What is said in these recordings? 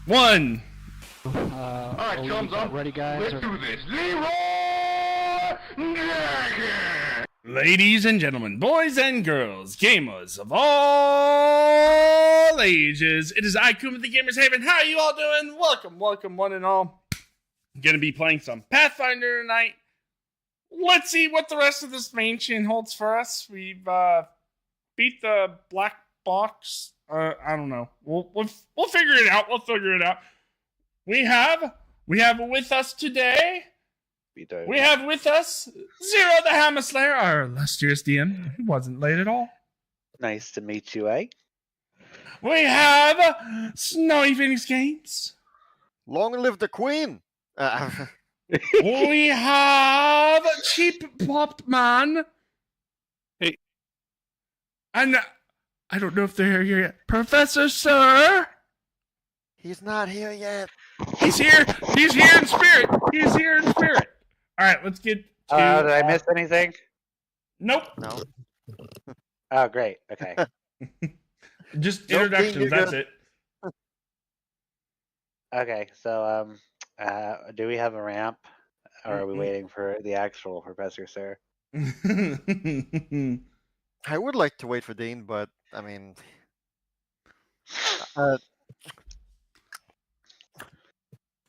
One. Alright, chums up. Ready, guys? Let's do this. Leroy Jenkins! Ladies and gentlemen, boys and girls, gamers of all ages, it is I, Kumo the Gamerz Haven. How are you all doing? Welcome, one and all. I'm gonna be playing some Pathfinder tonight. Let's see what the rest of this main chain holds for us. We've beat the black box. I don't know. We'll figure it out. We have with us today. We have with us Zero the Hammer Slayer, our illustrious DM. He wasn't late at all. Nice to meet you, eh? We have Snowy Phoenix Games. Long live the Queen! We have CheapPopMan. Hey. And I don't know if they're here yet. Professor Sir. He's not here yet. He's here. He's here in spirit. All right, let's get to... Did I miss anything? Nope. No. Oh, great. Okay. Just Nope, introductions, that's it. Okay, so, do we have a ramp? Or are we waiting for the actual Professor Sir? I would like to wait for Dean, but, I mean...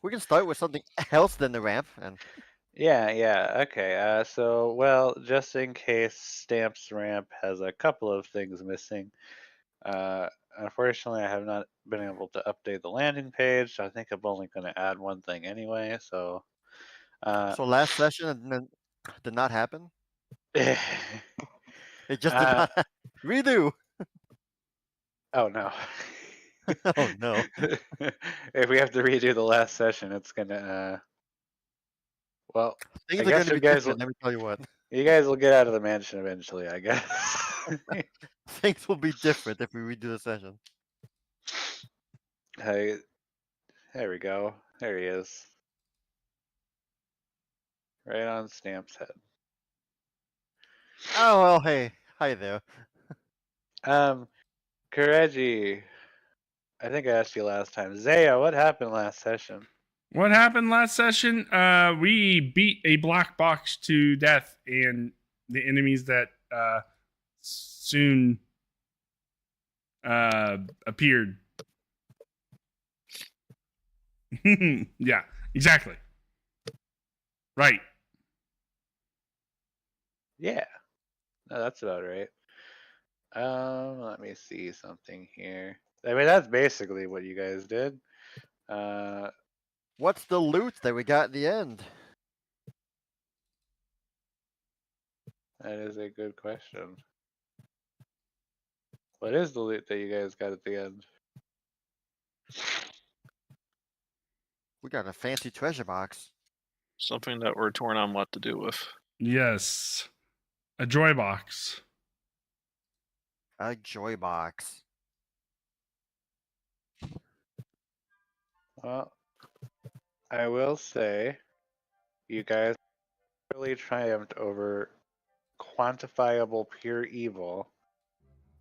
we can start with something else than the ramp, and... Yeah, okay. So, well, just in case Stamp's ramp has a couple of things missing, unfortunately, I have not been able to update the landing page. I think I'm only going to add one thing anyway, so... so last session did not happen? It It just did not happen. Redo! Oh, no. Oh, no. If we have to redo the last session, it's going to... Well, Things I are going guess to you be guys different, let me tell you what. you guys will get out of the mansion eventually, I guess. Things will be different if we redo the session. Hey, there we go. There he is. Right on Stamp's head. Oh, well, hey. Hi there. Kireji, I think I asked you last time. Zaya, what happened last session? What happened last session? We beat a black box to death, and the enemies that soon appeared. Yeah, exactly. Right. Yeah. No, that's about right. Let me see something here. I mean, that's basically what you guys did. What's the loot that we got at the end? That is a good question. What is the loot that you guys got at the end? We got a fancy treasure box. Something that we're torn on what to do with. Yes. A joy box. A joy box. Well, I will say, you guys really triumphed over quantifiable pure evil.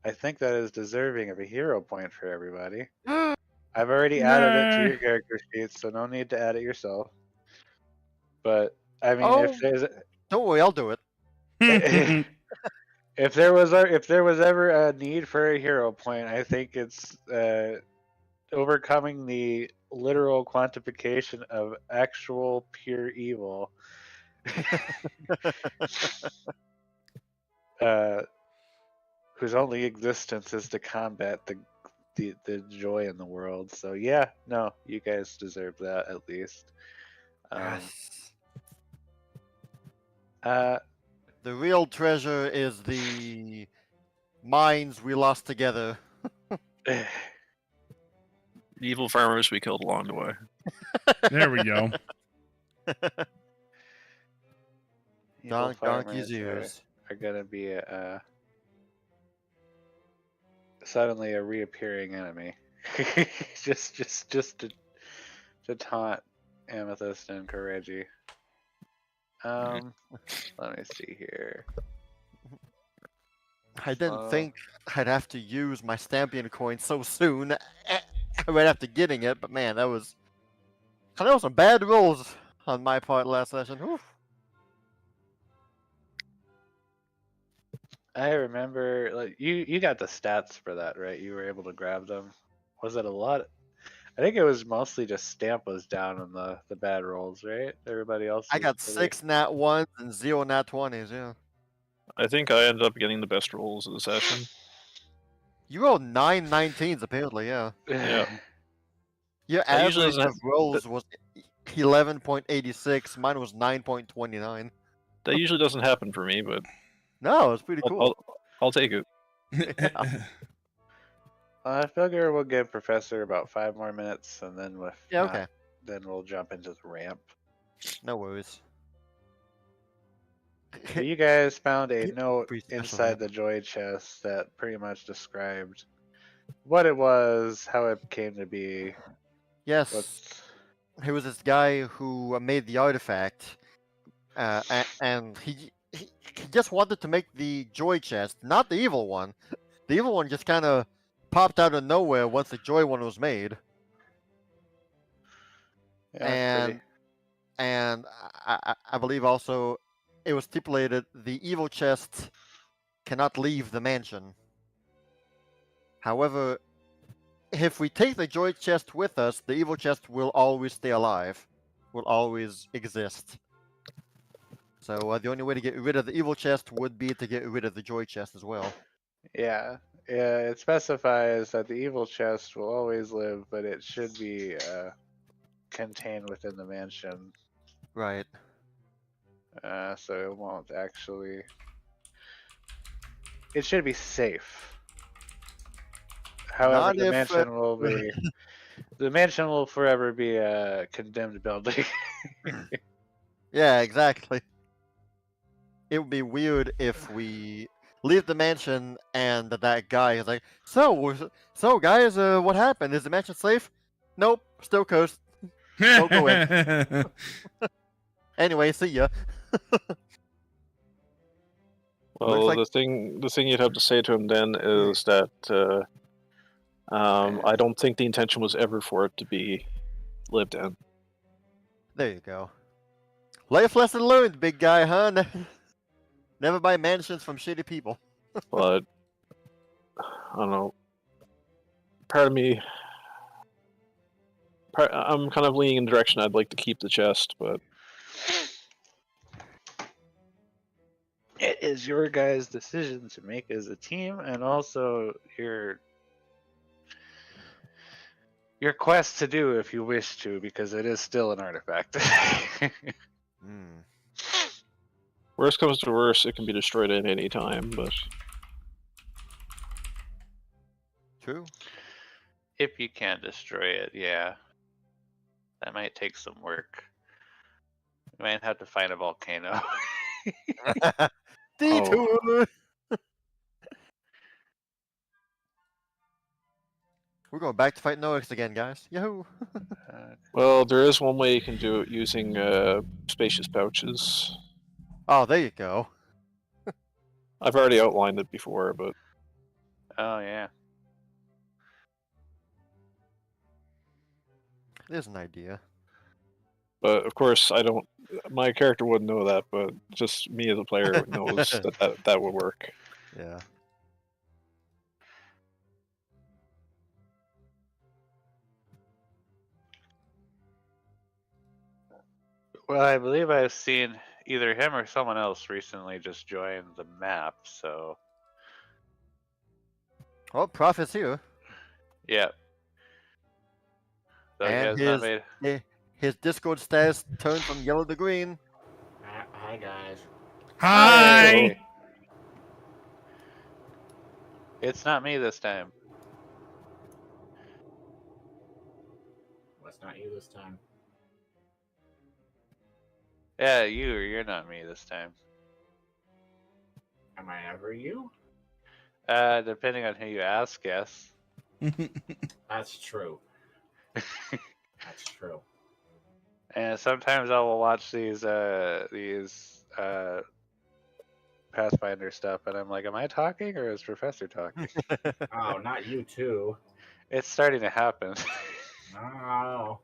I think that is deserving of a hero point for everybody. I've already added it to your character sheets, so no need to add it yourself. But I mean, if there's Don't worry, I'll do it. if there was ever a need for a hero point, I think it's overcoming the literal quantification of actual pure evil. Whose only existence is to combat the joy in the world. So yeah, no, you guys deserve that at least. The real treasure is the mines we lost together. The evil farmers we killed along the way. There we go. Evil Donkey's farmers ears. are gonna be suddenly a reappearing enemy. just to taunt Amethyst and Kireji. Let me see here. I didn't think I'd have to use my Stampion coin so soon. right after getting it, but man, that was some bad rolls on my part last session. Oof. I remember, like you got the stats for that, right? You were able to grab them. Was it a lot? I think it was mostly just Stamp was down on the bad rolls, right? Everybody else I was got pretty... 6 nat 1s and 0 nat 20s, yeah. I think I ended up getting the best rolls of the session. You rolled 9 19s apparently, yeah. Yeah. Your That usually average doesn't of rolls was 11.86. Mine was 9.29. That usually doesn't happen for me, but No, it's pretty cool. I'll take it. I figure we'll give Professor about 5 more minutes, and then Yeah, okay. then we'll jump into the ramp. No worries. So you guys found a note Pretty special, inside the joy chest that pretty much described what it was, how it came to be. Yes, What's... he was this guy who made the artifact, and he just wanted to make the joy chest, not the evil one. The evil one just kind of popped out of nowhere once the joy one was made. Yeah, And I believe also it was stipulated the evil chest cannot leave the mansion. However, if we take the joy chest with us, the evil chest will always stay alive, will always exist. So the only way to get rid of the evil chest would be to get rid of the joy chest as well. yeah. It specifies that the evil chest will always live, but it should be contained within the mansion. Right. So it won't actually... It should be safe. However, Not the if, mansion will be... The mansion will forever be a condemned building. Yeah, exactly. It would be weird if we leave the mansion and that guy is like, so guys, what happened? Is the mansion safe? Nope, still cursed. Don't go in. Anyway, see ya. Well, like- the thing you'd have to say to him then is that I don't think the intention was ever for it to be lived in. There you go. Life lesson learned, big guy, huh? Never buy mansions from shitty people. But I don't know. Part of me, I'm kind of leaning in the direction I'd like to keep the chest, but It is your guys' decision to make as a team, and also your quest to do if you wish to, because it is still an artifact. worst comes to worst, it can be destroyed at any time. But True. If you can't destroy it, yeah. That might take some work. You might have to find a volcano. Detour! We're going back to fight Noix again, guys. Yahoo! well, there is one way you can do it using spacious pouches. Oh, there you go. I've already outlined it before, but Oh, yeah. There's an idea. But of course, I don't. My character wouldn't know that, but just me as a player knows that would work. Yeah. Well, I believe I've seen either him or someone else recently just join the map, so Oh, Prophet's here. yeah. So he And has not made... his Discord status turned from yellow to green. Hi guys. Hi. Hey. It's not me this time. Well, it's not you this time. Yeah, you're not me this time. Am I ever you? Depending on who you ask, yes. That's true. That's true. And sometimes I will watch these Pathfinder stuff, and I'm like, am I talking or is Professor talking? Oh, not you too. It's starting to happen. Oh.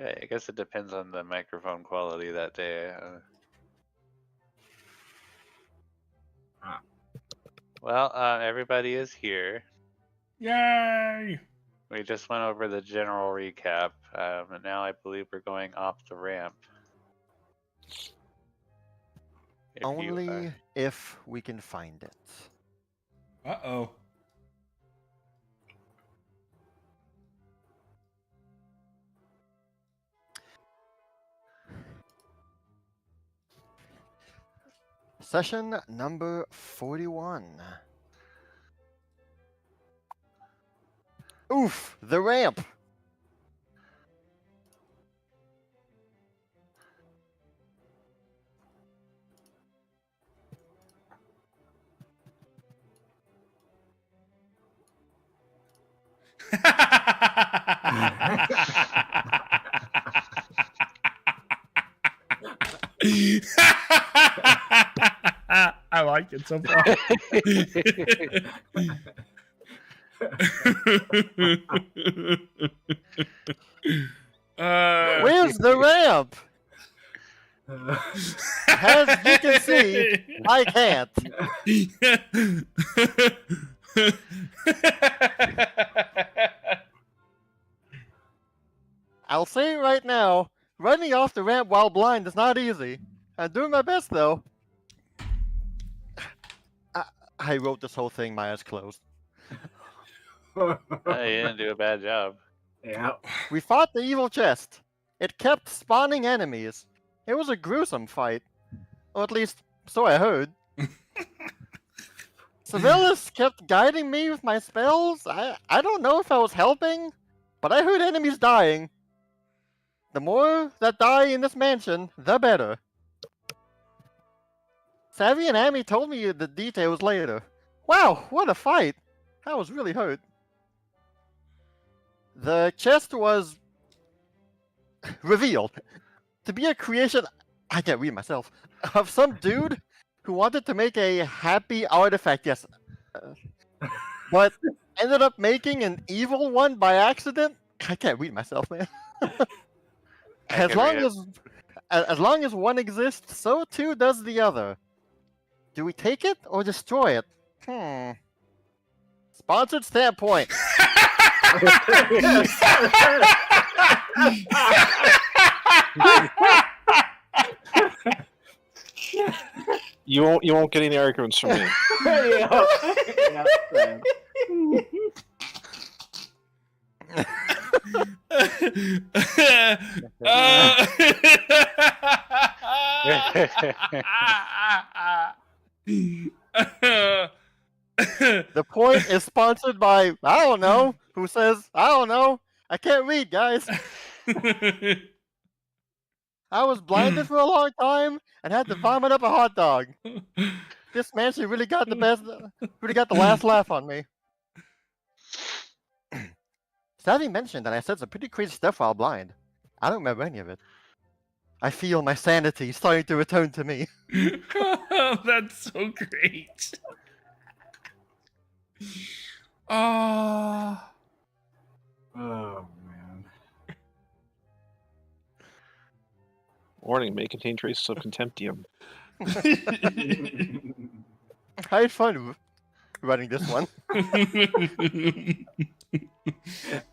I guess it depends on the microphone quality that day. Ah. Well, everybody is here. Yay! We just went over the general recap, and now I believe we're going off the ramp. If Only if we can find it. Uh-oh. Session number 41. Oof, the ramp. I like it so far. Where's the ramp? As you can see, I can't. I'll say it right now, running off the ramp while blind is not easy. I'm doing my best though. I wrote this whole thing my eyes closed. you didn't do a bad job. Yeah. We fought the evil chest. It kept spawning enemies. It was a gruesome fight. Or at least, so I heard. Civilis kept guiding me with my spells. I don't know if I was helping, but I heard enemies dying. The more that die in this mansion, the better. Savvy and Amy told me the details later. Wow, what a fight! I was really hurt. The chest was revealed to be a creation, I can't read myself, of some dude who wanted to make a happy artifact, yes, but ended up making an evil one by accident. I can't read myself, man. As long as one exists, so too does the other. Do we take it or destroy it? Sponsored standpoint. You won't get any arguments from me. Yeah. Yeah, The point is sponsored by, I don't know, who says, I don't know. I can't read, guys. I was blinded for a long time and had to vomit up a hot dog. This mansion really got the last laugh on me. Savvy mentioned that I said some pretty crazy stuff while blind. I don't remember any of it. I feel my sanity starting to return to me. That's so great. Oh. Oh man. Warning, may contain traces of contemptium. I had fun running this one.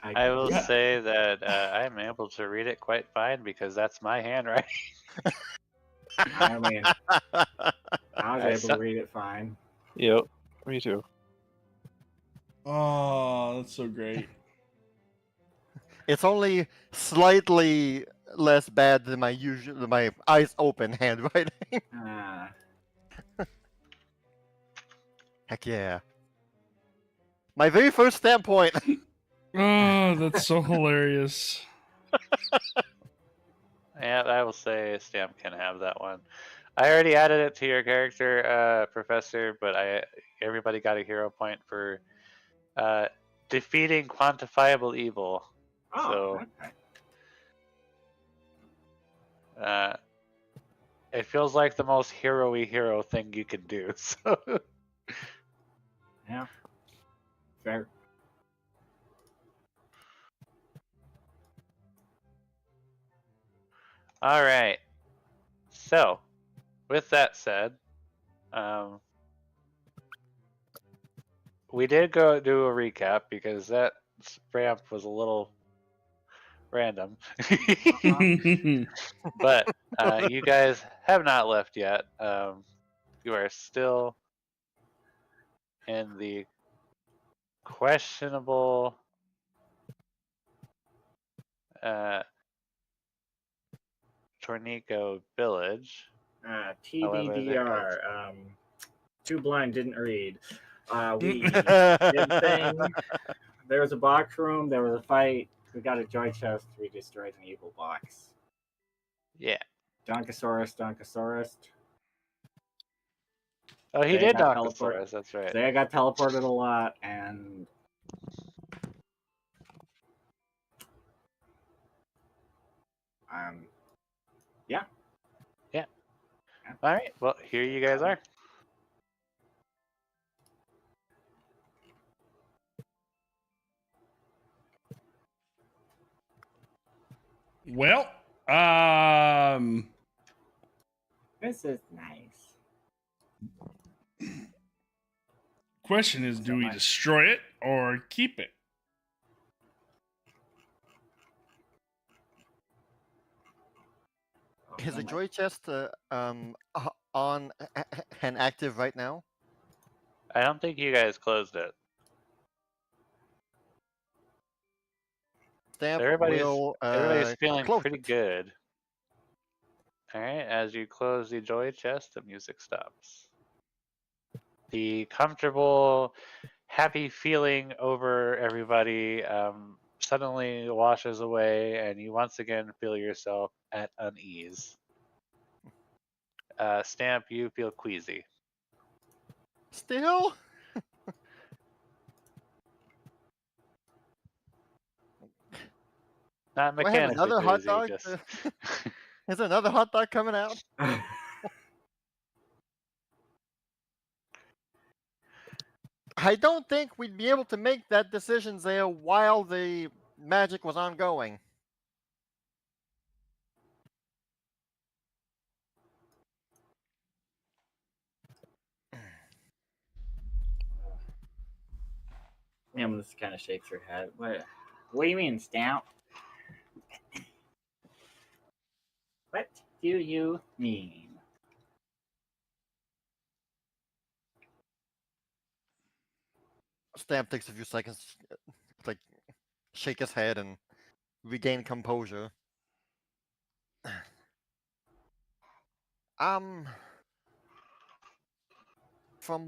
I will say that I'm able to read it quite fine because that's my handwriting. I mean, I was I able saw- to read it fine. Yep, me too. Oh, that's so great. It's only slightly less bad than my eyes open handwriting. Heck yeah. My very first standpoint. Oh, that's so hilarious. Yeah, I will say Stamp can have that one. I already added it to your character, Professor, but everybody got a hero point for defeating quantifiable evil. Oh, So, okay. It feels like the most hero-y hero thing you can do. So, Yeah. Fair. All right. So, with that said, we did go do a recap because that ramp was a little random. But you guys have not left yet. You are still in the questionable Tornico village. TBDR. Too blind, didn't read. We did thing. There was a box room. There was a fight. We got a joy chest. We destroyed an evil box. Yeah. Donkosaurus. Oh, he Zaya did got Donkosaurus. That's right. Zaya got teleported a lot, and yeah. All right. Well, here you guys are. Well, This is nice. question is, do we destroy it or keep it? Is the joy chest on and active right now? I don't think you guys closed it. Stamp Everybody's will feeling close pretty it. good. All right. As you close the joy chest, the music stops. The comfortable, happy feeling over everybody suddenly washes away, and you once again feel yourself at unease. Stamp, you feel queasy. Still? Not Do I have mechanically another hot queasy, dog? just Is there another hot dog coming out? I don't think we'd be able to make that decision there while the magic was ongoing. Amethyst kind of shakes her head. What do you mean, Stamp? What do you mean? Stamp takes a few seconds to like shake his head and regain composure. From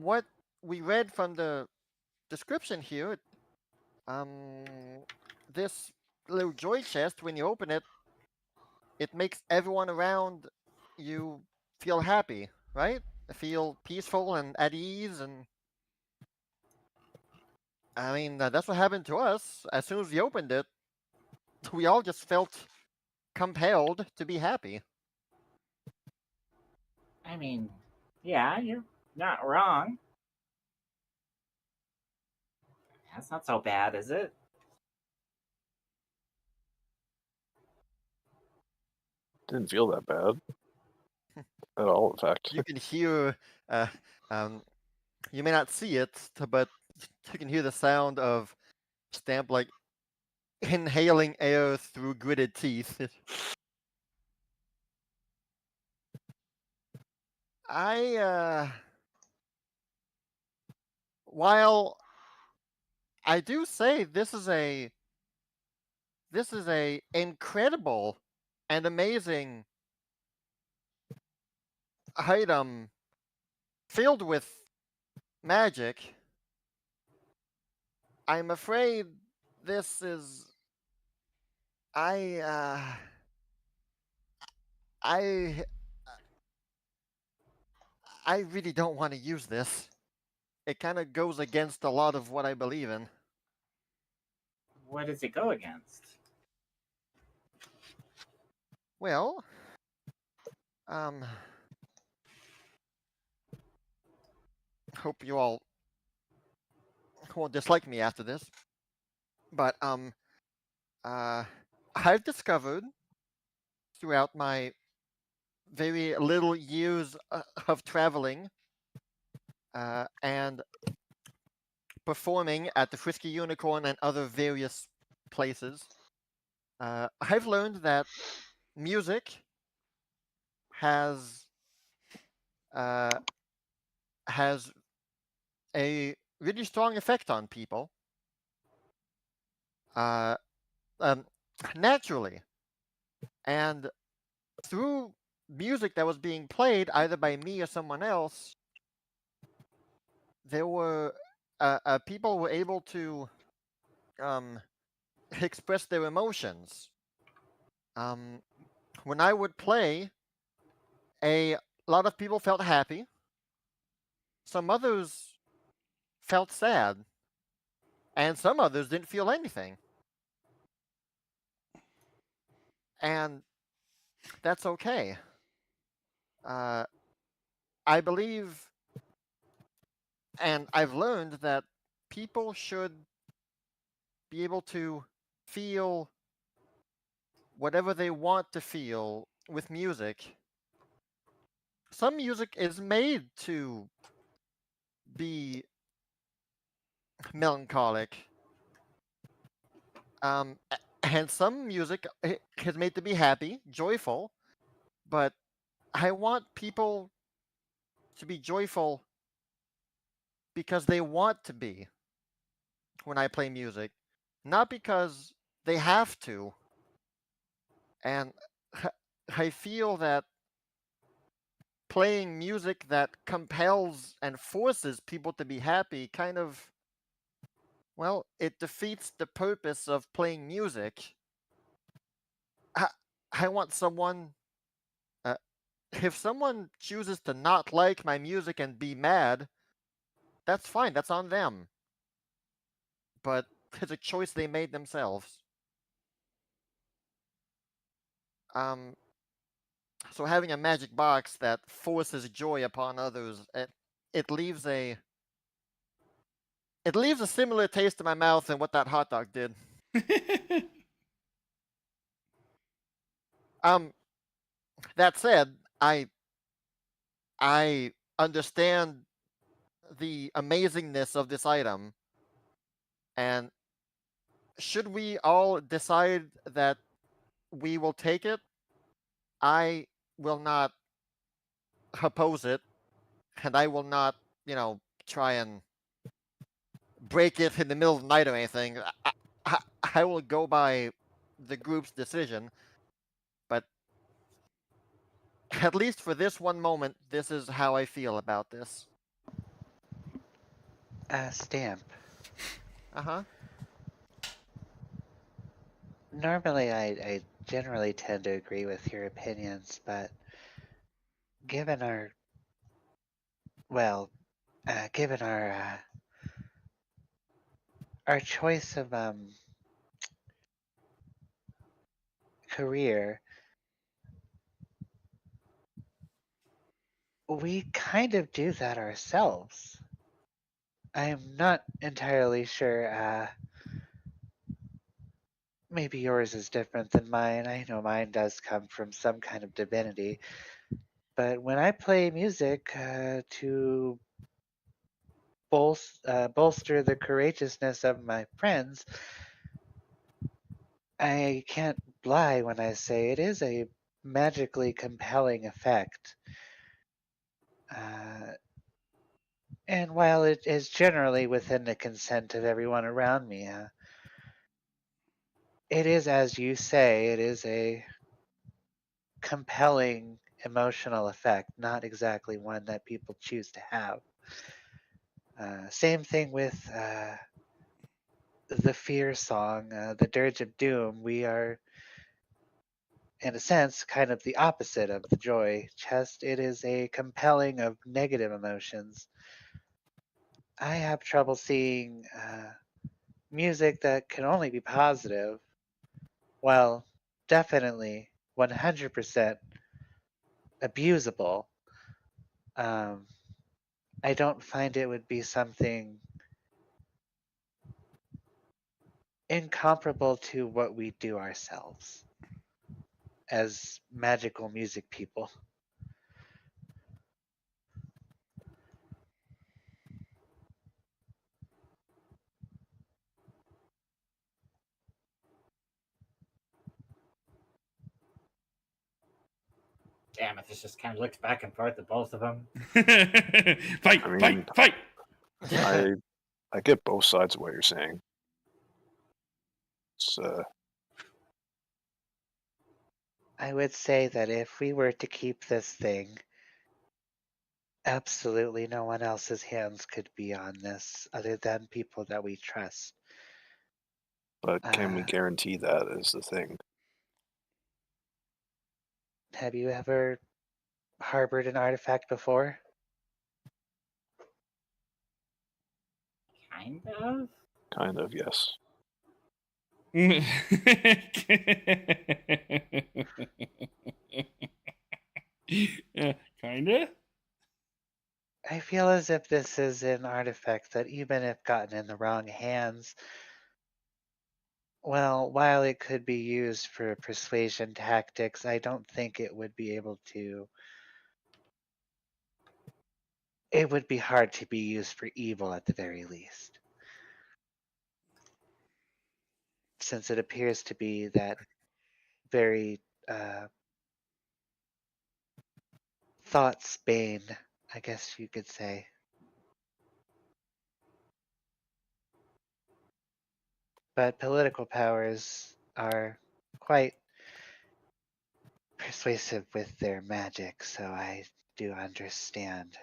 what we read from the description here, this little joy chest, when you open it, it makes everyone around you feel happy, right? Feel peaceful and at ease, and I mean that's what happened to us. As soon as we opened it, we all just felt compelled to be happy. I mean, yeah, you're not wrong. That's not so bad, is it? Didn't feel that bad at all. In fact, You can hear, you may not see it, but you can hear the sound of Stamp like inhaling air through gritted teeth. While I do say this is a incredible and amazing item filled with magic, I'm afraid this is I really don't want to use this. It kind of goes against a lot of what I believe in. What does it go against? Well, hope will dislike me after this, but I've discovered throughout my very little years of traveling and performing at the Frisky Unicorn and other various places, I've learned that music has has a really strong effect on people uh, um, naturally, and through music that was being played either by me or someone else, there were people were able to um, express their emotions. Um, when I would play, a lot of people felt happy. Some others felt sad, and some others didn't feel anything. And that's okay. I believe, and I've learned that people should be able to feel whatever they want to feel with music. Some music is made to be melancholic, and some music is made to be happy, joyful. But I want people to be joyful because they want to be when I play music, not because they have to. And I feel that playing music that compels and forces people to be happy kind of, well, it defeats the purpose of playing music. I, I want someone, uh, if someone chooses to not like my music and be mad, that's fine, that's on them. But it's a choice they made themselves. So having a magic box that forces joy upon others, it leaves a similar taste in my mouth than what that hot dog did. That said, I understand the amazingness of this item, and should we all decide that we will take it, I will not oppose it, and I will not, try and break it in the middle of the night or anything. I will go by the group's decision, but at least for this one moment, this is how I feel about this. Stamp. Uh-huh. Normally, I generally tend to agree with your opinions, but given our, well, given our choice of career, we kind of do that ourselves. I'm not entirely sure. Maybe yours is different than mine. I know mine does come from some kind of divinity. But when I play music to bolster the courageousness of my friends, I can't lie when I say it is a magically compelling effect. And while it is generally within the consent of everyone around me, it is, as you say, it is a compelling emotional effect, not exactly one that people choose to have. Same thing with the fear song, the Dirge of Doom. We are, in a sense, kind of the opposite of the joy chest. It is a compelling of negative emotions. I have trouble seeing music that can only be positive, while definitely 100% abusable. I don't find it would be something incomparable to what we do ourselves as magical music people. Amethyst just kind of looks back and forth at both of them. Fight, I mean- fight, fight! I get both sides of what you're saying. It's, I would say that if we were to keep this thing, absolutely no one else's hands could be on this other than people that we trust. but can we Uh, guarantee that is the thing? Have you ever harbored an artifact before? Kind of? Kind of, yes. Yeah, kinda. I feel as if this is an artifact that even if gotten in the wrong hands, well, while it could be used for persuasion tactics, I don't think it would be able to. It would be hard to be used for evil at the very least. Since it appears to be that very thought's bane, I guess you could say. But political powers are quite persuasive with their magic, so I do understand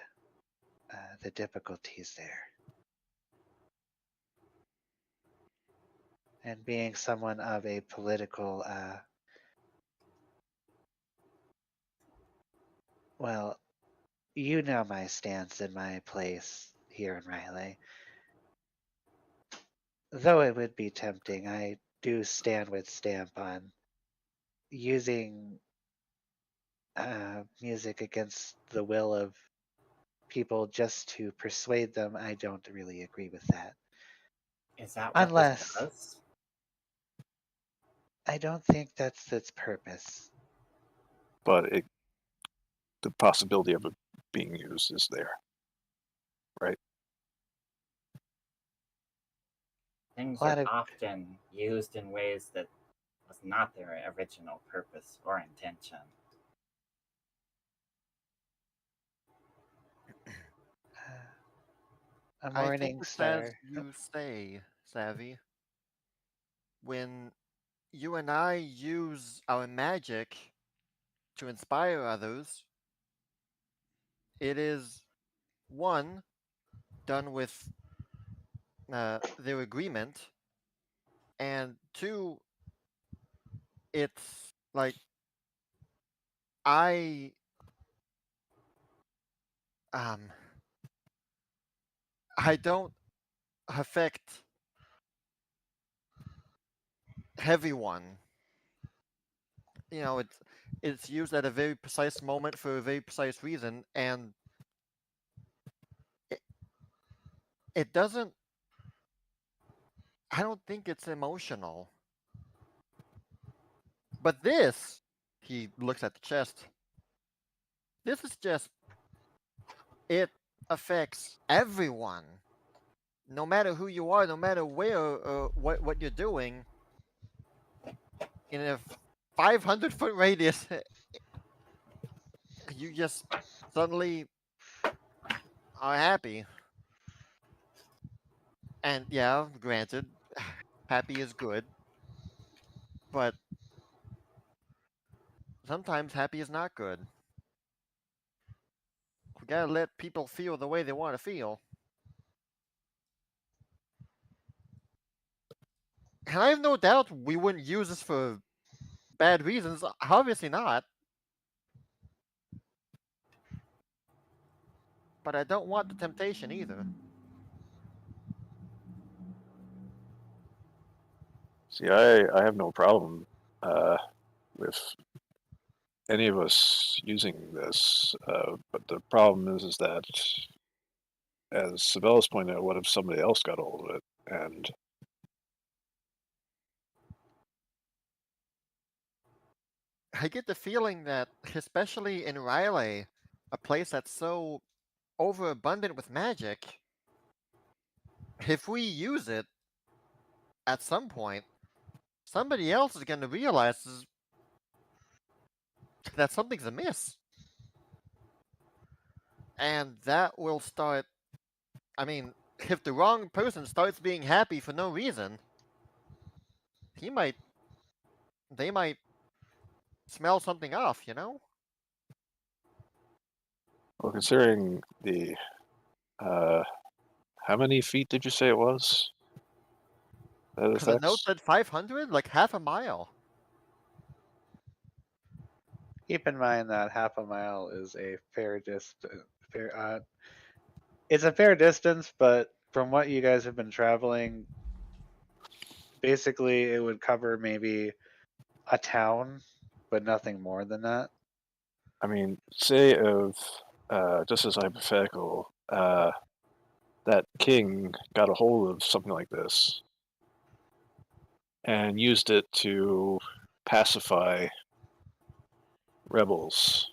the difficulties there. And being someone of a political, well, you know my stance and my place here in Riley. Though it would be tempting, I do stand with Stamp on using music against the will of people just to persuade them. I don't really agree with that. Is that what Unless this does? I don't think that's its purpose. But the possibility of it being used is there. Things A lot are of- often used in ways that was not their original purpose or intention. A I morning think it's as star. you say, Savvy. When you and I use our magic to inspire others, it is one done with their agreement, and two, it's like I um I don't affect everyone. You know, it's used at a very precise moment for a very precise reason, and it, it doesn't. I don't think it's emotional. But this, he looks at the chest. This is just. It affects everyone, no matter who you are, no matter where, what you're doing. In a 500-foot radius, you just suddenly are happy. And yeah, granted, happy is good, but sometimes happy is not good. We gotta let people feel the way they want to feel. And I have no doubt we wouldn't use this for bad reasons. Obviously not. But I don't want the temptation either. See, I have no problem with any of us using this, but the problem is that, as Sabella's pointed out, what if somebody else got hold of it? And I get the feeling that, especially in Riley, a place that's so overabundant with magic, if we use it at some point, somebody else is going to realize that something's amiss. And that will start. I mean, if the wrong person starts being happy for no reason, he might. They might smell something off, you know? Well, considering the how many feet did you say it was? That Because the note affects. said 500, like half a mile. Keep in mind that half a mile is a fair distance. It's a fair distance, but from what you guys have been traveling, basically it would cover maybe a town, but nothing more than that. I mean, say of just as hypothetical, that king got a hold of something like this and used it to pacify rebels.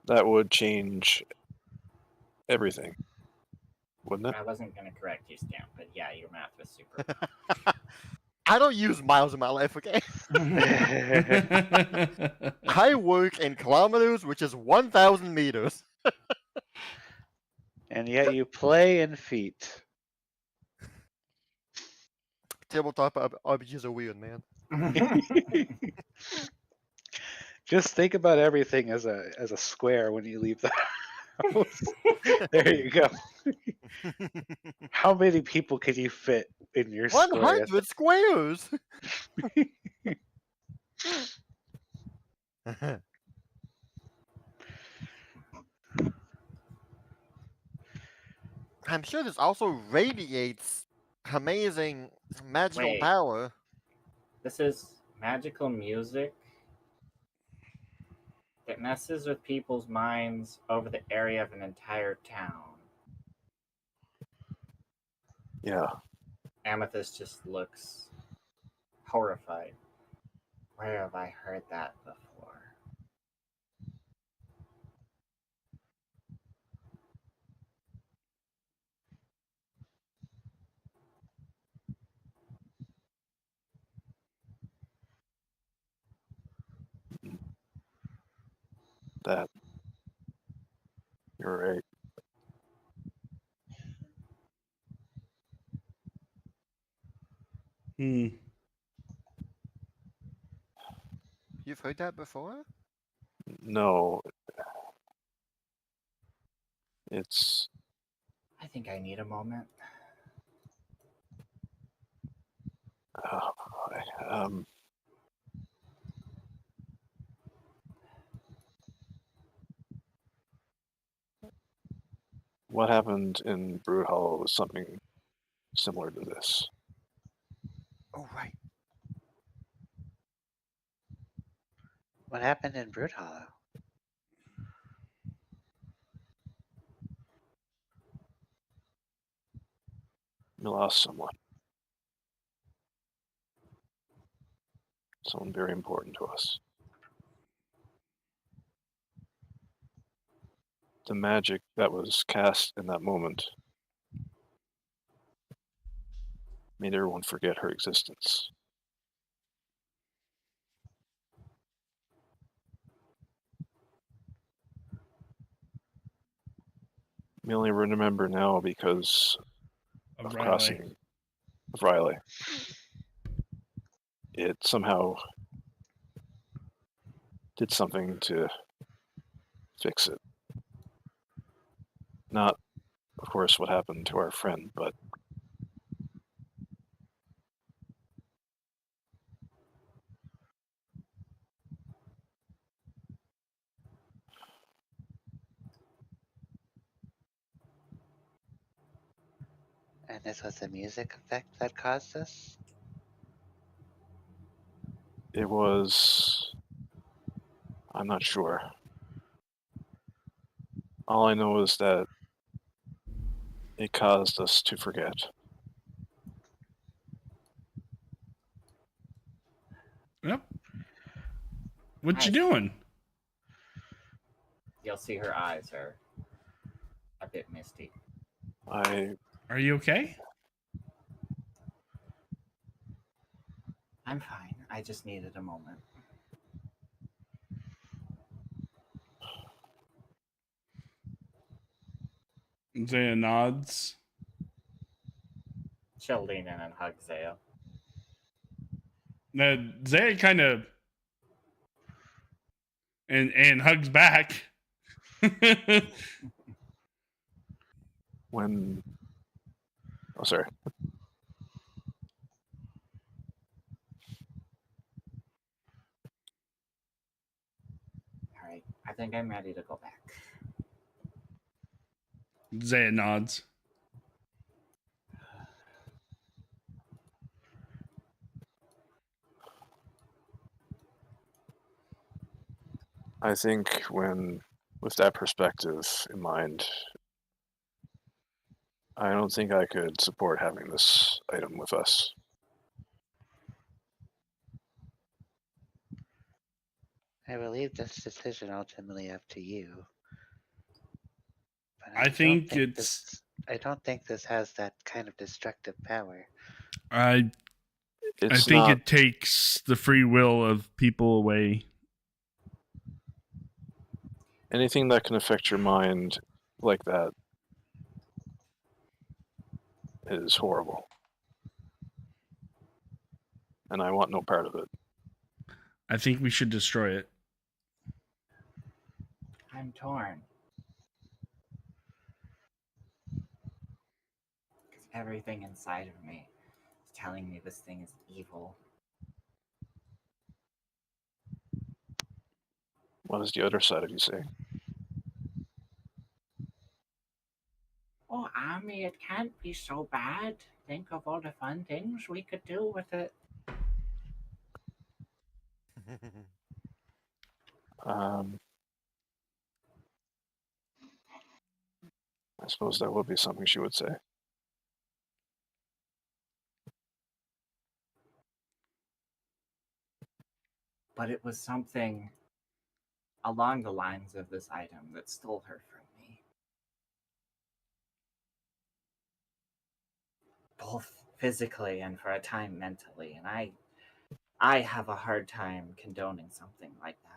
That would change everything, wouldn't it? I wasn't going to correct you, Stamp, but yeah, your math was super. I don't use miles in my life, okay? I work in kilometers, which is 1,000 meters. And yet you play in feet. Tabletop RPGs are weird, man. Just think about everything as a square when you leave the house. There you go. How many people can you fit in your square? 100 squares! I'm sure this also radiates amazing magical Wait. power. This is magical music that messes with people's minds over the area of an entire town. Yeah. Amethyst just looks horrified. Where have I heard that before? That. You're right. You've heard that before? No. It's. I think I need a moment. Um. What happened in Brood Hollow was something similar to this. Oh, right. What happened in Brood Hollow? We lost someone. Someone very important to us. The magic that was cast in that moment made everyone forget her existence. We only remember now because of Riley. crossing of Riley. It somehow did something to fix it. Not, of course, what happened to our friend, but And this was the music effect that caused this? it was. I'm not sure. All I know is that it caused us to forget. What you doing? You'll see her eyes are a bit misty. Are you okay? I'm fine. I just needed a moment. Zaya nods. She'll lean in and hug Zaya. Zaya kind of and hugs back. When. Oh, sorry. All right. I think I'm ready to go back. Zaya nods. I think with that perspective in mind, I don't think I could support having this item with us. I will leave this decision ultimately up to you. But I think I don't think this has that kind of destructive power. I It's think not it takes the free will of people away. anything that can affect your mind like that is horrible. And I want no part of it. I think we should destroy it. I'm torn. Because everything inside of me is telling me this thing is evil. What does the other side of you say? Oh, Ami, it can't be so bad. Think of all the fun things we could do with it. I suppose that would be something she would say. But it was something along the lines of this item that stole her from me. Both physically and for a time mentally, and I have a hard time condoning something like that.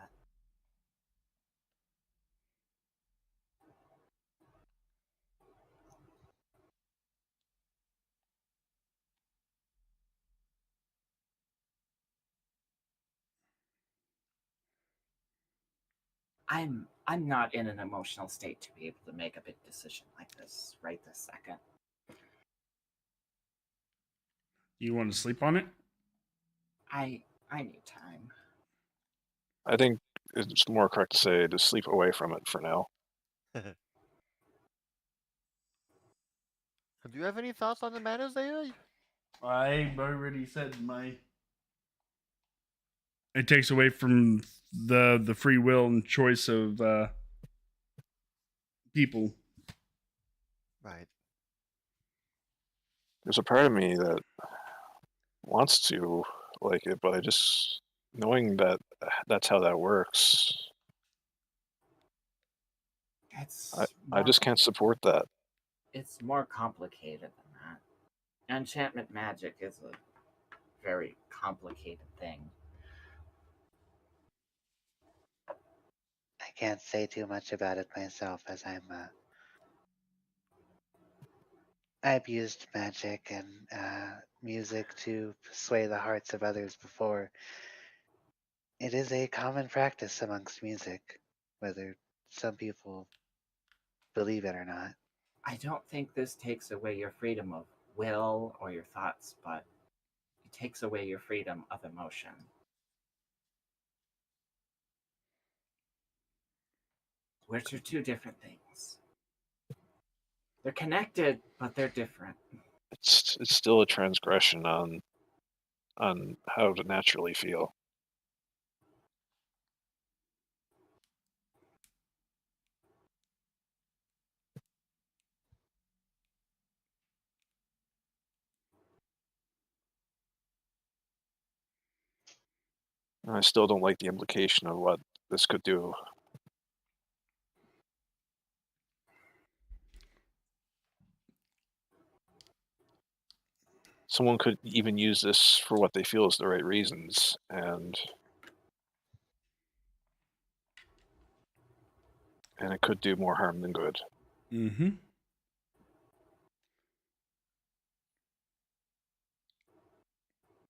I'm not in an emotional state to be able to make a big decision like this right this second. You want to sleep on it? I need time. I think it's more correct to say to sleep away from it for now. Do you have any thoughts on the matter, Zaya? I already said my. It takes away from the free will and choice of people. Right. There's a part of me that wants to like it, but I just knowing that that's how that works. I just can't support that. It's more complicated than that. Enchantment magic is a very complicated thing. I can't say too much about it myself, as I've used magic and music to sway the hearts of others before. It is a common practice amongst music, whether some people believe it or not. I don't think this takes away your freedom of will or your thoughts, but it takes away your freedom of emotion. Which are two different things. They're connected, but they're different. It's still a transgression on how to naturally feel. I still don't like the implication of what this could do. Someone could even use this for what they feel is the right reasons, and it could do more harm than good. Mm-hmm.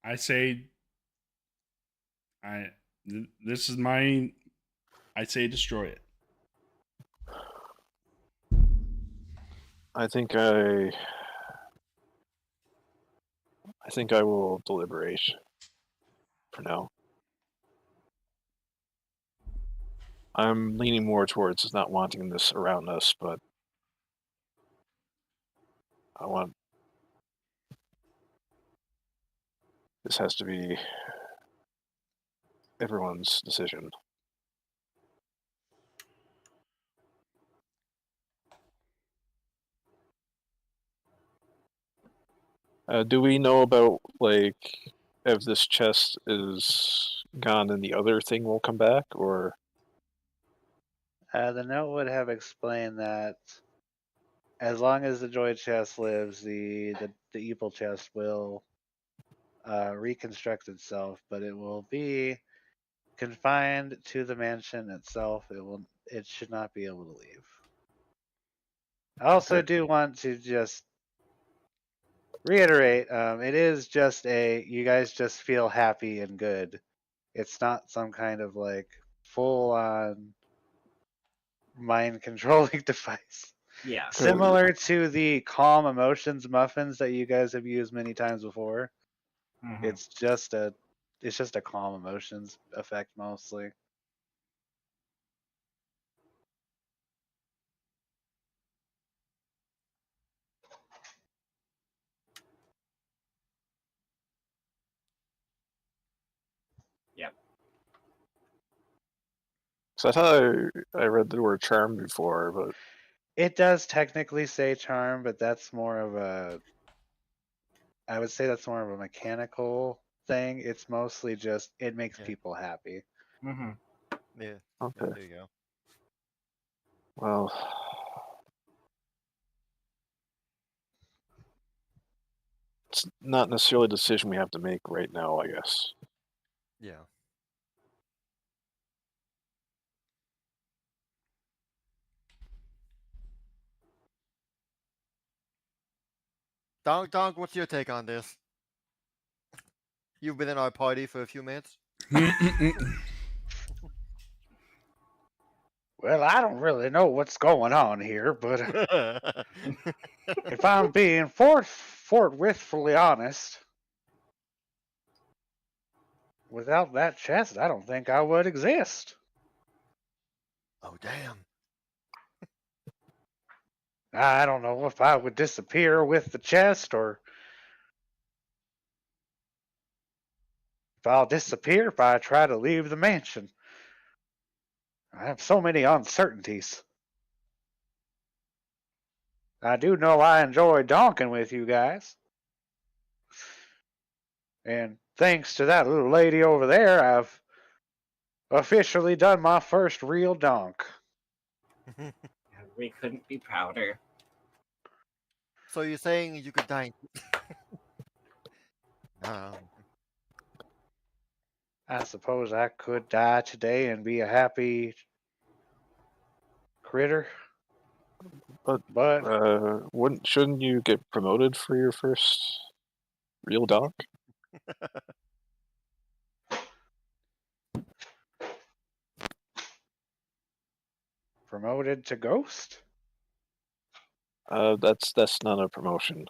I say, this is my. I say destroy it. I think I will deliberate for now. I'm leaning more towards not wanting this around us, but I want this has to be everyone's decision. Do we know about, like, if this chest is gone and the other thing will come back, or? The note would have explained that as long as the joy chest lives, the evil chest will reconstruct itself, but it will be confined to the mansion itself. It should not be able to leave. I also Okay. do want to just reiterate, it is just you guys just feel happy and good. It's not some kind of like full on mind controlling device. Yeah. Similar to the calm emotions muffins that you guys have used many times before. Mhm. It's just a calm emotions effect mostly. Yep. So I thought I read the word charm before, but It does technically say charm, but that's more of I would say that's more of a mechanical thing. It's mostly just it makes Yeah. people happy. Mm-hmm. Yeah. okay. There you go. Well, it's not necessarily a decision we have to make right now, I guess. Yeah. Donk, what's your take on this? You've been in our party for a few minutes. Well, I don't really know what's going on here, but if I'm being forthwithfully honest, without that chest, I don't think I would exist. Oh damn. I don't know if I would disappear with the chest or if I'll disappear if I try to leave the mansion. I have so many uncertainties. I do know I enjoy donking with you guys. And thanks to that little lady over there, I've officially done my first real donk. We couldn't be prouder. So you're saying you could die? Um, I suppose I could die today and be a happy critter. But But shouldn't you get promoted for your first real donk? promoted to ghost? That's not a promotion.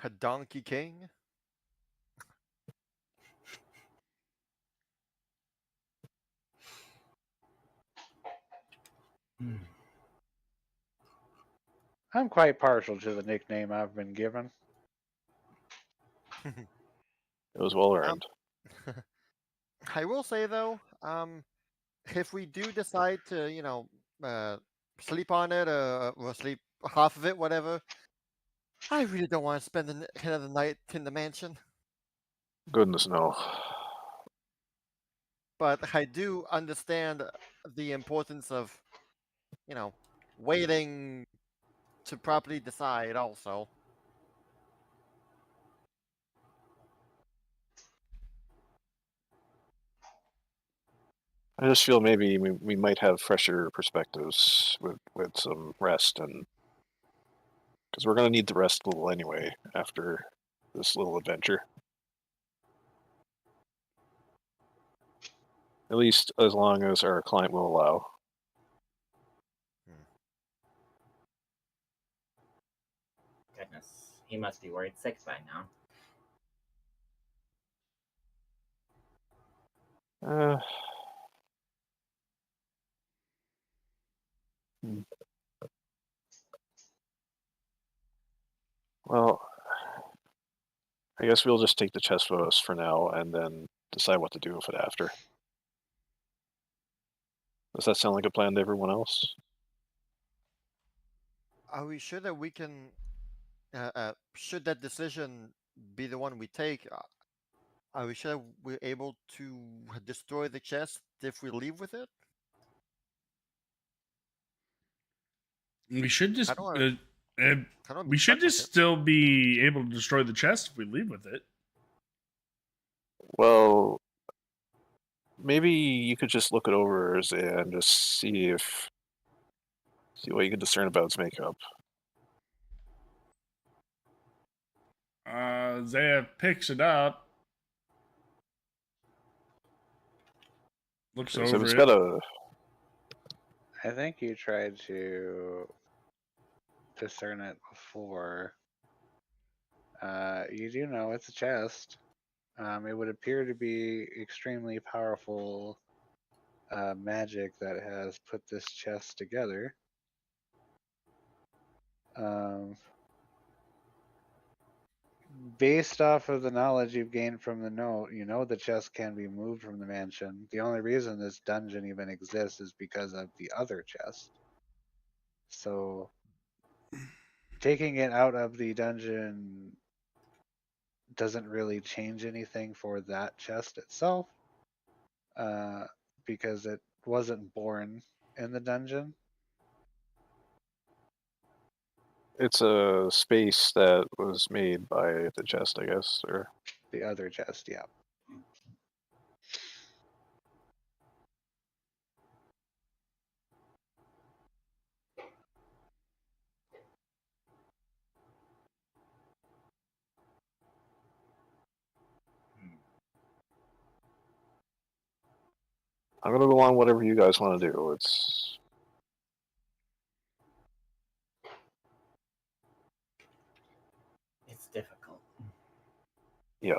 a Donkey King? I'm quite partial to the nickname I've been given. It was well earned. I will say though, if we do decide to, sleep on it, or sleep half of it, whatever, I really don't want to spend another night in the mansion. Goodness no. But I do understand the importance of, waiting to properly decide also. I just feel maybe we might have fresher perspectives with some rest, and because we're gonna need the rest a little anyway after this little adventure. At least as long as our client will allow. Goodness, he must be worried sick by now. Well, I guess we'll just take the chest with us for now and then decide what to do with it after. Does that sound like a plan to everyone else? Are we sure that we can, should that decision be the one we take, are we sure we're able to destroy the chest if we leave with it? We should just. I don't wanna- I don't We be should stuck with just it. still be able to destroy the chest if we leave with it. Well, maybe you could just look it over and just see what you can discern about its makeup. Zaya picks it up, looks So over it's it. got a. I think you tried to discern it before. You do know it's a chest. It would appear to be extremely powerful magic that has put this chest together. Based off of the knowledge you've gained from the note, you know the chest can be moved from the mansion. The only reason this dungeon even exists is because of the other chest. So taking it out of the dungeon doesn't really change anything for that chest itself, because it wasn't born in the dungeon. It's a space that was made by the chest, I guess, or The other chest, yeah. I'm gonna go on whatever you guys want to do. It's difficult. Yeah.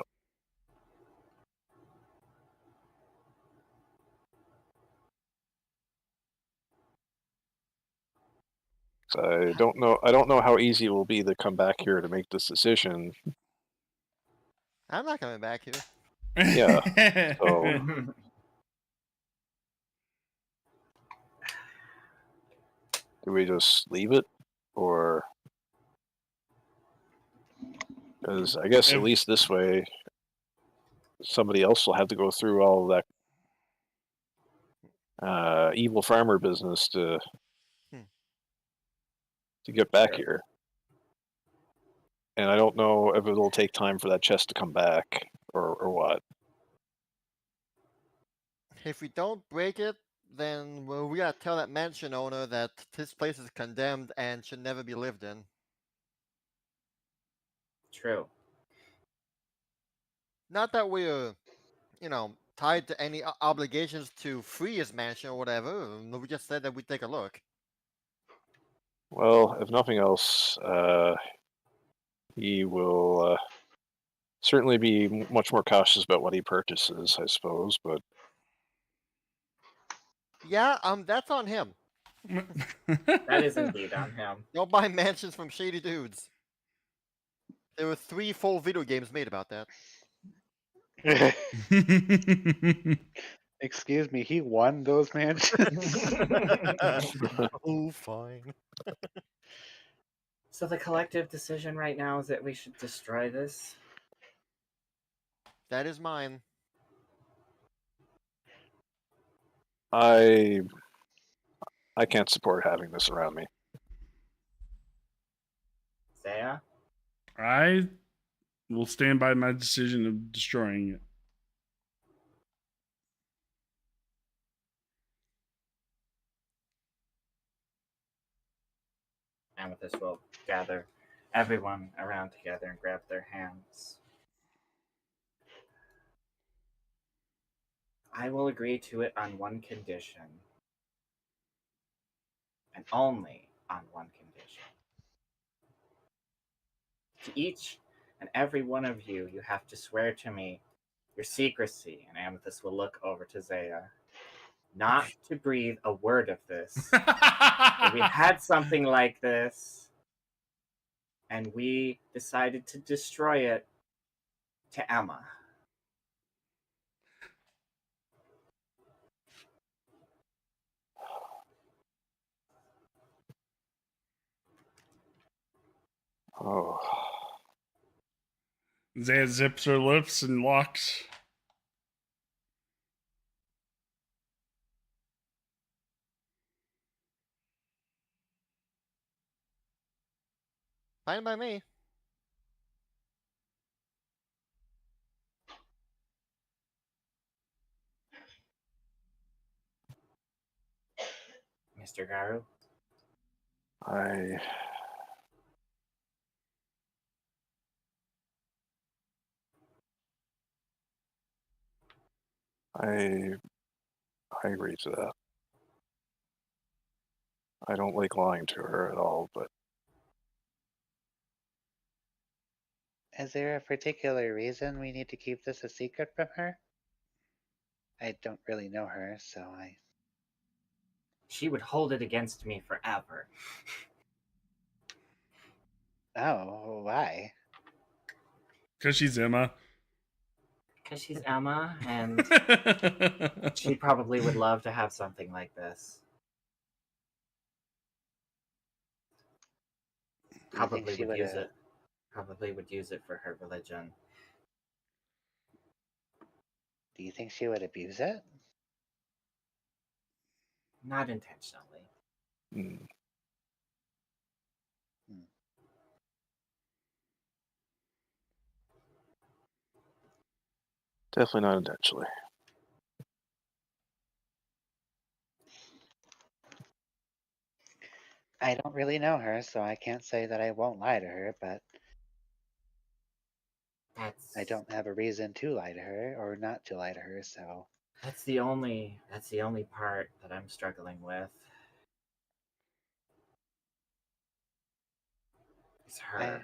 I don't know. I don't know how easy it will be to come back here to make this decision. I'm not coming back here. Yeah, so- Do we just leave it, or because I guess at least this way, somebody else will have to go through all of that evil farmer business to get back here. And I don't know if it'll take time for that chest to come back or what. If we don't break it, then we gotta tell that mansion owner that this place is condemned and should never be lived in. True. Not that we're, tied to any obligations to free his mansion or whatever. We just said that we'd take a look. Well, if nothing else, he will certainly be much more cautious about what he purchases, I suppose. But Yeah, that's on him. That is indeed on him. Don't buy mansions from shady dudes. There were 3 full video games made about that. Excuse me, he won those mansions? Oh, fine. So the collective decision right now is that we should destroy this. That is mine. I can't support having this around me. Zaya? I will stand by my decision of destroying it. Amethyst will gather everyone around together and grab their hands. I will agree to it on one condition. And only on one condition. To each and every one of you, you have to swear to me your secrecy. And Amethyst will look over to Zaya. Not to breathe a word of this. If we had something like this, and we decided to destroy it to Emma. Oh, Zaya zips her lips and locks. Fine by me. Mr. Garou? I agree to that. I don't like lying to her at all, but Is there a particular reason we need to keep this a secret from her? I don't really know her, so I. She would hold it against me forever. Oh, why? Because she's Emma. Because she's Emma, and she probably would love to have something like this. Do you think Probably she would use would? it. Probably would use it for her religion. Do you think she would abuse it? Not intentionally. mm, definitely not intentionally. I don't really know her, so I can't say that I won't lie to her, but I don't have a reason to lie to her or not to lie to her, so. That's the only part that I'm struggling with. It's her. I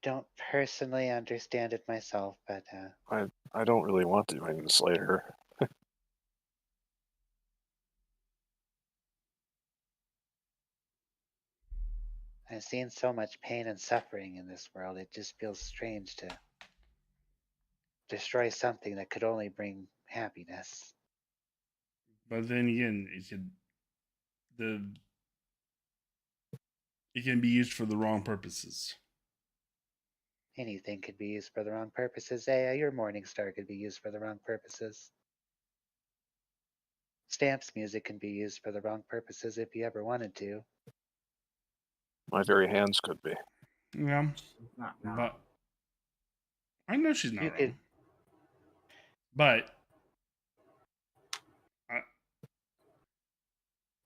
don't personally understand it myself, but I don't really want to do anything to slay her. I've seen so much pain and suffering in this world. It just feels strange to destroy something that could only bring happiness. But then again, it can be used for the wrong purposes. Anything could be used for the wrong purposes. Zaya, your morning star could be used for the wrong purposes. Stamps music can be used for the wrong purposes if you ever wanted to. My very hands could be. Yeah, Not wrong. but I know she's not You wrong. could- But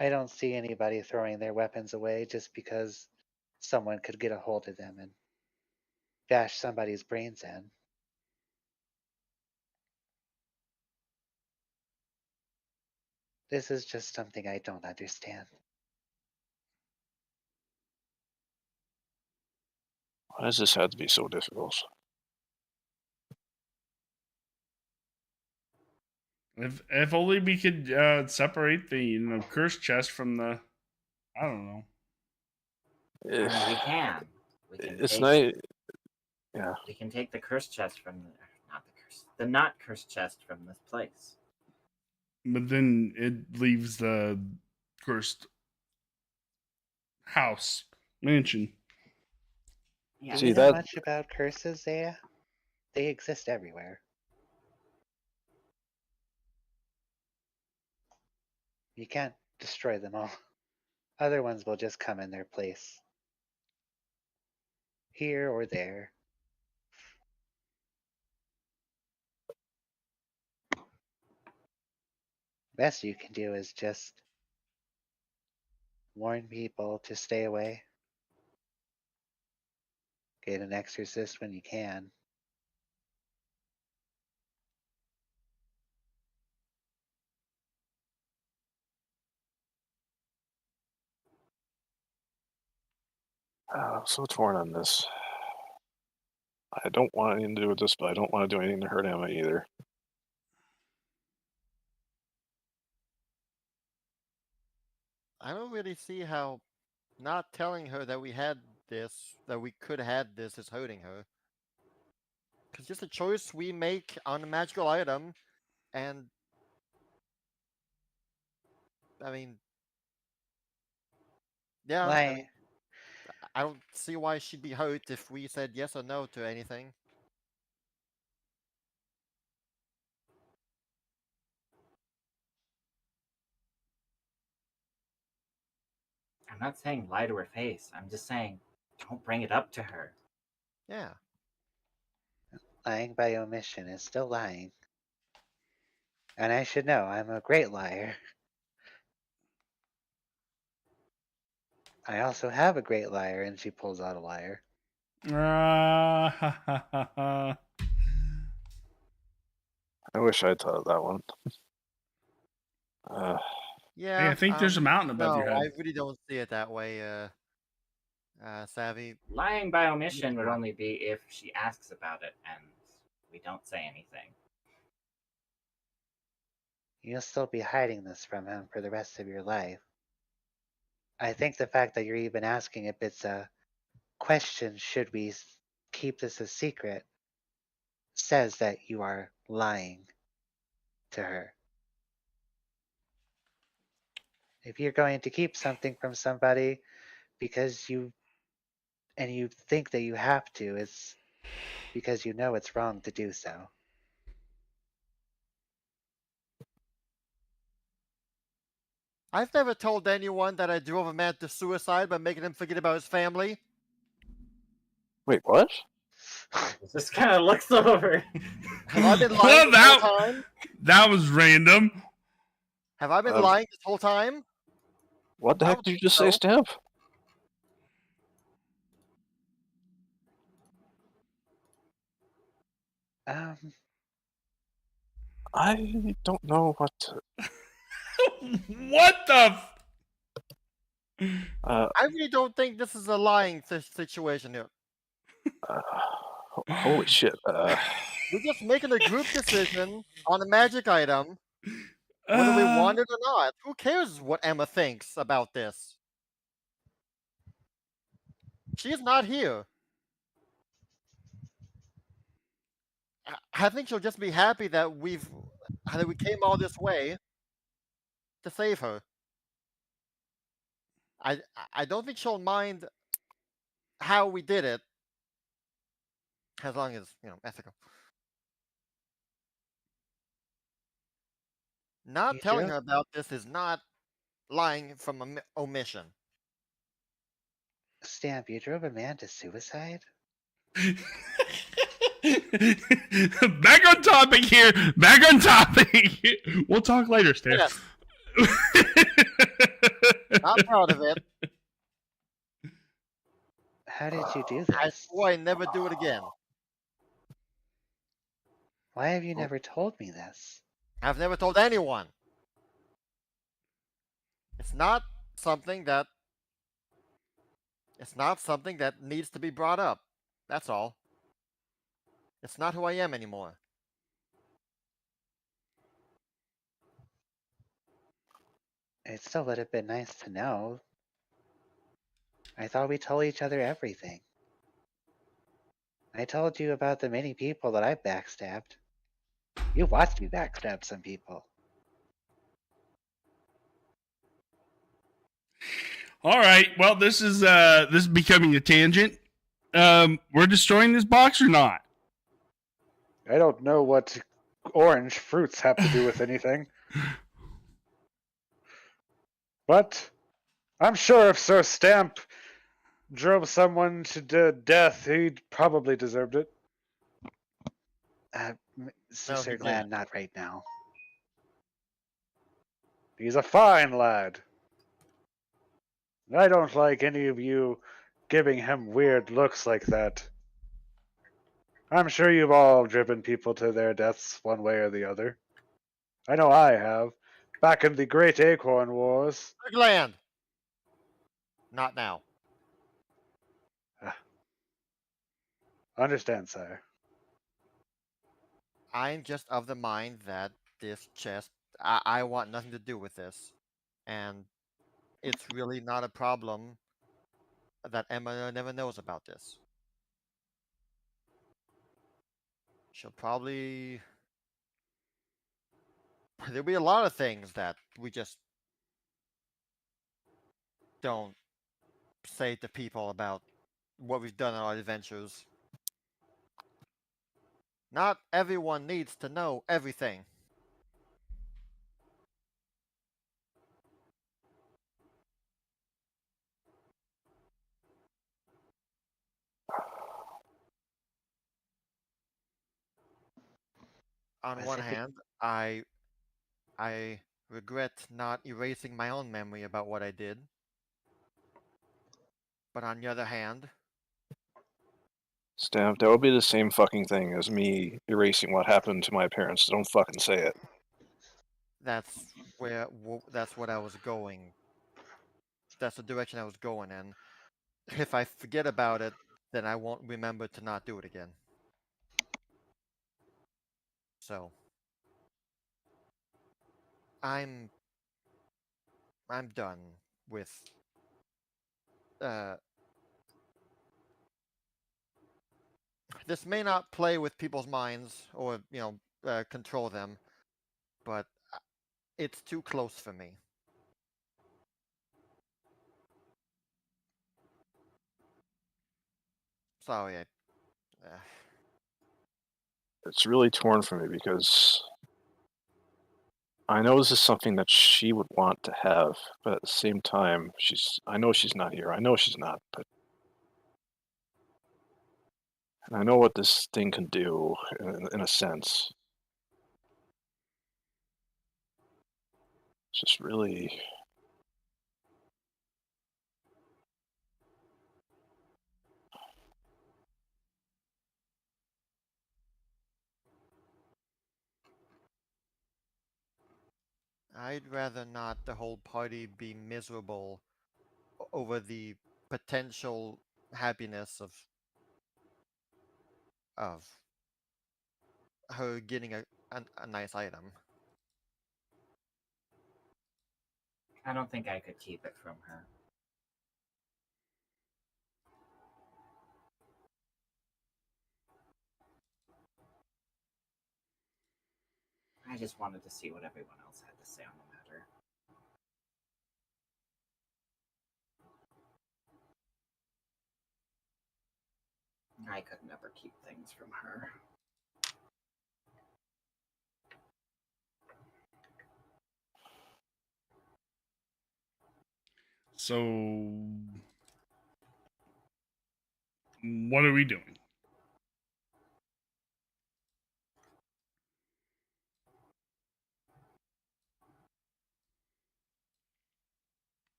I don't see anybody throwing their weapons away just because someone could get a hold of them and bash somebody's brains in. This is just something I don't understand. Why does this have to be so difficult? if only we could separate the curse chest from the, I don't know. I mean, we can. We can It's take, not. Yeah, We can take the curse chest from the not curse chest from this place. But then it leaves the cursed house mansion. Yeah. Do See, you know that- much about curses, Zaya? they exist everywhere. You can't destroy them all. Other ones will just come in their place. Here or there. Best you can do is just warn people to stay away. Get an exorcist when you can. So torn on this. I don't want anything to do with this, but I don't want to do anything to hurt Emma either. I don't really see how not telling her that we had this, that we could had this, is hurting her. Because just a choice we make on a magical item, and I mean, yeah, I mean, I don't see why she'd be hurt if we said yes or no to anything. I'm not saying lie to her face. I'm just saying don't bring it up to her. Yeah. Lying by omission is still lying. And I should know, I'm a great liar. I also have a great liar, and she pulls out a liar. I wish I'd thought of that one. Yeah. Hey, I think there's a mountain above no, your head. I really don't see it that way, Savvy. Lying by omission would only be if she asks about it and we don't say anything. You'll still be hiding this from him for the rest of your life. I think the fact that you're even asking if it's a question, should we keep this a secret, says that you are lying to her. If you're going to keep something from somebody because you think that you have to, it's because you know it's wrong to do so. I've never told anyone that I drove a man to suicide by making him forget about his family. Wait, what? Just kind of looks over. Have I been Well, lying this whole time? that was random. Have I been lying this whole time? What the heck did you just say, Stamp? I don't know what to... What the? I really don't think this is a lying situation here. Holy shit. We're just making a group decision on a magic item, whether we want it or not. Who cares what Emma thinks about this? She's not here. I think she'll just be happy that we came all this way to save her. I don't think she'll mind how we did it, as long as, ethical. Not telling her about this is not lying from omission. Stamp, you drove a man to suicide? Back on topic here. Back on topic. We'll talk later, Stan. Yes. Not proud of it. How did you do this? I swore I'd never do it again. Why have you never told me this? I've never told anyone. It's not something that needs to be brought up. That's all. It's not who I am anymore. It still would have been nice to know. I thought we told each other everything. I told you about the many people that I backstabbed. You watched me backstab some people. All right. Well, this is becoming a tangent. We're destroying this box or not? I don't know what orange fruits have to do with anything. But I'm sure if Sir Stamp drove someone to death, he probably deserved it. No, Sir he Glan, didn't. not right now. He's a fine lad. I don't like any of you giving him weird looks like that. I'm sure you've all driven people to their deaths one way or the other. I know I have, back in the Great Acorn Wars. Land. Not now. Understand, sire. I'm just of the mind that this chest, I want nothing to do with this. And it's really not a problem that Emma never knows about this. She'll probably. There'll be a lot of things that we just don't say to people about what we've done on our adventures. Not everyone needs to know everything. On one hand, I regret not erasing my own memory about what I did. But on the other hand, Stamp, that would be the same fucking thing as me erasing what happened to my parents. Don't fucking say it. that's that's what I was going. That's the direction I was going in. If I forget about it, then I won't remember to not do it again. So I'm done with uh this may not play with people's minds or control them, but it's too close for me. Sorry. It's really torn for me because I know this is something that she would want to have, but at the same time, I know she's not here. I know she's not, but and I know what this thing can do in a sense. It's just really. I'd rather not the whole party be miserable over the potential happiness of her getting a nice item. I don't think I could keep it from her. I just wanted to see what everyone else had to say on the matter. I could never keep things from her. So, what are we doing?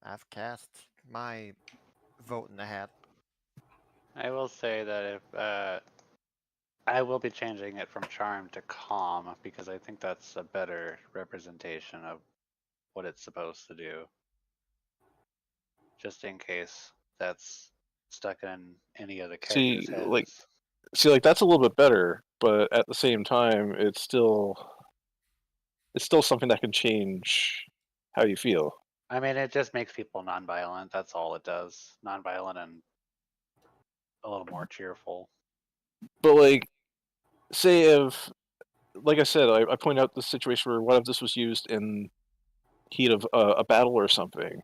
I've cast my vote in the hat. I will say that if I will be changing it from charm to calm because I think that's a better representation of what it's supposed to do. Just in case that's stuck in any of the characters' heads. See, that's a little bit better, but at the same time, it's still something that can change how you feel. I mean, it just makes people non-violent. That's all it does. Non-violent and a little more cheerful. But like, say if like I said, I point out the situation where what if this was used in heat of a battle or something?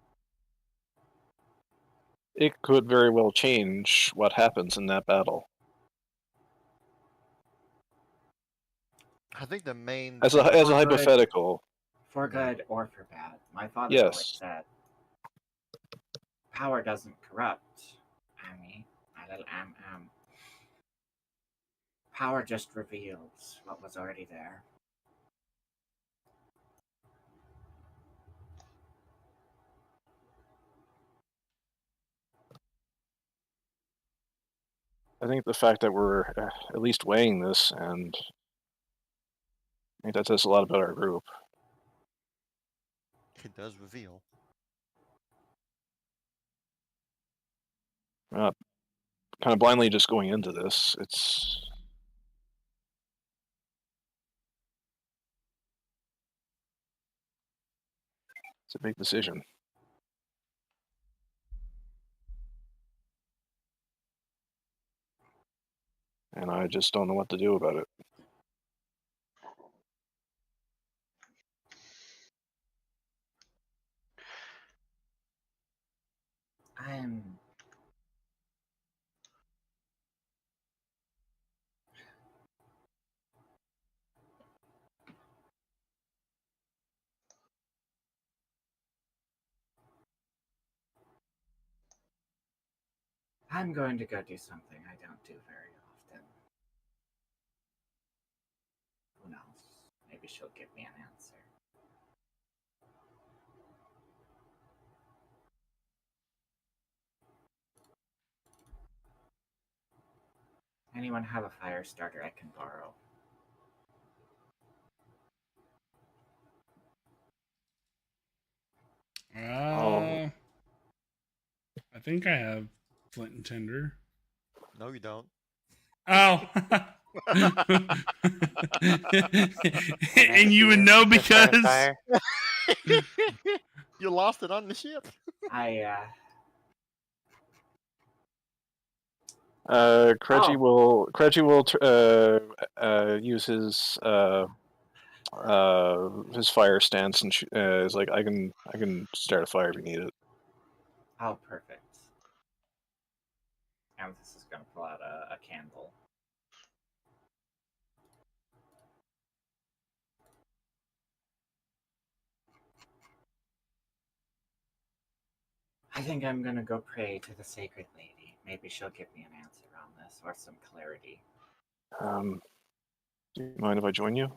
It could very well change what happens in that battle. I think the main As a thing- hypothetical. For good or for bad. My father Yes. always said, power doesn't corrupt. Ammy, my little am. Power just reveals what was already there. I think the fact that we're at least weighing this, and I think that says a lot about our group. it does reveal. We're not kind of blindly just going into this. It's a big decision. And I just don't know what to do about it. I'm going to go do something I don't do very often. Who knows? Maybe she'll give me an answer. Anyone have a fire starter I can borrow? I think I have flint and tinder. No, you don't. Oh. And you would know because You lost it on the ship. Kireji will use his fire stance and is like, I can start a fire if you need it. Oh, perfect. Amethyst is going to pull out a candle. I think I'm going to go pray to the Sacred Lady. Maybe she'll give me an answer on this, or some clarity. Do you mind if I join you?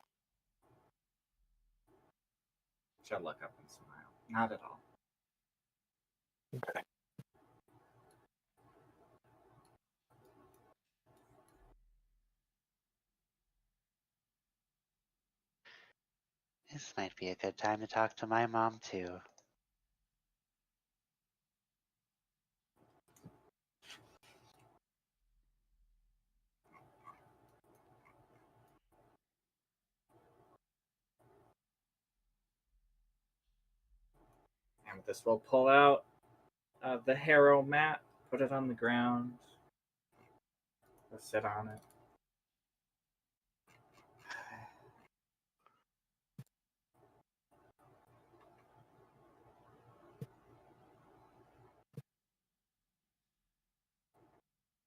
She'll look up and smile. Not at all. Okay. This might be a good time to talk to my mom, too. Amethyst will pull out the harrow mat, put it on the ground, go sit on it.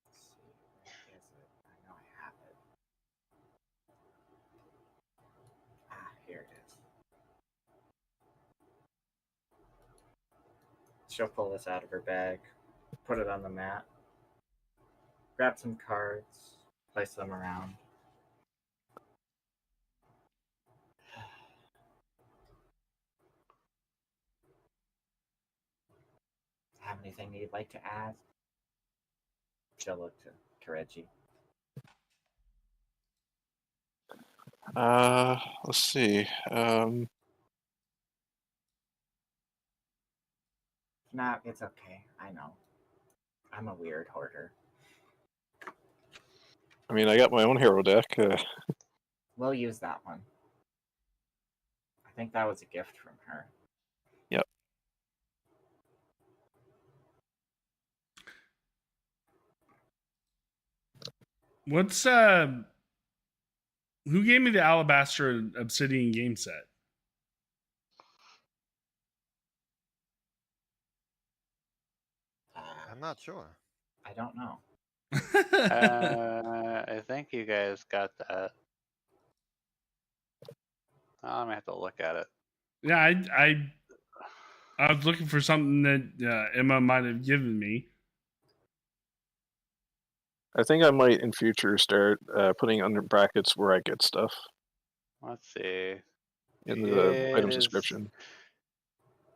Let's see, where is it? I know I have it. Here it is. She'll pull this out of her bag, put it on the mat, grab some cards, place them around. Have anything you'd like to add? She'll look to Kireji. Let's see. Nah, it's okay. I know. I'm a weird hoarder. I mean, I got my own hero deck. We'll use that one. I think that was a gift from her. Yep. What's Who gave me the Alabaster Obsidian game set? I'm not sure. I don't know. I think you guys got that. I'm gonna have to look at it. Yeah, I was looking for something that Emma might have given me. I think I might in future start putting under brackets where I get stuff Let's see. in the It item is- description.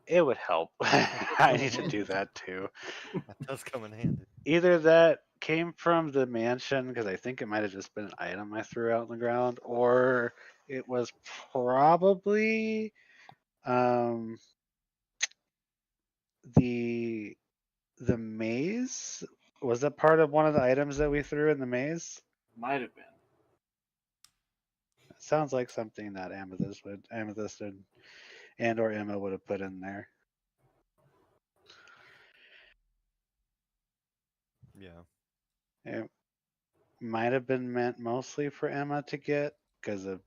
It would help. I need to do that too. That does come in handy. Either that came from the mansion, because I think it might have just been an item I threw out on the ground, or it was probably the maze. Was that part of one of the items that we threw in the maze? Might have been. It sounds like something that Amethyst and or Emma would have put in there. Yeah. It might have been meant mostly for Emma to get because of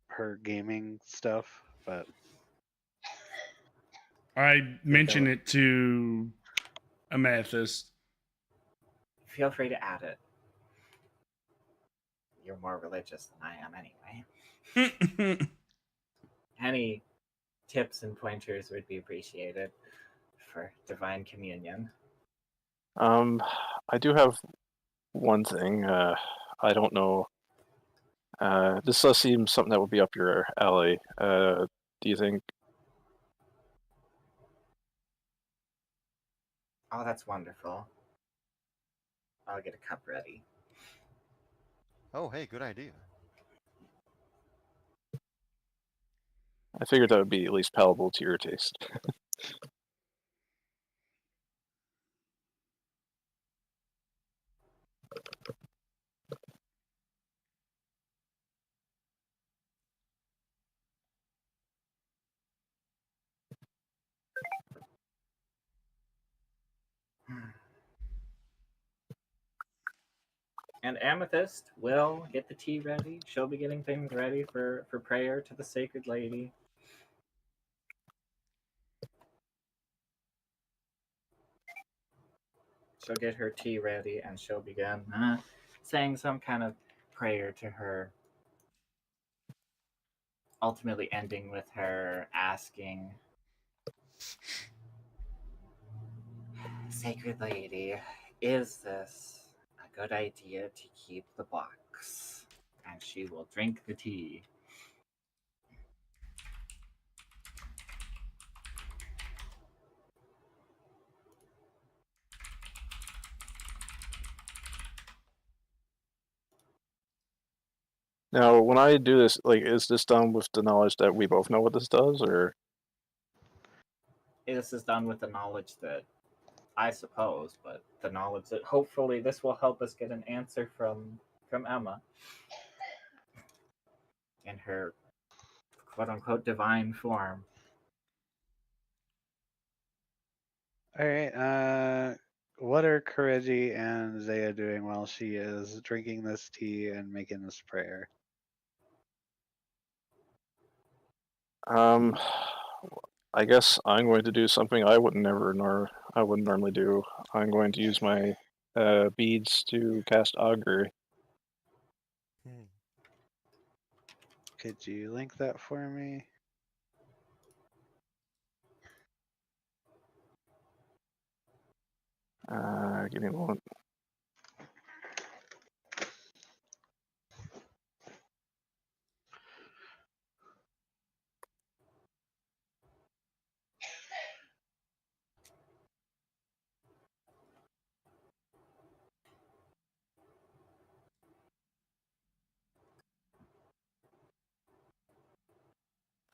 her gaming stuff, but I mentioned it to Amethyst. Feel free to add it. You're more religious than I am anyway. Any tips and pointers would be appreciated for Divine Communion. I do have one thing. I don't know. This does seem something that would be up your alley. Do you think? Oh, that's wonderful. I'll get a cup ready. Oh, hey, good idea. I figured that would be at least palatable to your taste. And Amethyst will get the tea ready. She'll be getting things ready for prayer to the Sacred Lady. She'll get her tea ready and she'll begin saying some kind of prayer to her. Ultimately ending with her asking, Sacred Lady, is this a good idea to keep the box? And she will drink the tea. Now, when I do this, like, is this done with the knowledge that we both know what this does, or? This is done with the knowledge that, I suppose, but the knowledge that hopefully this will help us get an answer from Emma in her quote-unquote divine form. all right. What are Kireji and Zaya doing while she is drinking this tea and making this prayer? I guess I'm going to do something I wouldn't normally do. I'm going to use my beads to cast augury. Could you link that for me? Give me a moment.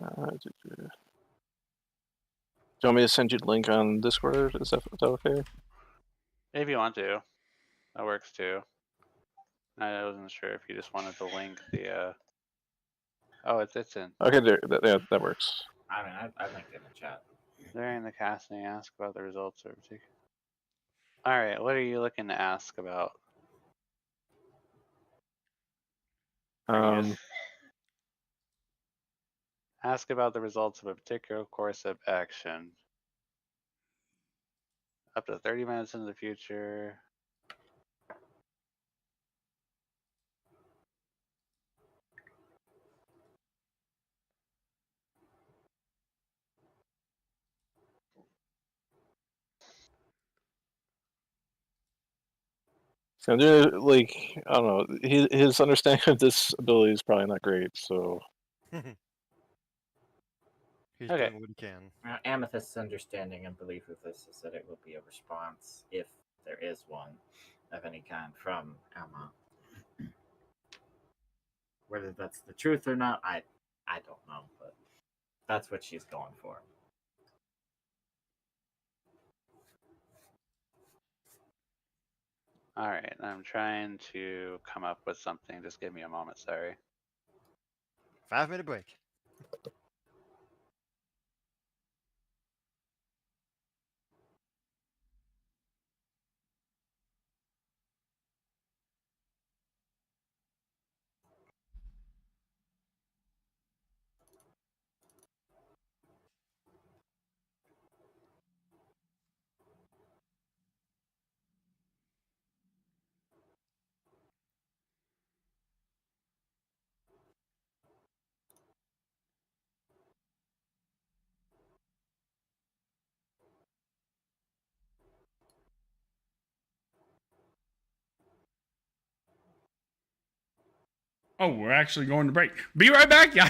Do you want me to send you the link on Discord? Is that okay? If you want to, that works too. I wasn't sure if you just wanted to link the. Oh, it's in. Okay, that works. I mean, I linked it in the chat. During the casting, ask about the results of particular. All right, what are you looking to ask about? Are you just Ask about the results of a particular course of action. Up to 30 minutes into the future. So like, I don't know, his understanding of this ability is probably not great, so He's Okay. doing what he can. Amethyst's understanding and belief of this is that it will be a response, if there is one, of any kind from Emma. Whether that's the truth or not, I don't know, but that's what she's going for. All right, I'm trying to come up with something. Just give me a moment, sorry. 5-minute break. Oh, we're actually going to break. Be right back, guys.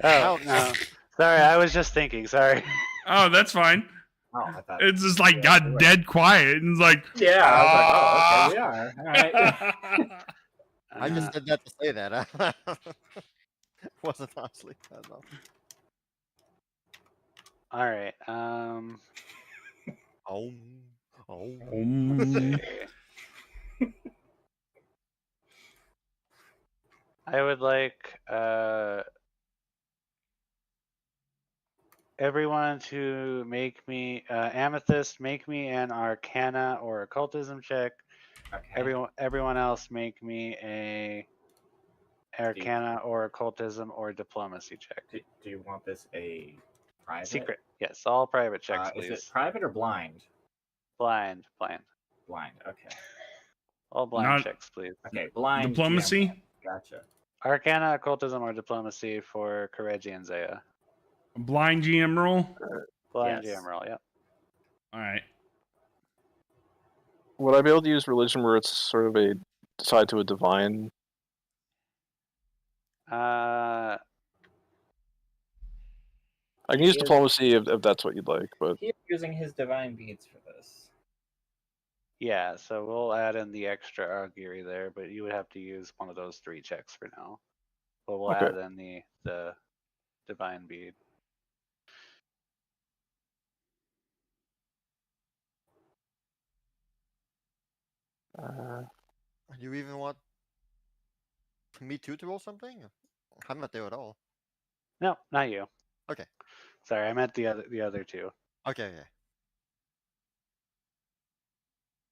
Oh, Ouch. no. Sorry, I was just thinking. Sorry. Oh, that's fine. Oh, I thought. It's just like Yeah, got you're right. dead quiet, and it's like, Yeah, I was like, oh, okay, we are. All right. I just said that to say that. Wasn't honestly. I don't know. All right. Oh. Let's see. I would like everyone to make me Amethyst, make me an Arcana or Occultism check. Okay. Everyone else make me a Arcana or Occultism or Diplomacy check. Do you want this a private? Secret, yes, all private checks, please. Is it private or blind? Blind. Blind. Okay. All blind Not- checks, please. Okay. Blind. Diplomacy? GM. Gotcha. Arcana, Occultism, or Diplomacy for Kireji and Zaya. A blind GM roll. Blind Yes. GM roll, yep. All right. would I be able to use religion where it's sort of a side to a divine? Uh, I can use He is- diplomacy if that's what you'd like, but He's using his divine beads for this. yeah, so we'll add in the extra augury there, but you would have to use one of those 3 checks for now. But we'll Okay. add in the divine bead. Do you even want me to roll something? I'm not there at all. No, not you. Okay. Sorry, I meant the other 2. Okay.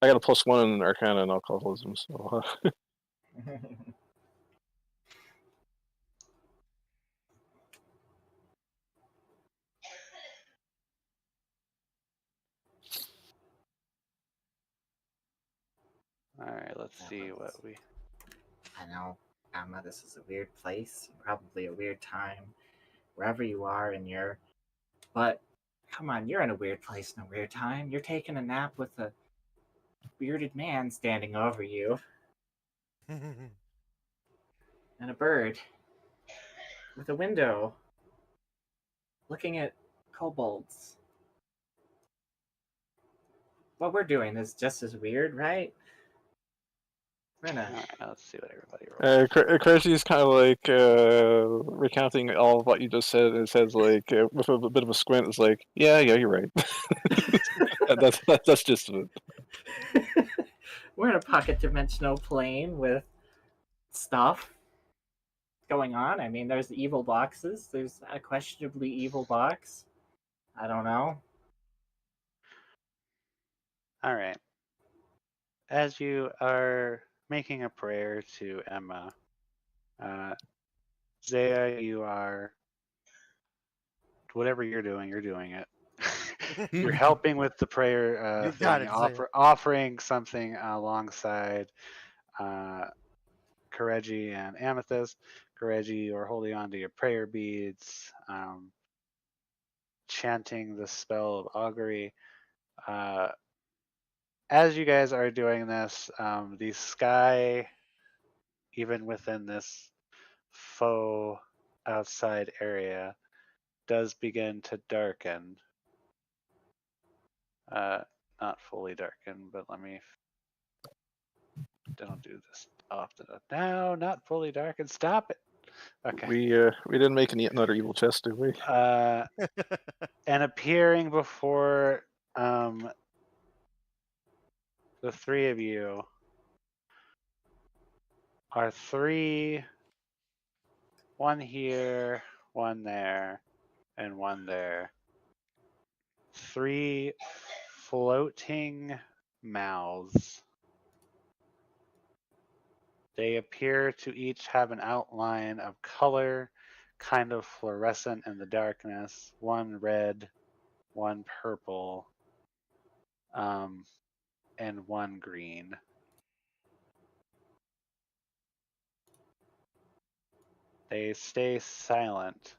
I got a +1 in Arcana and Alcoholism, so All right, let's see what we. I know, Emma, this is a weird place, probably a weird time, wherever you are in your. But come on, you're in a weird place in a weird time. You're taking a nap with a bearded man standing over you and a bird with a window looking at kobolds. What we're doing is just as weird, right? We're All gonna. right, let's see what everybody rolled. Crazy is kind of like recounting all of what you just said. And it says like with a bit of a squint, it's like, yeah, you're right. that's just it. We're in a pocket dimensional plane with stuff going on. I mean, there's evil boxes. There's a questionably evil box. I don't know. All right. As you are making a prayer to Emma, Zaya, you are whatever you're doing it. You're helping with the prayer You thing, got it, Zaya. offering something alongside Kireji and Amethyst. Kireji, you're holding on to your prayer beads, chanting the spell of augury. As you guys are doing this, the sky, even within this faux outside area, does begin to darken. Not fully darken, but let me. Don't do this often. No, not fully darken. Stop it. Okay. We didn't make another evil chest, did we? And appearing before the three of you are three, one here, one there, and one there. Three floating mouths. They appear to each have an outline of color, kind of fluorescent in the darkness. One red, one purple, and one green. They stay silent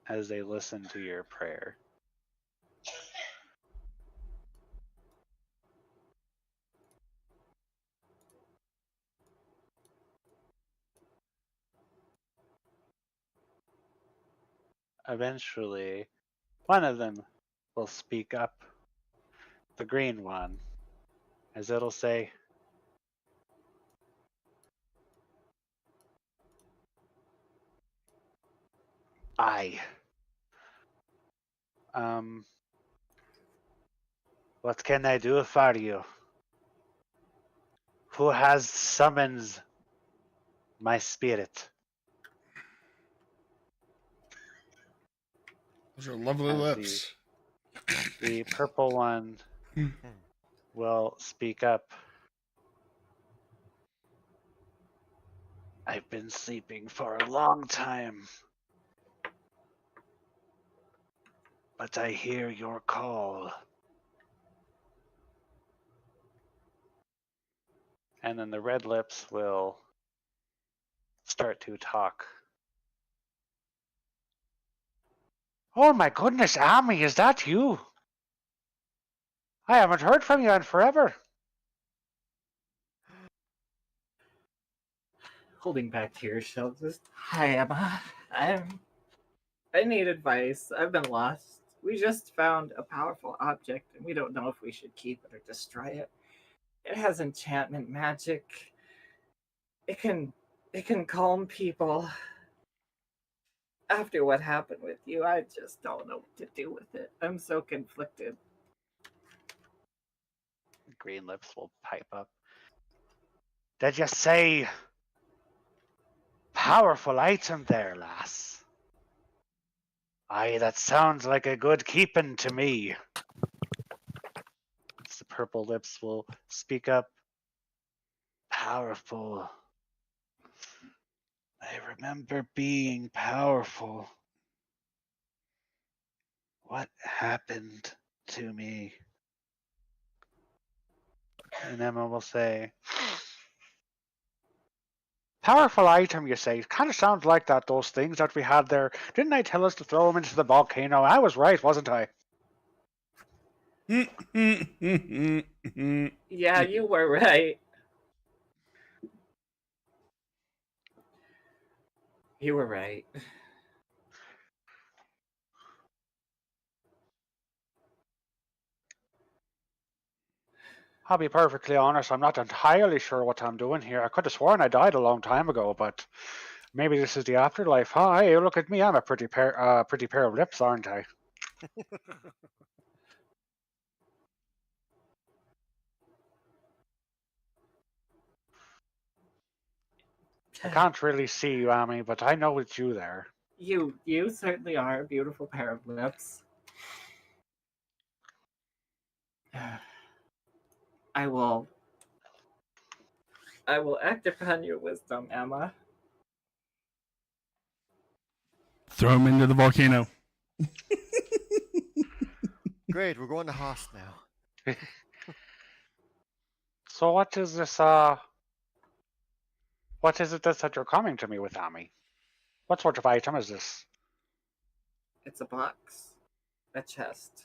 as they listen to your prayer. Eventually, one of them will speak up, the green one, as it'll say, "I. What can I do for you? Who has summoned my spirit?" Those are lovely As lips. The purple one will speak up. "I've been sleeping for a long time, but I hear your call." And then the red lips will start to talk. "Oh my goodness, Ami, is that you? I haven't heard from you in forever." Holding back tears, she'll just, "Hi, Emma. I need advice. I've been lost. We just found a powerful object, and we don't know if we should keep it or destroy it. It has enchantment magic. It can calm people. After what happened with you, I just don't know what to do with it. I'm so conflicted." Green lips will pipe up. "Did you say powerful item there, lass? Aye, that sounds like a good keeping to me." The purple lips will speak up. "Powerful. I remember being powerful. What happened to me?" And Emma will say, "Powerful item, you say? Kind of sounds like those things that we had there. Didn't I tell us to throw them into the volcano? I was right, wasn't I?" Yeah, you were right. You were right. "I'll be perfectly honest, I'm not entirely sure what I'm doing here. I could have sworn I died a long time ago, but maybe this is the afterlife. Huh? Hey, look at me. I'm a pretty pair of lips, aren't I?" "I can't really see you, Amy, but I know it's you there." You certainly are a beautiful pair of lips. I will act upon your wisdom, Emma. Throw him into the volcano. Great, we're going to Haas now. So what is this, what is it that you're coming to me with, Ami? What sort of item is this? It's a box. A chest.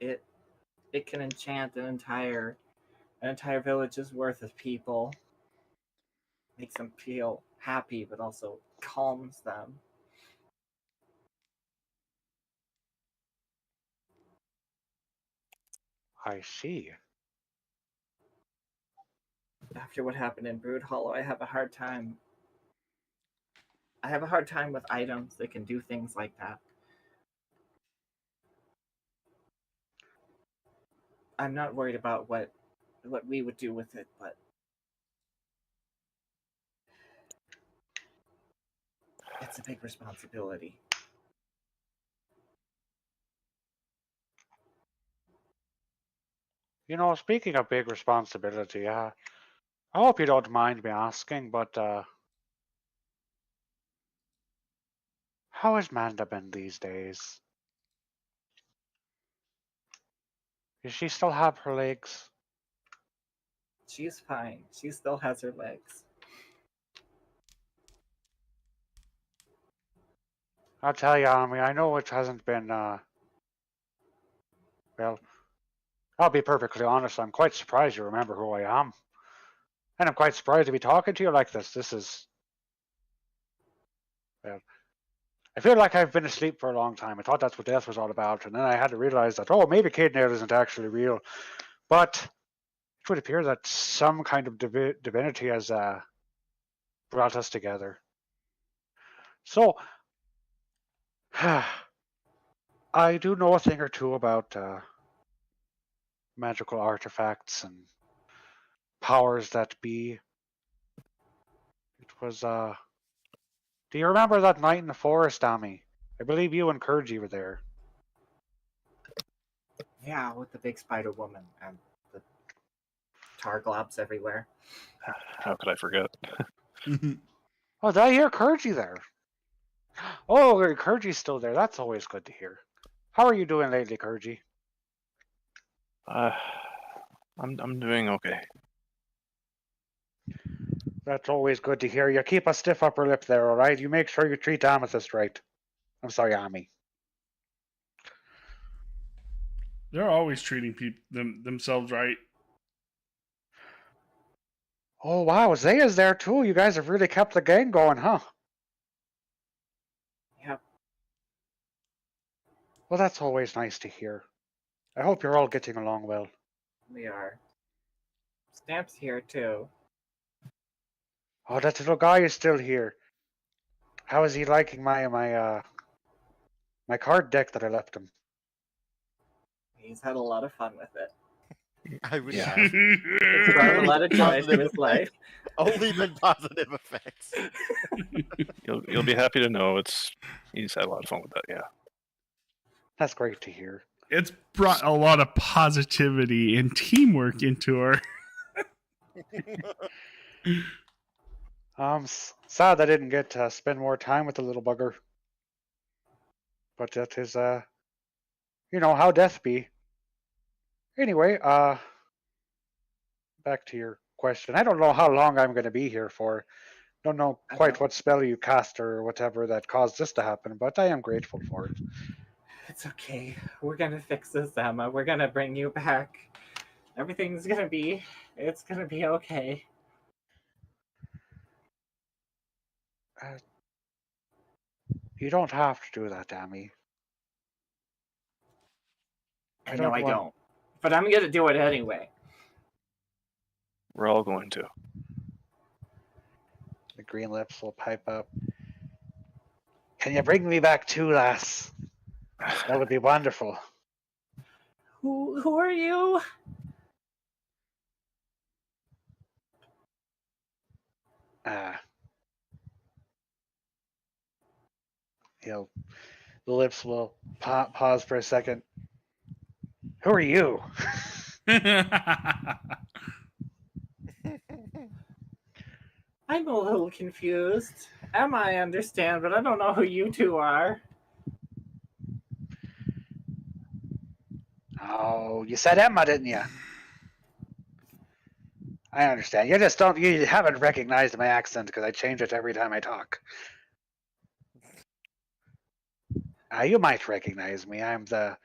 It can enchant an entire village's worth of people. Makes them feel happy, but also calms them. I see. After what happened in Brood Hollow, I have a hard time. I have a hard time with items that can do things like that. I'm not worried about what we would do with it, but it's a big responsibility. You know, speaking of big responsibility, I hope you don't mind me asking, but how has Manda been these days? Does she still have her legs? She's fine. She still has her legs. I'll tell you, Ami, I know it hasn't been, well, I'll be perfectly honest, I'm quite surprised you remember who I am. And I'm quite surprised to be talking to you like this. This is, well, I feel like I've been asleep for a long time. I thought that's what death was all about, and then I had to realize that, oh, maybe Kid Nail isn't actually real. But it would appear that some kind of divinity has brought us together. So, I do know a thing or two about magical artifacts and powers that be. It was, do you remember that night in the forest, Ami? I believe you and Kireji were there. Yeah, with the big spider woman and the tar globs everywhere. How could I forget? Oh, did I hear Kireji there? Oh, Kireji's still there. That's always good to hear. How are you doing lately, Kireji? I'm doing okay. That's always good to hear. You keep a stiff upper lip there, all right? You make sure you treat Amethyst right. I'm sorry, Ami. They're always treating themselves right. Oh, wow. Zaya's there, too. You guys have really kept the gang going, huh? Yep. Well, that's always nice to hear. I hope you're all getting along well. We are. Stamp's here, too. Oh, that little guy is still here. How is he liking my card deck that I left him? He's had a lot of fun with it. I would Yeah. have. It's brought a lot of joy to his life. Only been positive effects. You'll be happy to know he's had a lot of fun with that. Yeah. That's great to hear. It's brought a lot of positivity and teamwork into her. Sad I didn't get to spend more time with the little bugger. But that is, you know, how death be. Anyway, back to your question. I don't know how long I'm going to be here for. Don't know quite what spell you cast or whatever that caused this to happen, but I am grateful for it. It's okay. We're gonna fix this, Emma. We're gonna bring you back. Everything's gonna be... It's gonna be okay. You don't have to do that, Ami. I know I don't. But I'm gonna do it anyway. We're all going to. The green lips will pipe up. Can you bring me back too, lass? That would be wonderful. Who are you? The lips will pause for a second. Who are you? I'm a little confused. Emma, I understand, but I don't know who you two are. Oh, you said Emma, didn't you? I understand. You haven't recognized my accent because I change it every time I talk. You might recognize me. I'm the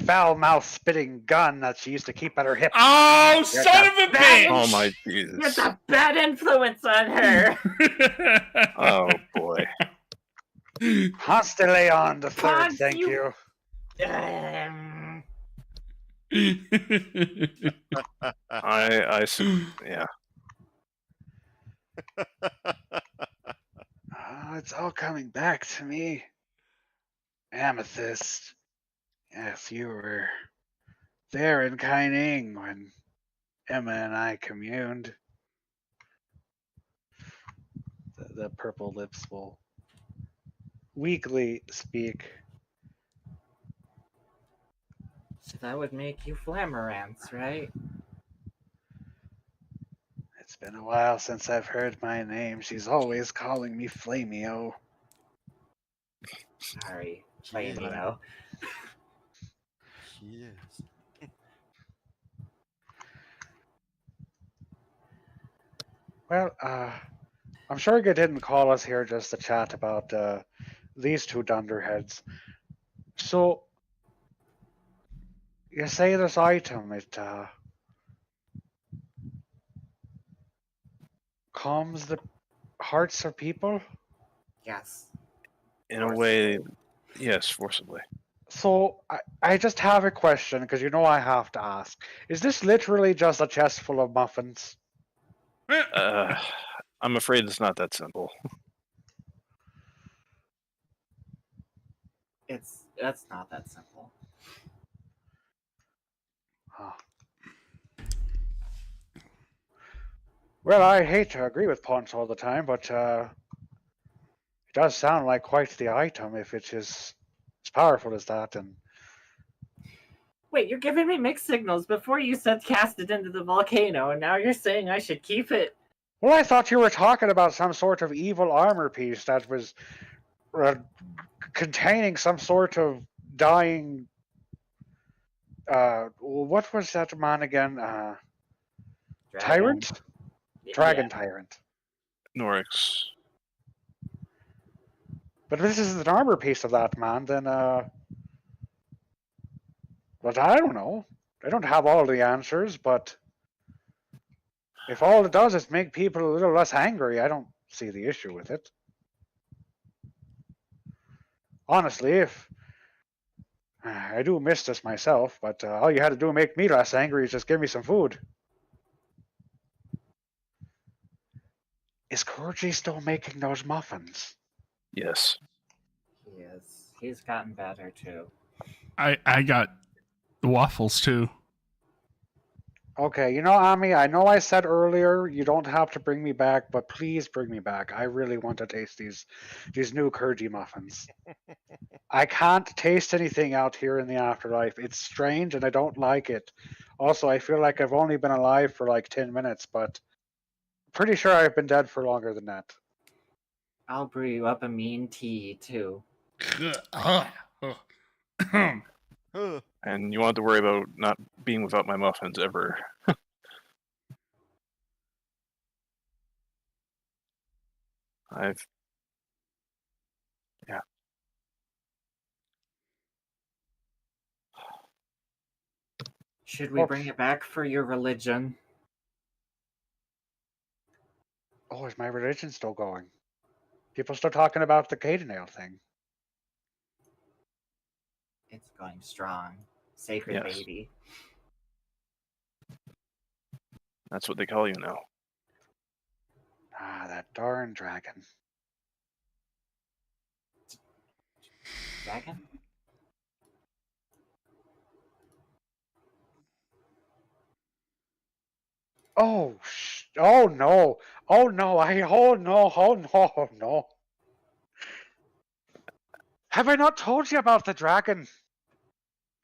foul mouth spitting gun that she used to keep at her hip. Oh, son of a bitch! Oh my It's Jesus. a bad influence on her. Oh boy. Constellation the third, Ponce, thank you. Yeah. Oh, it's all coming back to me. Amethyst. Yes, you were there in Kaining when Emma and I communed. The purple lips will weakly speak. So that would make you Flammorance, right? It's been a while since I've heard my name. She's always calling me Flamio. Sorry, Flamio. She is. Well, I'm sure you didn't call us here just to chat about these two dunderheads. So, you say this item, it calms the hearts of people? Yes. In a way, yes, forcibly. So, I just have a question, because you know I have to ask. Is this literally just a chest full of muffins? I'm afraid it's not that simple. That's not that simple. Huh. Well, I hate to agree with Ponce all the time, but it does sound like quite the item if it is as powerful as that. And Wait, you're giving me mixed signals. Before you said cast it into the volcano, and now you're saying I should keep it. well, I thought you were talking about some sort of evil armor piece that was containing some sort of dying. What was that man again? Tyrant? Dragon Tyrant. Norix. But if this is an armor piece of that man, then but I don't know. I don't have all the answers, but if all it does is make people a little less angry, I don't see the issue with it. Honestly, if I do miss this myself, but all you had to do to make me less angry is just give me some food. Is Kurji still making those muffins? Yes. He is. He's gotten better too. I got the waffles too. Okay, you know, Ami, I know I said earlier you don't have to bring me back, but please bring me back. I really want to taste these new Kurji muffins. I can't taste anything out here in the afterlife. It's strange and I don't like it. Also, I feel like I've only been alive for like 10 minutes, but pretty sure I've been dead for longer than that. I'll brew you up a mean tea too. And you want to worry about not being without my muffins ever. Yeah. Should we bring it back for your religion? Oh, is my religion still going? People still talking about the Cadenale thing. It's going strong. Sacred Yes. baby. That's what they call you now. Ah, that darn dragon. Dragon? Oh, oh no. Oh no, oh no. Have I not told you about the dragon?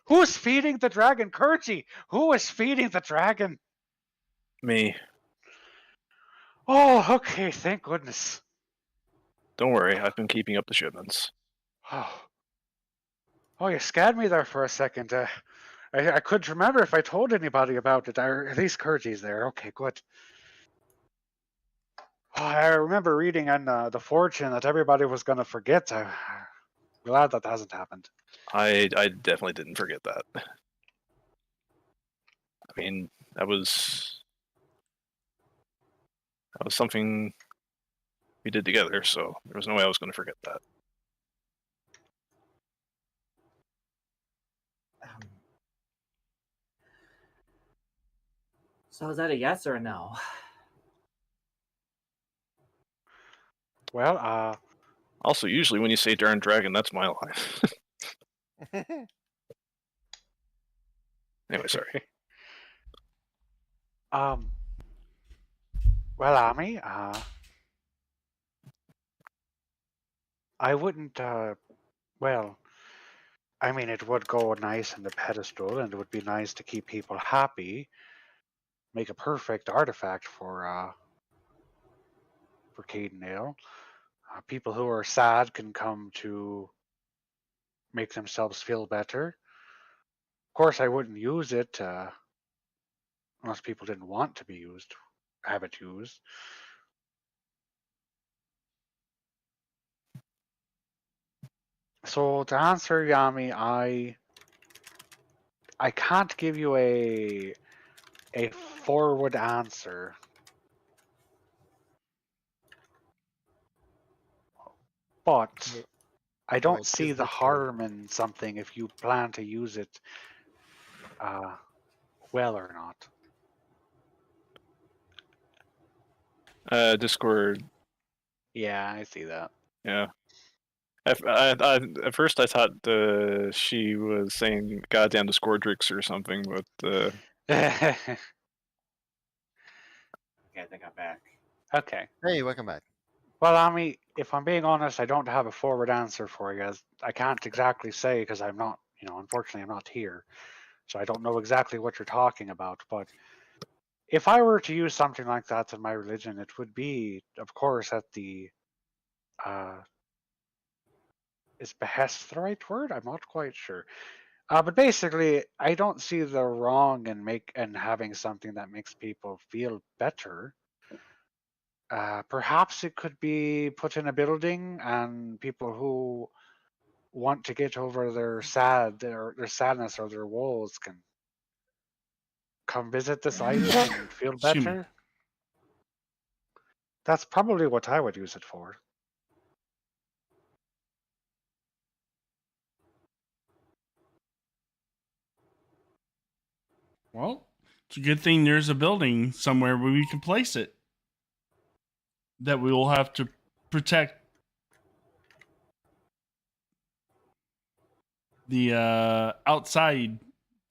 Who is feeding the dragon? Kurji, who is feeding the dragon? Me. Oh, okay. Thank goodness. Don't worry, I've been keeping up the shipments. Oh, you scared me there for a second. I couldn't remember if I told anybody about it. At least Kirji's there. Okay, good. Oh, I remember reading on the fortune that everybody was going to forget. I'm glad that hasn't happened. I definitely didn't forget that. I mean, that was something we did together, so there was no way I was going to forget that. So is that a yes or a no? Well, Also, usually when you say darn dragon, that's my line. Anyway, sorry. Well, Ami, I wouldn't, well, I mean, it would go nice in the pedestal, and it would be nice to keep people happy. Make a perfect artifact for Cadenale. People who are sad can come to make themselves feel better. Of course, I wouldn't use it unless people didn't want to be used, have it used. So to answer Yami, I can't give you a forward answer. But I don't see the harm in something if you plan to use it well or not. Discord. Yeah, I see that. Yeah. At first I thought she was saying "goddamn Discordrix" or something, but Okay, they got back. Okay. Hey, welcome back. Well, Ami, if I'm being honest, I don't have a forward answer for you. I can't exactly say because I'm not, unfortunately, I'm not here. So I don't know exactly what you're talking about. But if I were to use something like that in my religion, it would be, of course, at the is behest the right word? I'm not quite sure. But basically, I don't see the wrong in having something that makes people feel better. Perhaps it could be put in a building, and people who want to get over their sadness or their woes can come visit this item and feel Excuse me. better. That's probably what I would use it for. Well, it's a good thing there's a building somewhere where we can place it. That we will have to protect the outside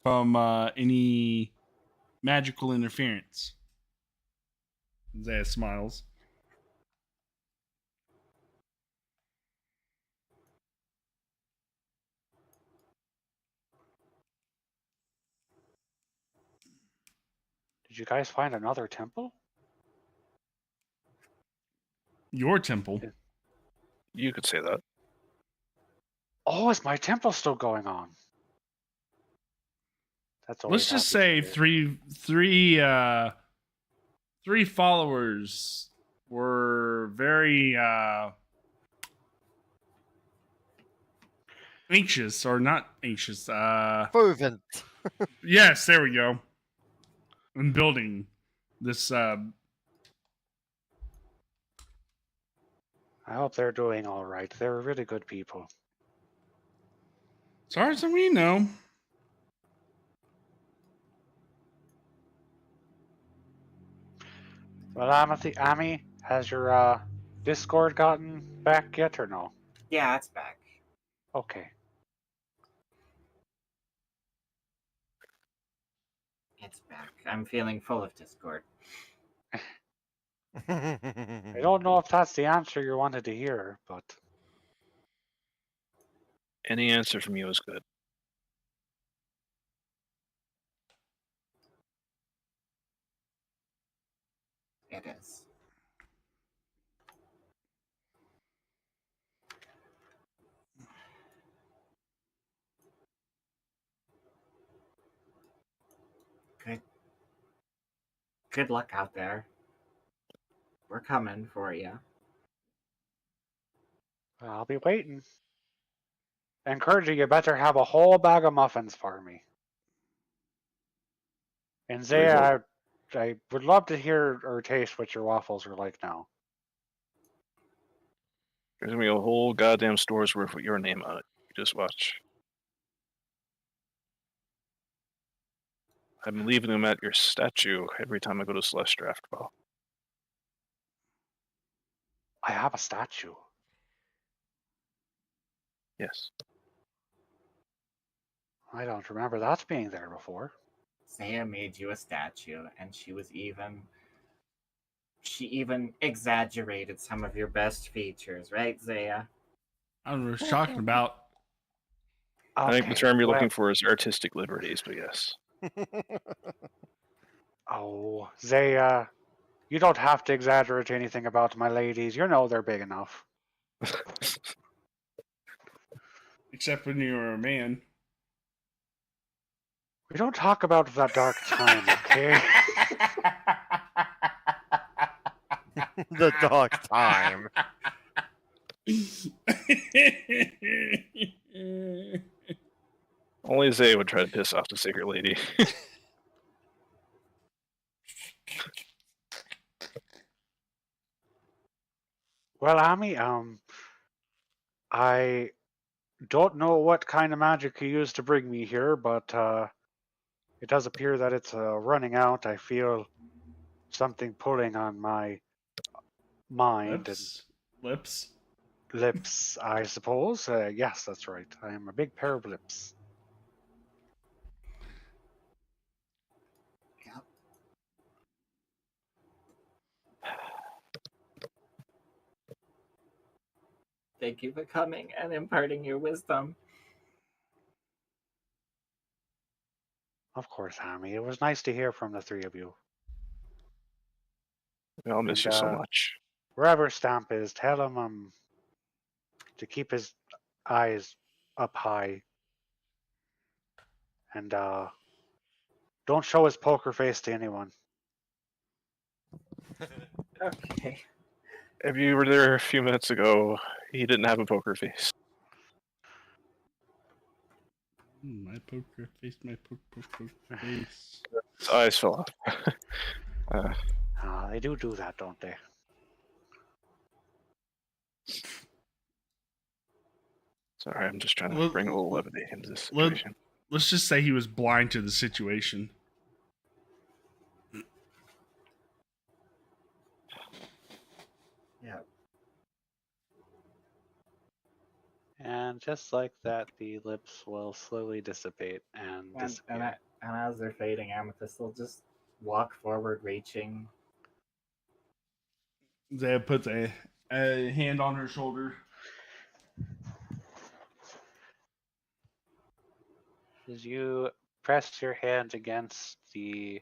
from any magical interference. Zaya smiles. Did you guys find another temple? Your temple. you could say that. Oh, is my temple still going on? That's always Let's just happy to say hear. three followers were very anxious, or not anxious. Fervent. Yes, there we go. In building this. I hope they're doing all right. They're really good people. As far as we know. Well, Ami, has your Discord gotten back yet or no? Yeah, it's back. Okay. It's back. I'm feeling full of Discord. I don't know if that's the answer you wanted to hear, but Any answer from you is good. It is. Good luck out there. We're coming for you. I'll be waiting. Encourage you better have a whole bag of muffins for me. And Zaya, I would love to hear or taste what your waffles are like now. There's gonna be a whole goddamn store's worth with your name on it. Just watch. I'm leaving them at your statue every time I go to Celeste Draft Ball. I have a statue. Yes. I don't remember that being there before. Zaya made you a statue, and she even exaggerated some of your best features, right, Zaya? I don't know what you're talking about. I think the Okay, term you're well- looking for is artistic liberties, but yes. Oh, Zaya, you don't have to exaggerate anything about my ladies. You know they're big enough. Except when you're a man. We don't talk about that dark time, okay? The dog time. Only Zay would try to piss off the Sacred Lady. Well, Ami, I don't know what kind of magic you used to bring me here, but it does appear that it's running out. I feel something pulling on my mind Lips. and lips, I suppose. Yes, that's right. I am a big pair of lips. Yep. Thank you for coming and imparting your wisdom. Of course, Ami. It was nice to hear from the three of you. I'll miss you so much. Wherever Stamp is, tell him to keep his eyes up high and don't show his poker face to anyone. Okay. If you were there a few minutes ago, he didn't have a poker face. My poker face, my poker face. His eyes fell off. They do that, don't they? Sorry, I'm just trying to bring a little levity into this Let- situation. Let's just say he was blind to the situation. Yeah. And just like that, the lips will slowly dissipate and disappear. And as they're fading, Amethyst will just walk forward, reaching. Zaya puts a hand on her shoulder. As you press your hand against the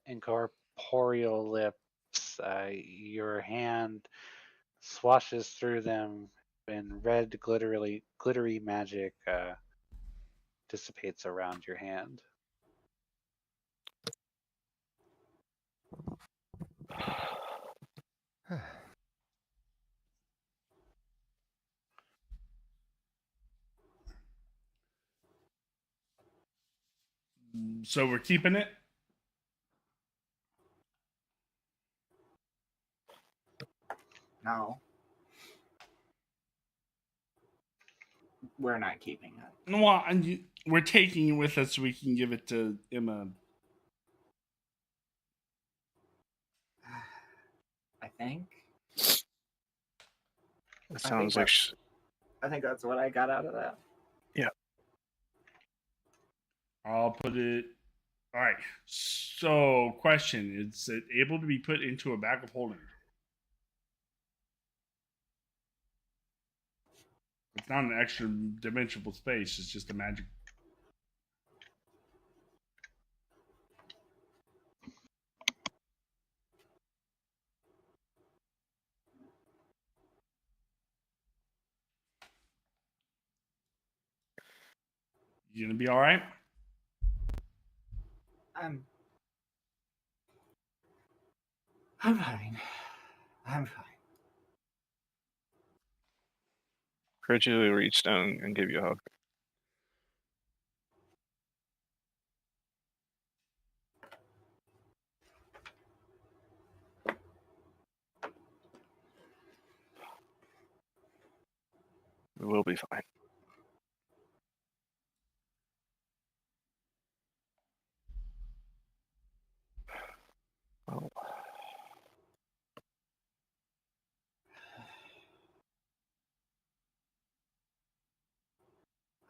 incorporeal lips, your hand swashes through them, and red glittery magic dissipates around your hand. So we're keeping it? No. We're not keeping it. No, well, we're taking it with us so we can give it to Emma. I think. It sounds like... I think that's what I got out of that. Yeah. I'll put it... Alright. So, question. Is it able to be put into a bag of holding? It's not an extra dimensional space. It's just a magic... You gonna be alright? I'm fine. I'm fine. Kireji will reach down and give you a hug. We will be fine. Oh.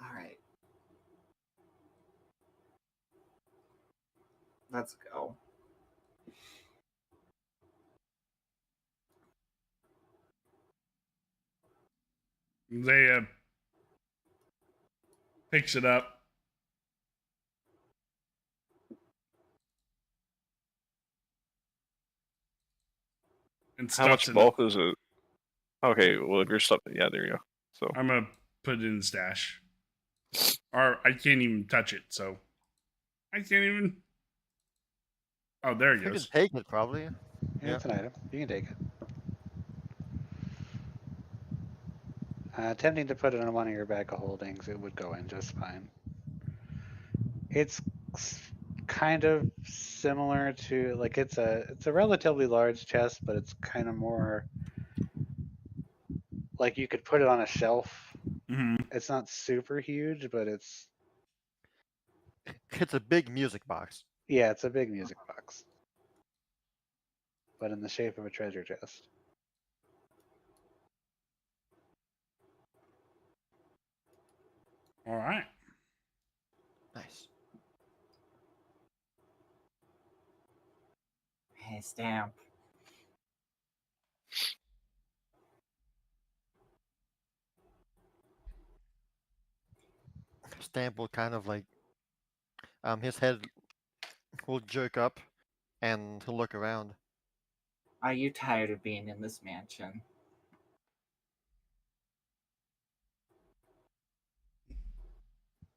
All right. Let's go. Zaya picks it up. And How much stuffs it. bulk is it? Okay, well, if you're stuff, yeah, there you go. So I'm gonna put it in the stash. Or I can't even touch it, so I can't even. Oh, there it You can goes. take it, probably. Yeah, Yeah. it's an item. You can take it. Attempting to put it on one of your bag of holdings, it would go in just fine. It's kind of similar to like it's a relatively large chest, but it's kind of more like you could put it on a shelf. Mm-hmm. It's not super huge, but it's It's a big music box. yeah, it's a big music box, but in the shape of a treasure chest. All right. Nice. Hey, Stamp. Stamp will kind of like, his head will jerk up, and he'll look around. Are you tired of being in this mansion?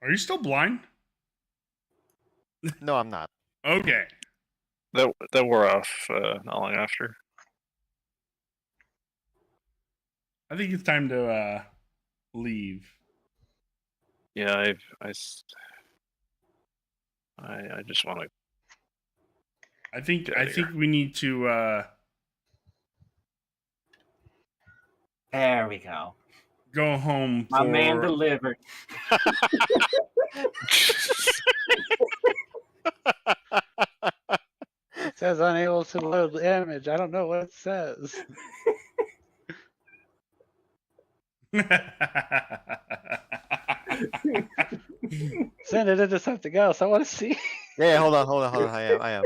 Are you still blind? No, I'm not. Okay. that wore off not long after. I think it's time to leave. Yeah, I just want to. I think Get outta here. we need to There we go. go home My man for delivered. It says unable to load the image. I don't know what it says. Send it into something else. I want to see. Yeah, hold on. I am.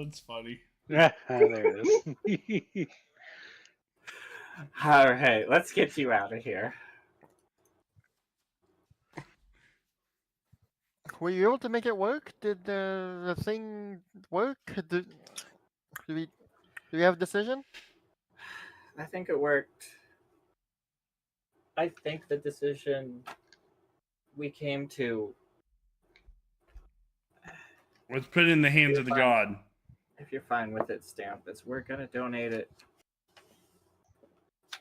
It's funny. There it is. All right, let's get you out of here. Were you able to make it work? Did the thing work? Do we have a decision? I think it worked. I think the decision we came to, Let's put it in the hands of the god. if you're fine with it, Stamp, is we're going to donate it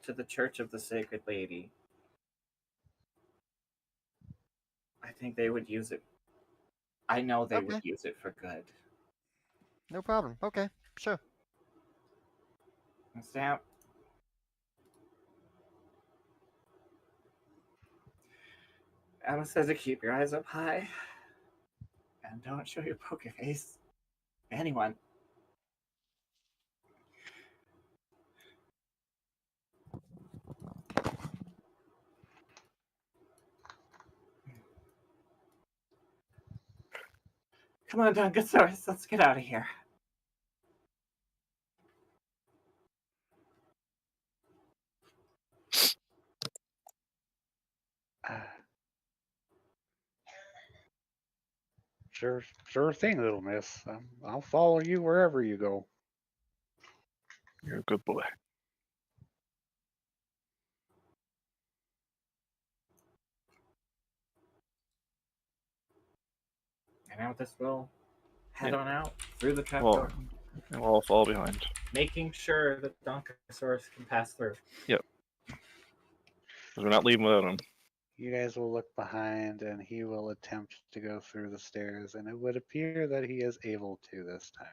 to the Church of the Sacred Lady. I think they would use it. I know they would Okay. use it for good. No problem. Okay, sure. Stamp. Emma says to keep your eyes up high. And don't show your poker face. Anyone. Come on, Dungasaurus, let's get out of here. Sure thing, little miss. I'll follow you wherever you go. You're a good boy. And now this will head Yeah. on out through the trap Well, door, and we'll all fall behind. making sure that Donkosaurus can pass through. Because we're not leaving without him. You guys will look behind, and he will attempt to go through the stairs, and it would appear that he is able to this time.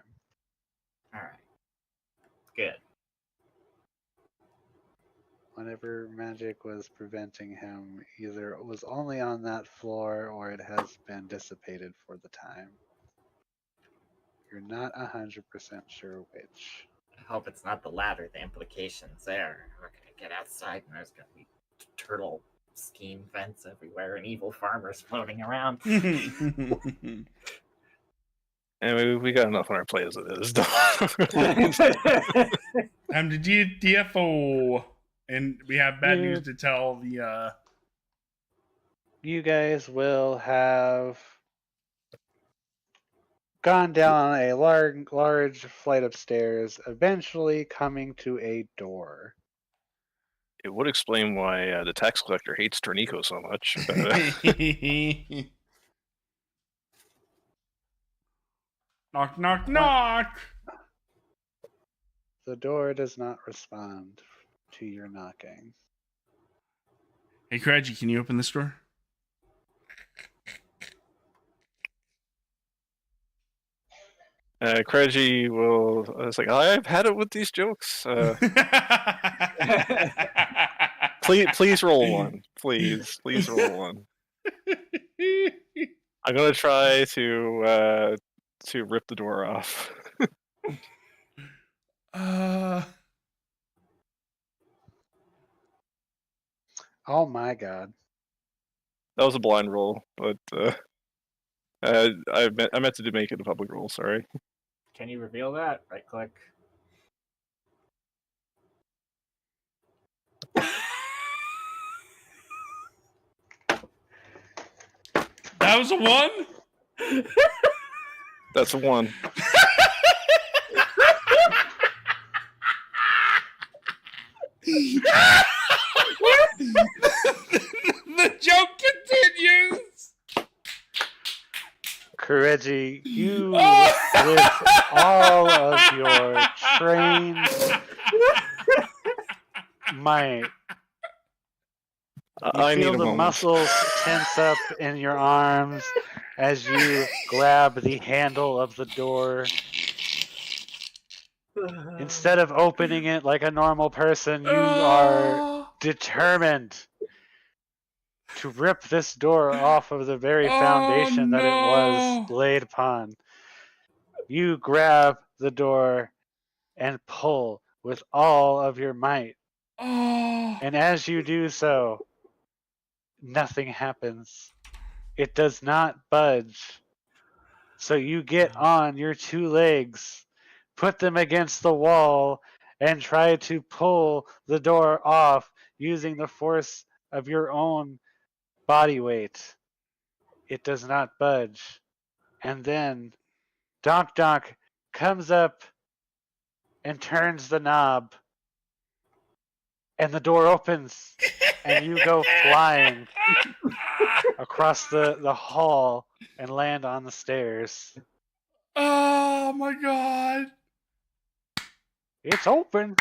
All right. Good. Whatever magic was preventing him either was only on that floor or it has been dissipated for the time. You're not 100% sure which. I hope it's not the latter. The implications there. We're gonna get outside, and there's gonna be turtle scheme vents everywhere, and evil farmers floating around. And we got enough on our plate as it is. Time to DFO. And we have bad Yeah. news to tell the You guys will have gone down a large flight of stairs, eventually coming to a door. It would explain why the tax collector hates Tornico so much. knock, knock, knock. The door does not respond to your knocking. Hey, Kireji, can you open this door? Kireji will. I was like, I've had it with these jokes. Please roll one. Please roll one. I'm gonna try to rip the door off. Oh my god. That was a blind roll, but I meant to make it a public roll. Sorry. Can you reveal that? Right click. That was a 1? That's a 1. The joke continues. Kireji, you with all of your trained might, you I need feel a the moment. muscles tense up in your arms as you grab the handle of the door. Instead of opening it like a normal person, you are determined to rip this door off of the very foundation that it was laid upon. You grab the door and pull with all of your might. And as you do so, nothing happens. It does not budge. So you get on your 2 legs, put them against the wall, and try to pull the door off using the force of your own body weight. It does not budge. And then Donk Donk comes up and turns the knob, and the door opens, and you go flying across the hall and land on the stairs. Oh my god. It's open.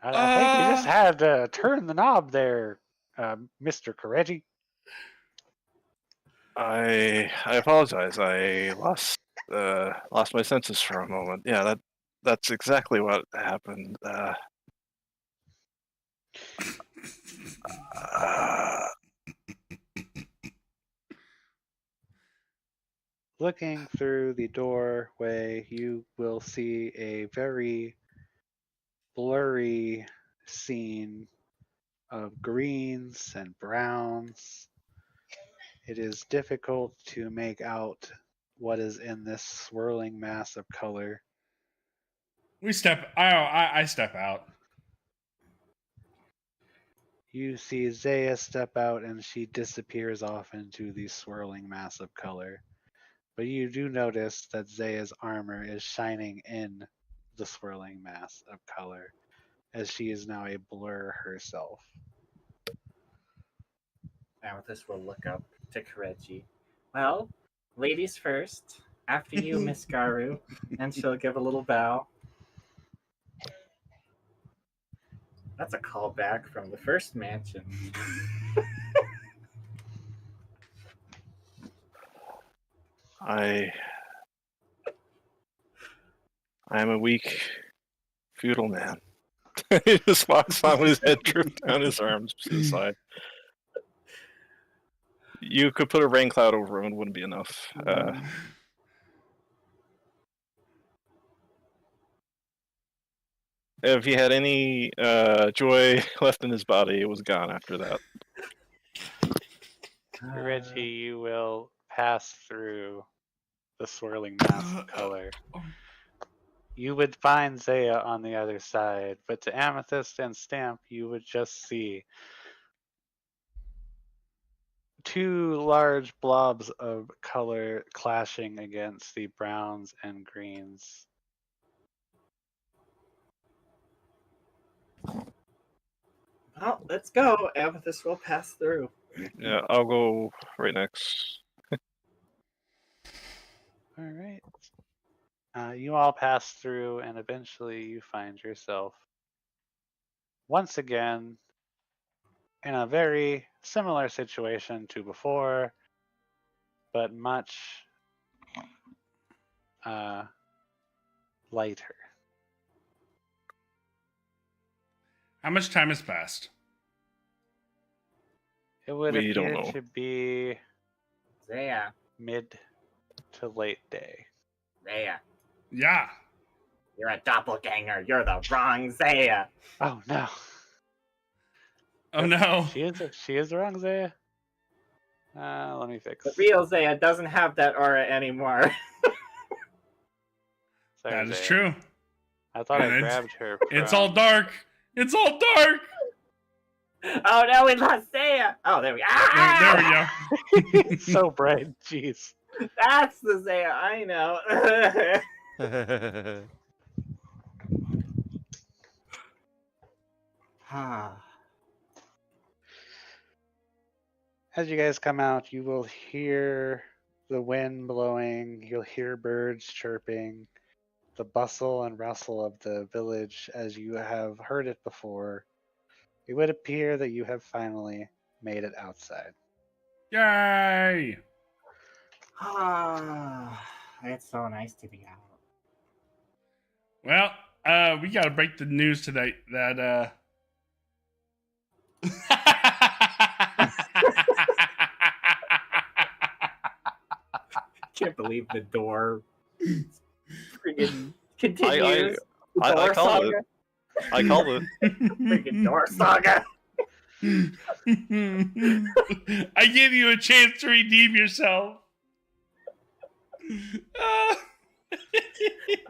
I think you just had to turn the knob there, Mr. Kireji. I apologize. I lost my senses for a moment. Yeah, that's exactly what happened. Looking through the doorway, you will see a very blurry scene of greens and browns. It is difficult to make out what is in this swirling mass of color. I step out. You see Zaya step out and she disappears off into the swirling mass of color. But you do notice that Zaya's armor is shining in the swirling mass of color, as she is now a blur herself. Amethyst will look up to Kireji. Well, ladies first. After you, Miss Garou. And she'll give a little bow. That's a callback from the first mansion. I am a weak, feudal man. He just walks on with his head drooped down, his arms to the side. You could put a rain cloud over him, it wouldn't be enough. If he had any joy left in his body, it was gone after that. Reggie, you will pass through the swirling mass of color. You would find Zaya on the other side, but to Amethyst and Stamp, you would just see two large blobs of color clashing against the browns and greens. Well, let's go. Amethyst will pass through. Yeah, I'll go right next. All right. You all pass through, and eventually you find yourself once again in a very similar situation to before, but much lighter. How much time has passed? It would We don't appear know. to be Zaya. mid to late day. Zaya. Yeah. You're a doppelganger. You're the wrong Zaya. Oh no. Oh no. She is the wrong Zaya. Let me fix. The real Zaya doesn't have that aura anymore. Sorry, That is Zaya. true. I thought And I it's- grabbed her. It's from- all dark. It's all dark. Oh no, we lost Zaya. Oh, there we go. Ah! There we go. It's so bright. Jeez. That's the Zaya I know. As you guys come out, you will hear the wind blowing, you'll hear birds chirping, the bustle and rustle of the village as you have heard it before. It would appear that you have finally made it outside. Yay. It's so nice to be out. Well, we gotta break the news tonight that Can't believe the door freaking continues. I Door called saga. it. I called it. Freaking door saga. I give you a chance to redeem yourself.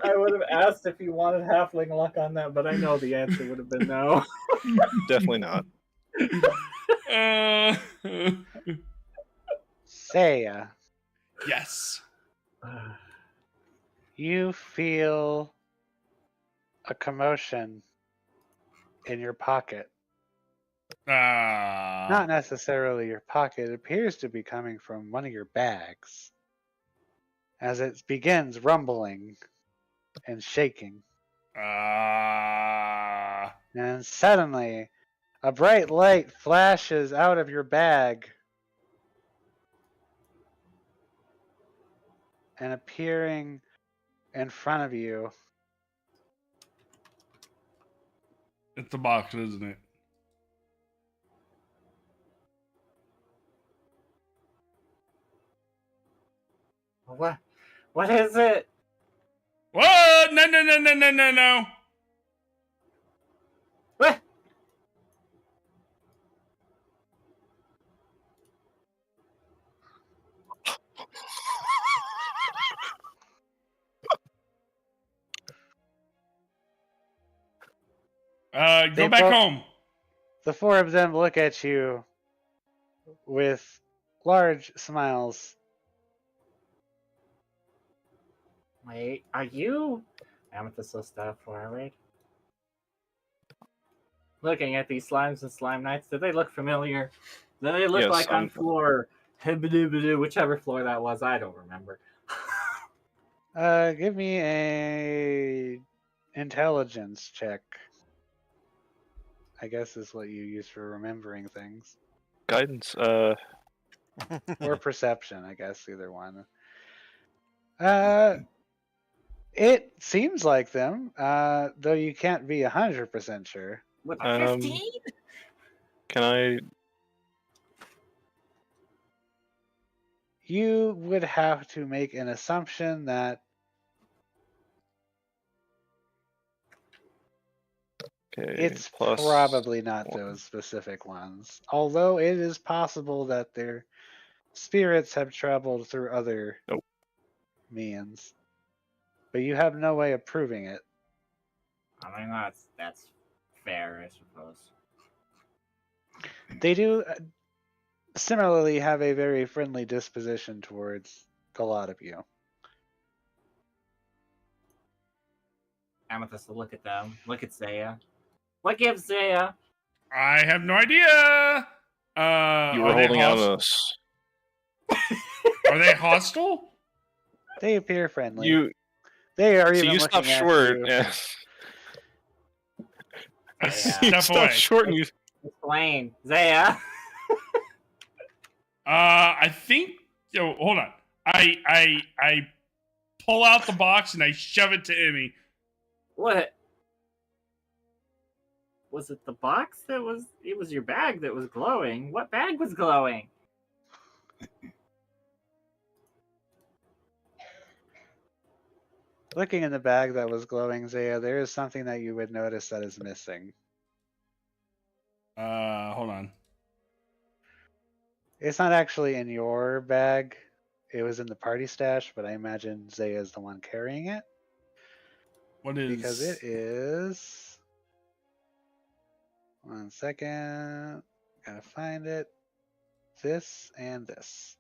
I would have asked if you wanted halfling luck on that, but I know the answer would have been no. Definitely not. Saya, Yes. you feel a commotion in your pocket. Not necessarily your pocket. It appears to be coming from one of your bags as it begins rumbling and shaking. And suddenly, a bright light flashes out of your bag and appearing in front of you. It's the box, isn't it? What? What is it? Whoa! No. What? Go They back both- home. The four of them look at you with large smiles. Wait, are you? Amethyst will step forward. Looking at these slimes and slime knights, do they look familiar? They look Yes, like on I'm- floor, whichever floor that was. I don't remember. Give me a intelligence check. I guess is what you use for remembering things. Guidance. Or perception, I guess, either one. It seems like them, though you can't be 100% sure. With a 15? Can I? You would have to make an assumption that Okay. it's plus probably not 1. those specific ones. Although it is possible that their spirits have traveled through other Nope. means. But you have no way of proving it. I mean, that's fair, I suppose. They do similarly have a very friendly disposition towards a lot of you. Amethyst will look at them. Look at Zaya. What gives Zaya? I have no idea. You were are they holding out host- on us. Are they hostile? They appear friendly. You. They are So even you looking stop at short. you. Yeah. I Yeah. You step stop away. short and you. Explain. Zaya. I think. Yo, hold on. I pull out the box and I shove it to Emmy. What? Was it the box that was... It was your bag that was glowing. What bag was glowing? Looking in the bag that was glowing, Zaya, there is something that you would notice that is missing. Hold on. It's not actually in your bag. It was in the party stash, but I imagine Zaya is the one carrying it. What is? Because it is... One second. Gotta find it. This and this.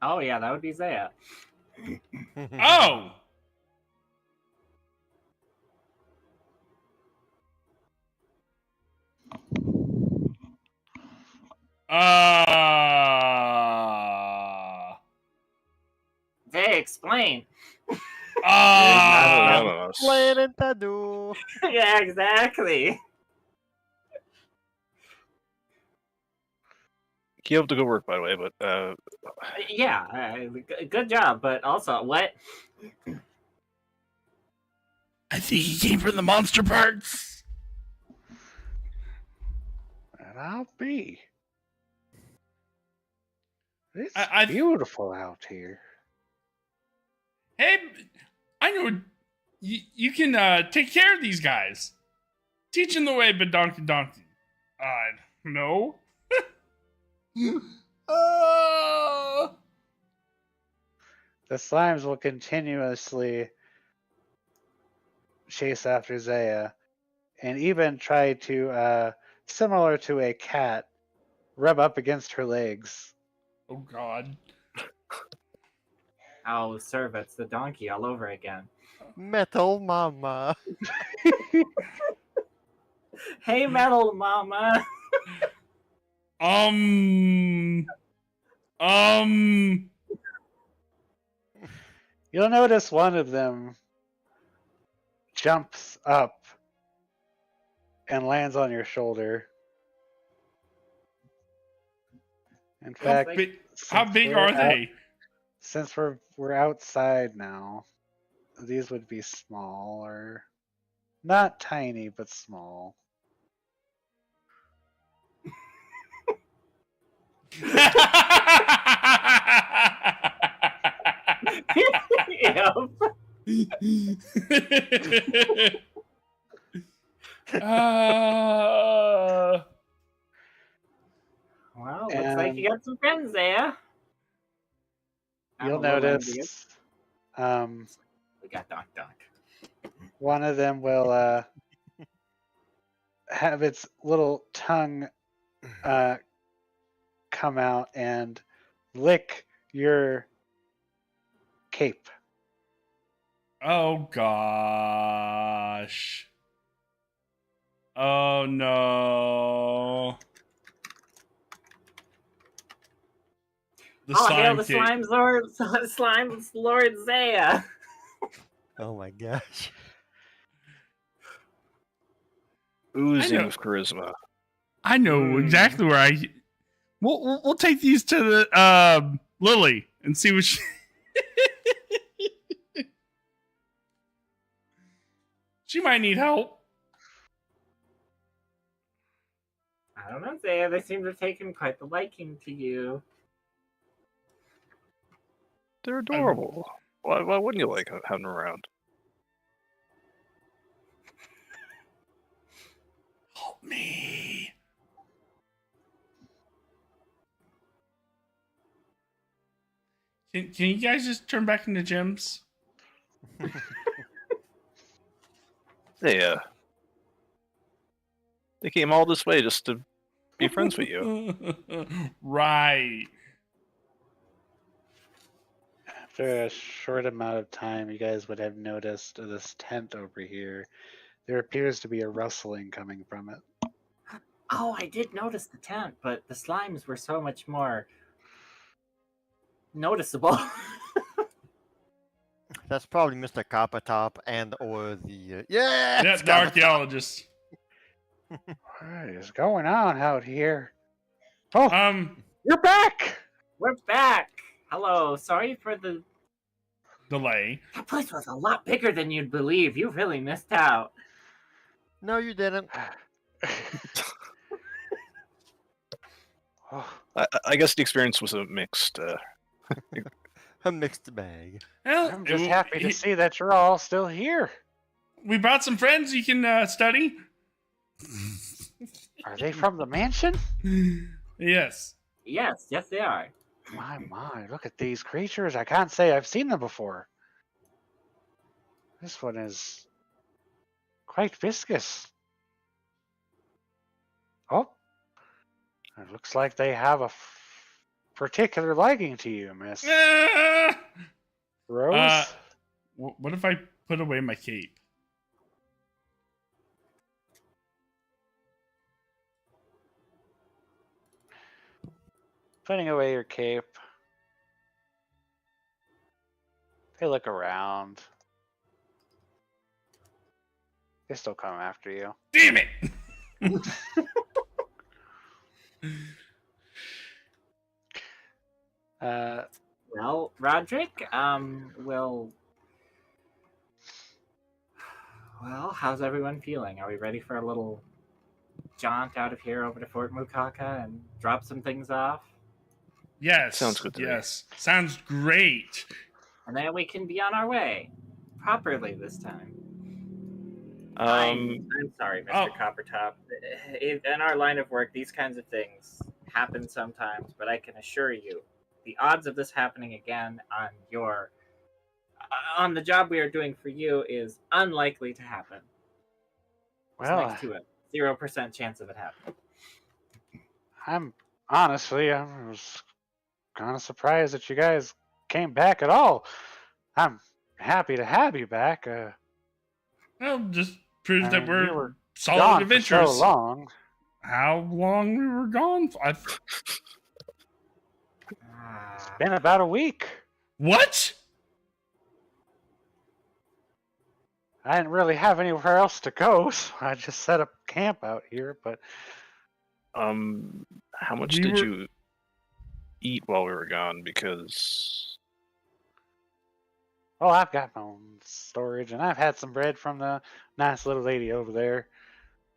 Oh, yeah, that would be Zaya. Oh. Zaya, explain. You're holding out Uh, on us. Planet Tadu. Yeah, exactly. He able to go work, by the way, but Yeah, good job, but also, what? I think he came from the monster parts. And I'll be. It's I- beautiful out here. Hey, I know you can take care of these guys. Teach them the way, but donkey. No. The slimes will continuously chase after Zaya and even try to, similar to a cat, rub up against her legs. Oh God. Oh, serve, it's the donkey all over again. Metal Mama. Hey, metal mama. You'll notice one of them jumps up and lands on your shoulder. In fact, How since big we're are out- they? Since we're outside now, these would be small, or not tiny, but small. Yep. Well, looks like you got some friends there. You'll I'm a little envious. notice We got Donk. one of them will have its little tongue come out and lick your cape. Oh gosh. Oh no. The Oh, hail slime the cake. slime lord, slime lord Zaya. Oh my gosh. Oozing know. with charisma. I know exactly where I. We'll take these to the Lily and see what she. She might need help. I don't know, Zaya. They seem to have taken quite the liking to you. They're adorable. Why wouldn't you like having them around? Help me. Can you guys just turn back into gems? They came all this way just to be friends with you. Right. After a short amount of time, you guys would have noticed this tent over here. There appears to be a rustling coming from it. Oh, I did notice the tent, but the slimes were so much more noticeable. That's probably Mr. Coppertop and or the yeah. Yeah, it's the Coppertop. archaeologist. What is going on out here? Oh, you're back! We're back. Hello. Sorry for the. Delay. That place was a lot bigger than you'd believe. You really missed out. No, you didn't. Oh, I guess the experience was a mixed. A mixed bag. Well, I'm just happy to see that you're all still here. We brought some friends you can study. Are they from the mansion? Yes. Yes, they are. My, look at these creatures. I can't say I've seen them before. This one is quite viscous. Oh, it looks like they have a particular liking to you, Miss Rose. What if I put away my cape? Putting away your cape. They look around. They still come after you. Damn it! Well, Roderick, Well, how's everyone feeling? Are we ready for a little jaunt out of here over to Fort Mukaka and drop some things off? Yes. Sounds good to me. Yes. Sounds great. And then we can be on our way. Properly this time. Um, I'm sorry, Mr. Oh. Coppertop. In our line of work, these kinds of things happen sometimes, but I can assure you, the odds of this happening again on the job we are doing for you is unlikely to happen. It's Well, next to a 0% chance of it happening. I was kind of surprised that you guys came back at all. I'm happy to have you back. Well, just proves I that mean, we're you were solid gone for adventurers. so long. How long we were gone? It's been about a week. What? I didn't really have anywhere else to go, so I just set up camp out here. But how much We did were- you eat while we were gone? Because I've got my own storage, and I've had some bread from the nice little lady over there.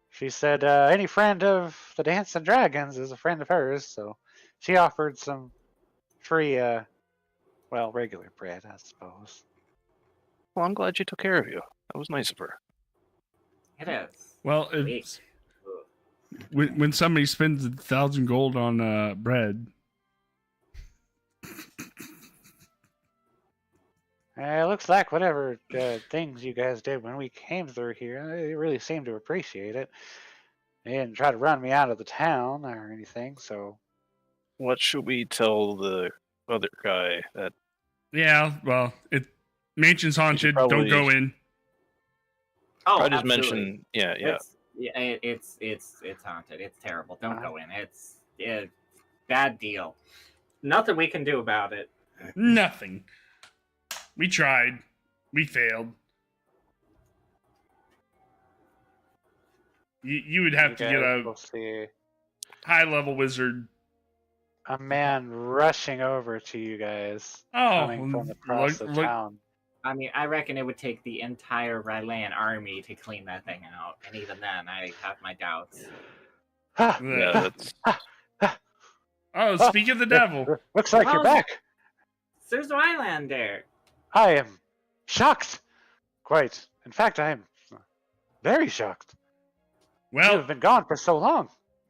She said any friend of the Dancing Dragons is a friend of hers, so she offered some free, regular bread, I suppose. well, I'm glad she took care of you. That was nice of her. It is. Well, Weeks. when somebody spends 1,000 gold on bread, It looks like whatever things you guys did when we came through here, they really seemed to appreciate it. They didn't try to run me out of the town or anything, so What should we tell the other guy that yeah, well, mansion's haunted. probably- Don't go in. Oh, I just absolutely. mentioned? Yeah. Yeah, it's haunted. It's terrible. Don't go in. It's bad deal. Nothing we can do about it. Nothing. We tried. We failed. You would have You to guys get a will see high-level wizard. a man rushing over to you guys, Oh, coming from across the look. town. I mean, I reckon it would take the entire Rylan army to clean that thing out, and even then, I have my doubts. Ha! Yeah, that's Oh, speak of the devil. Looks like you're back. There's Rylan there. I am shocked. Quite. In fact, I am very shocked. You Well, have been gone for so long.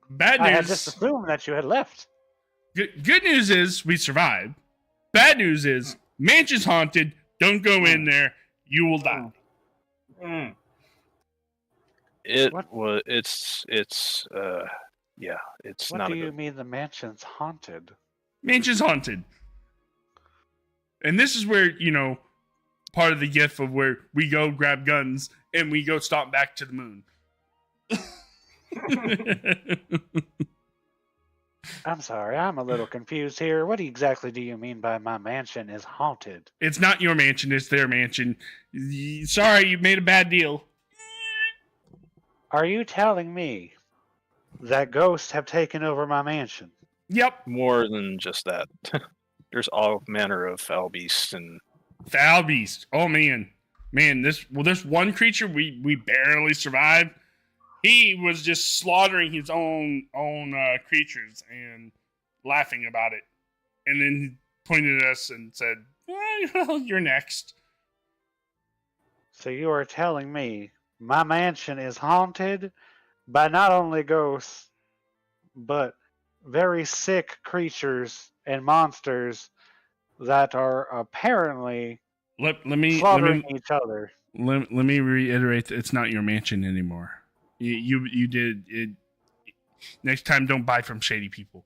bad I had just news. assumed that you had left. Good news is we survived. Bad news is mansion's haunted. Don't go in there. You will die. Mm. it. What? Was it's yeah. It's What not do a you good. mean the mansion's haunted? Mansion's haunted. And this is where, part of the gift of where we go grab guns and we go stomp back to the moon. I'm sorry, I'm a little confused here. What exactly do you mean by my mansion is haunted? It's not your mansion, it's their mansion. Sorry, you made a bad deal. Are you telling me that ghosts have taken over my mansion? Yep. More than just that. There's all manner of foul beasts and Foul beast. Oh man. This one creature we barely survived. He was just slaughtering his own creatures and laughing about it. And then he pointed at us and said, well, you're next. So you are telling me my mansion is haunted by not only ghosts, but very sick creatures and monsters that are apparently Let me slaughtering each other. let me reiterate that it's not your mansion anymore. You did it. Next time, don't buy from shady people.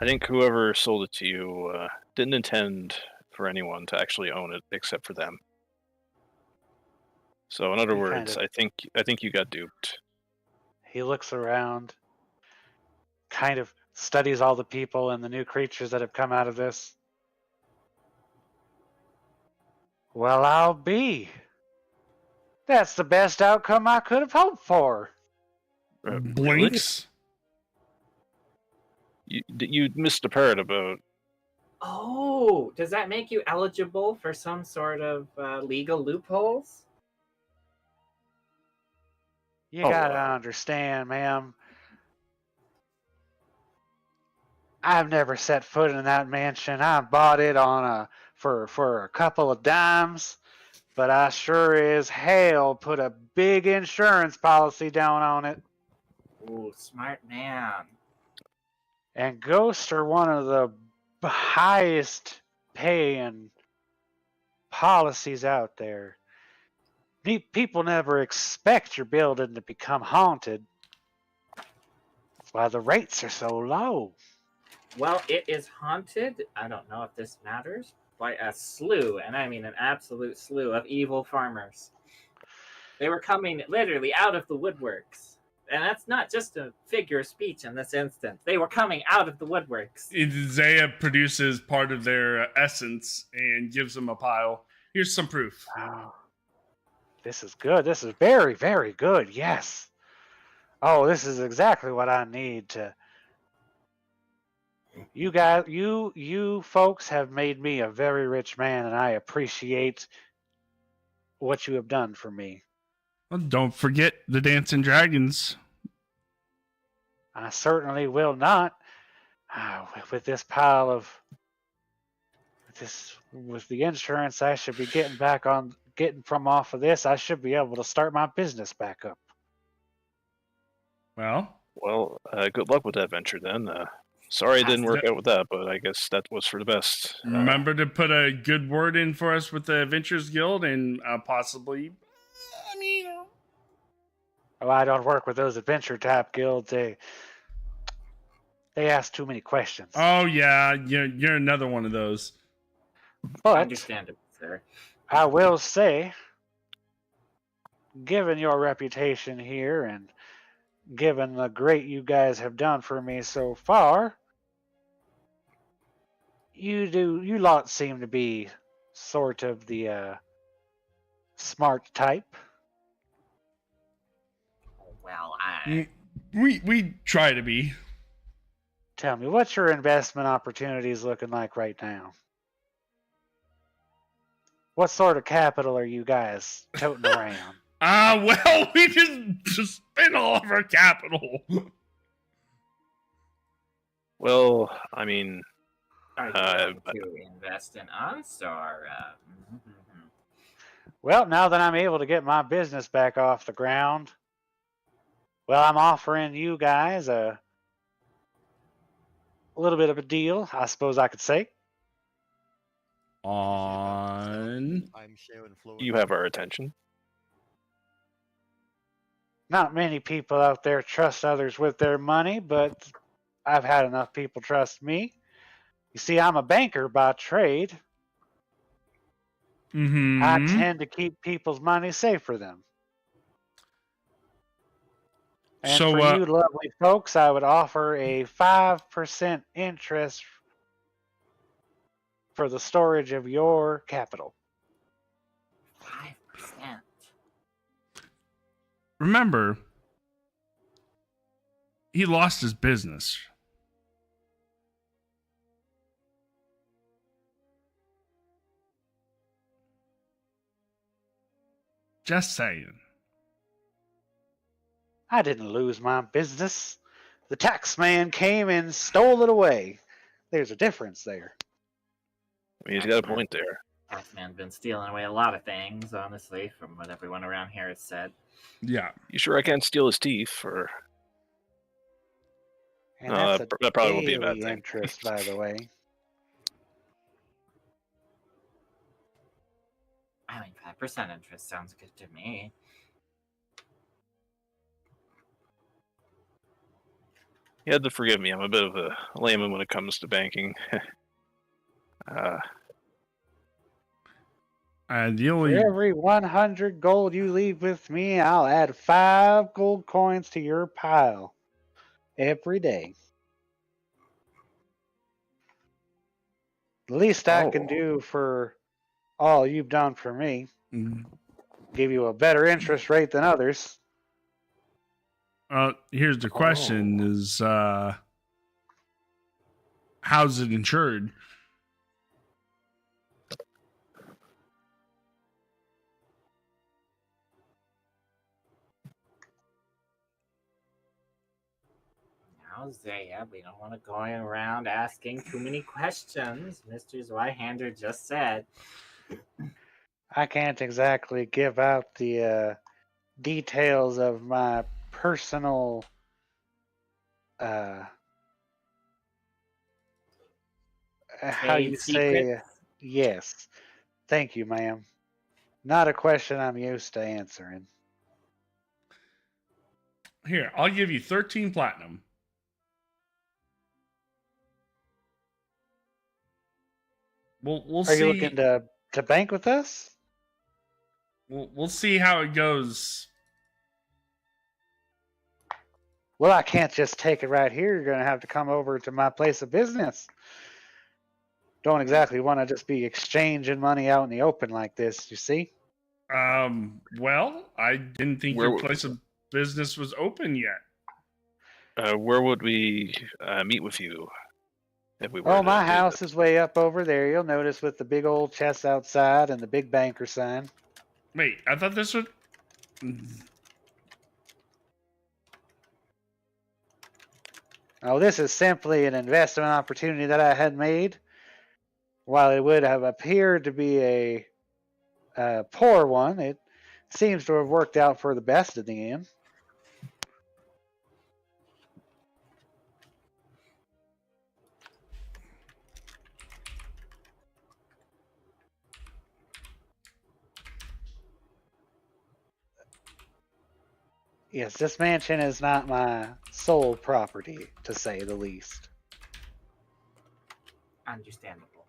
I think whoever sold it to you didn't intend for anyone to actually own it except for them. So in other He words, kind I think you got duped. He looks around, kind of studies all the people and the new creatures that have come out of this. Well, I'll be. That's the best outcome I could have hoped for. Blinks. You missed a part about. Oh, does that make you eligible for some sort of legal loopholes? You Oh, gotta understand, ma'am. I've never set foot in that mansion. I bought it for a couple of dimes, but I sure as hell put a big insurance policy down on it. Ooh, smart man. And ghosts are one of the highest paying policies out there. People never expect your building to become haunted. That's why the rates are so low. Well, it is haunted. I don't know if this matters. By a slew, and I mean an absolute slew of evil farmers. They were coming literally out of the woodworks. And that's not just a figure of speech in this instance. They were coming out of the woodworks. Zaya produces part of their essence and gives them a pile. Here's some proof. Oh, this is good. This is very, very good. Yes. Oh, this is exactly what I need to. You guys, you folks have made me a very rich man, and I appreciate what you have done for me. Well, don't forget the dancing dragons. I certainly will not. With this pile of with the insurance I should be getting from off of this, I should be able to start my business back up. Well, Good luck with that venture then. Sorry it didn't work out with that, but I guess that was for the best. remember to put a good word in for us with the Adventurers Guild and possibly, Oh, I don't work with those adventure type guilds. They ask too many questions. Oh yeah, you're another one of those. But Understandable, sir. I will say, given your reputation here and given the great you guys have done for me so far, you lot seem to be sort of the smart type. Well, We try to be. Tell me, what's your investment opportunities looking like right now? What sort of capital are you guys toting around? Well, we just spent all of our capital. Well, I mean, are you going to invest in us, or? Well, now that I'm able to get my business back off the ground, well, I'm offering you guys a little bit of a deal, I suppose I could say. On. I'm sharing fluid. you have our attention. Not many people out there trust others with their money, but I've had enough people trust me. You see, I'm a banker by trade. Mm-hmm. I tend to keep people's money safe for them. And So, for you lovely folks, I would offer a 5% interest for the storage of your capital. 5%. Remember, he lost his business. Just saying. I didn't lose my business. The tax man came and stole it away. There's a difference there. I mean, he's got a point there. Pathfinder's been stealing away a lot of things, honestly, from what everyone around here has said. Yeah. You sure I can't steal his teeth? Or And that's a that probably won't be a bad daily thing. interest, by the way. I mean, 5% interest sounds good to me. You had to forgive me. I'm a bit of a layman when it comes to banking. The only. For every 100 gold you leave with me, I'll add 5 gold coins to your pile every day. The least I can do for all you've done for me, give you a better interest rate than others. Here's the question: is how's it insured? Now, Zaya, we don't want to go around asking too many questions. Mr. Zweihander just said. I can't exactly give out the details of my personal how you say yes. Thank you, ma'am. Not a question I'm used to answering. Here, I'll give you 13 platinum. We'll Are see. you looking to bank with us? We'll see how it goes. Well, I can't just take it right here. You're going to have to come over to my place of business. Don't exactly want to just be exchanging money out in the open like this, you see? Well, I didn't think your place of business was open yet. Where would we meet with you? If we were Oh, to my do house this? is way up over there. You'll notice with the big old chest outside and the big banker sign. Wait, I thought this would. Oh, this is simply an investment opportunity that I had made. While it would have appeared to be a poor one, it seems to have worked out for the best in the end. Yes, this mansion is not my sole property, to say the least. Understandable.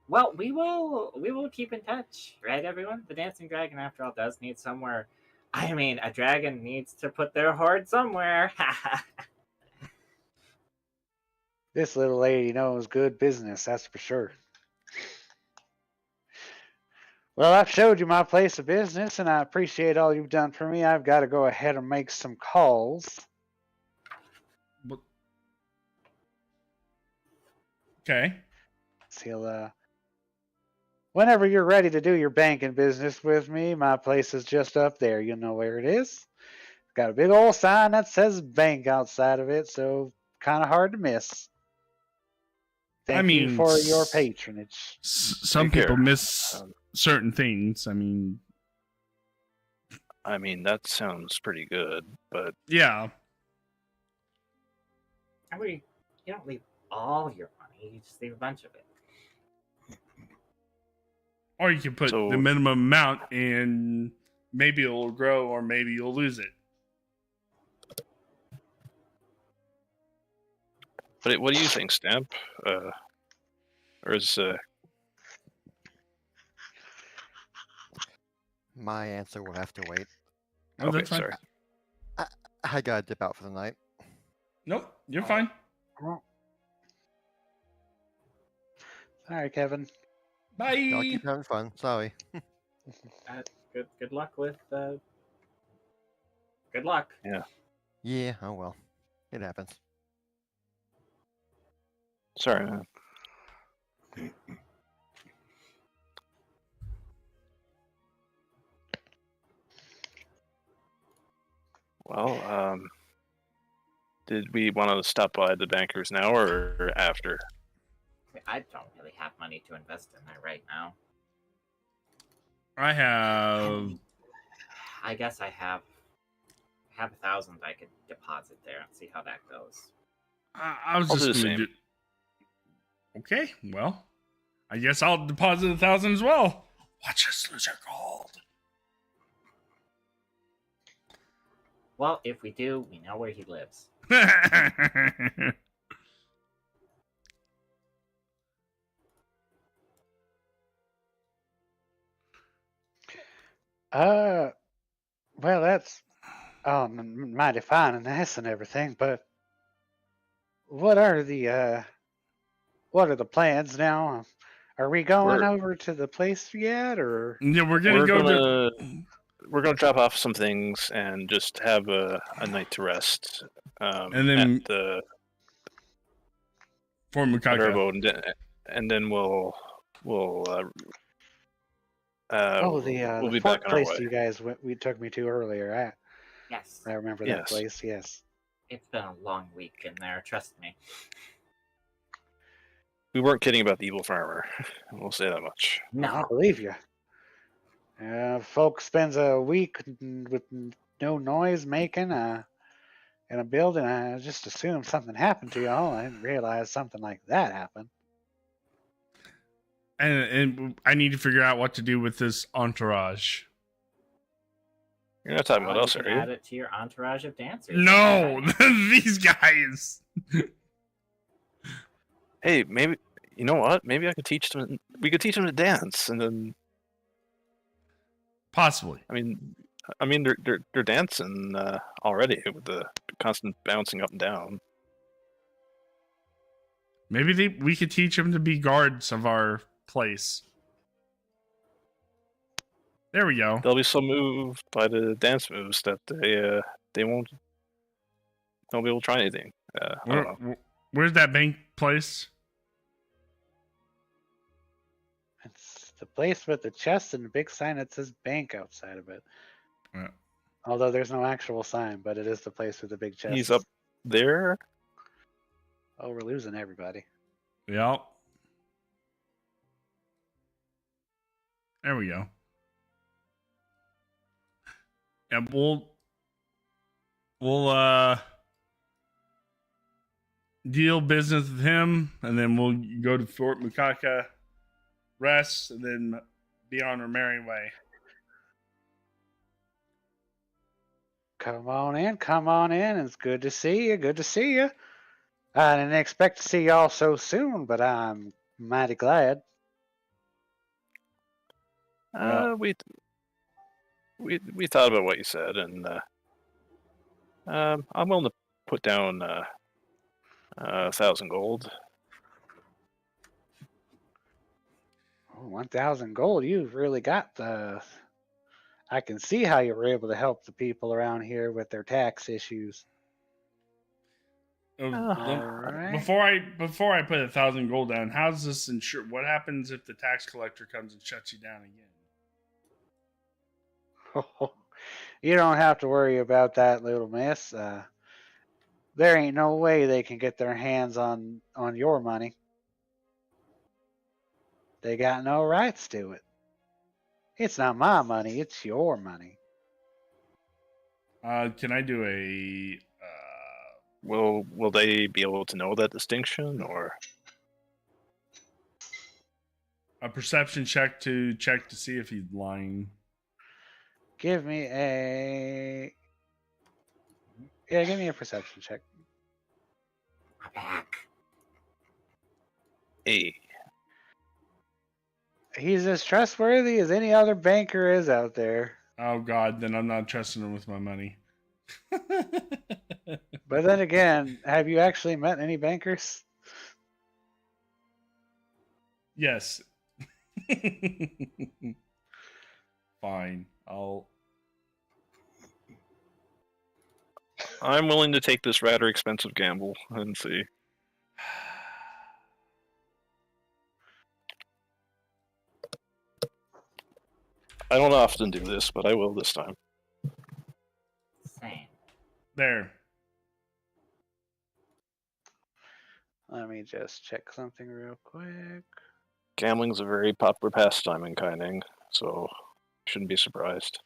Well, we will keep in touch, right, everyone? The dancing dragon, after all, does need somewhere. I mean, a dragon needs to put their hoard somewhere. This little lady knows good business, that's for sure. Well, I've showed you my place of business, and I appreciate all you've done for me. I've got to go ahead and make some calls. Okay. So, whenever you're ready to do your banking business with me, my place is just up there. You know where it is. Got a big old sign that says bank outside of it, so kind of hard to miss. Thank you for your patronage. Some Take people care. miss certain things. I mean, that sounds pretty good, but yeah. I mean, you don't leave all your money; you just leave a bunch of it. Or you can put So- the minimum amount and maybe it'll grow or maybe you'll lose it. but what do you think, Stamp? Or is My answer will have to wait. Oh, okay? that's fine. Sorry. I gotta dip out for the night. Nope, you're fine. Sorry, Kevin. Bye. Y'all keep having fun. Sorry. Good luck with. Good luck. Yeah, oh well. It happens. Sorry, man. Well, did we want to stop by the bankers now or after? I don't really have money to invest in that right now. I have. I guess I have 1,000 I could deposit there and see how that goes. I was I'll just do the gonna same. do. Okay, well, I guess I'll deposit 1,000 as well. Watch us lose our gold. Well, if we do, we know where he lives. Well, that's mighty fine and nice and everything, but what are the plans now? Are we going We're- over to the place yet, or Yeah, we're gonna go to. We're gonna drop off some things and just have a night to rest. And then- at the For her Mukaka. abode, and then we'll the we'll be fort back on our place way. you guys took me to earlier? Yes, I remember Yes. that place. Yes. it's been a long week in there. Trust me. We weren't kidding about the evil farmer. We'll say that much. I No, believe you. Folks spends a week with no noise making in a building. I just assumed something happened to y'all. I didn't realize something like that happened. And I need to figure out what to do with this entourage. You're not talking about you us, can are you? add it to your entourage of dancers. No, these guys. Hey, maybe you know what? Maybe I could teach them. We could teach them to dance, and then Possibly. I mean they're dancing already with the constant bouncing up and down. Maybe we could teach them to be guards of our place. There we go. They'll be so moved by the dance moves that they won't be able to try anything. I don't know. Where's that bank place? It's the place with the chest and the big sign that says bank outside of it. Yeah. Although there's no actual sign, but it is the place with the big chest. He's up there. Oh, we're losing everybody. Yep. There we go. And we'll deal business with him, and then we'll go to Fort Mukaka, rest, and then be on our merry way. Come on in, come on in. It's good to see you. Good to see you. I didn't expect to see y'all so soon, but I'm mighty glad. We thought about what you said, and I'm willing to put down 1,000 gold. Oh, 1,000 gold. You've really got the. I can see how you were able to help the people around here with their tax issues. Alright. Before I put 1,000 gold down, how's this ensure? What happens if the tax collector comes and shuts you down again? You don't have to worry about that, little miss. There ain't no way they can get their hands on your money. They got no rights to it. It's not my money, it's your money. Can I do a? Will they be able to know that distinction, or A perception check to see if he's lying. Give me a perception check. We're back. A? He's as trustworthy as any other banker is out there. Oh God, then I'm not trusting him with my money. But then again, have you actually met any bankers? Yes. Fine. I'm willing to take this rather expensive gamble and see. I don't often do this, but I will this time. Same. There. Let me just check something real quick. Gambling's a very popular pastime in Kaining, so shouldn't be surprised.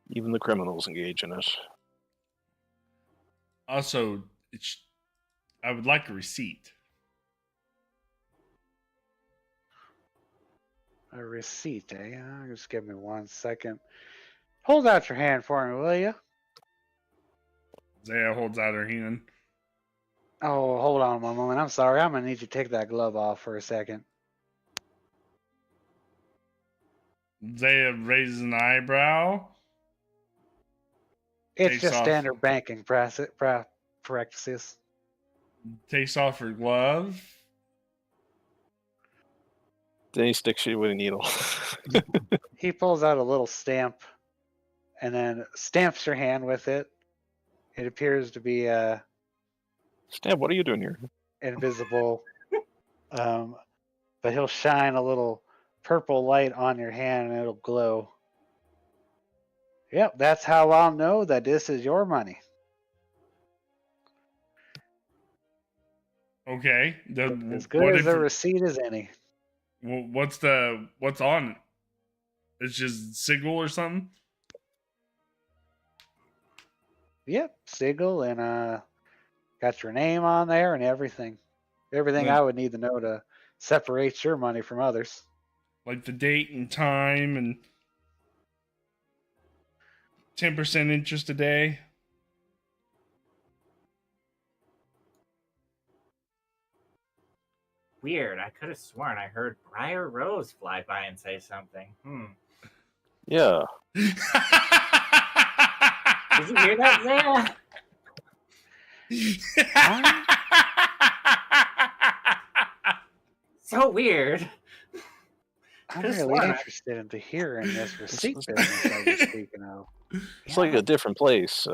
Even the criminals engage in it. Also, I would like a receipt. A receipt, eh? Just give me 1 second. Hold out your hand for me, will you? Zaya holds out her hand. Oh, hold on one moment. I'm sorry. I'm gonna need you to take that glove off for a second. Zaya raises an eyebrow. It's Takes just off. standard banking practices. Takes off her glove. Then he sticks you with a needle. He pulls out a little stamp and then stamps your hand with it. It appears to be Stab, what are you doing here? invisible, but he'll shine a little purple light on your hand and it'll glow. Yep, that's how I'll know that this is your money. Okay. As good as a receipt as any. What's on it? It's just sigil or something? Yep, sigil and got your name on there and everything. Everything Like- I would need to know to separate your money from others. Like the date and time and 10% interest a day. Weird. I could have sworn I heard Briar Rose fly by and say something. Yeah. Did you hear that, Zaya? So weird. I'm Could've really sworn I- interested in hearing this receipt business that you're speaking of. It's like a different place.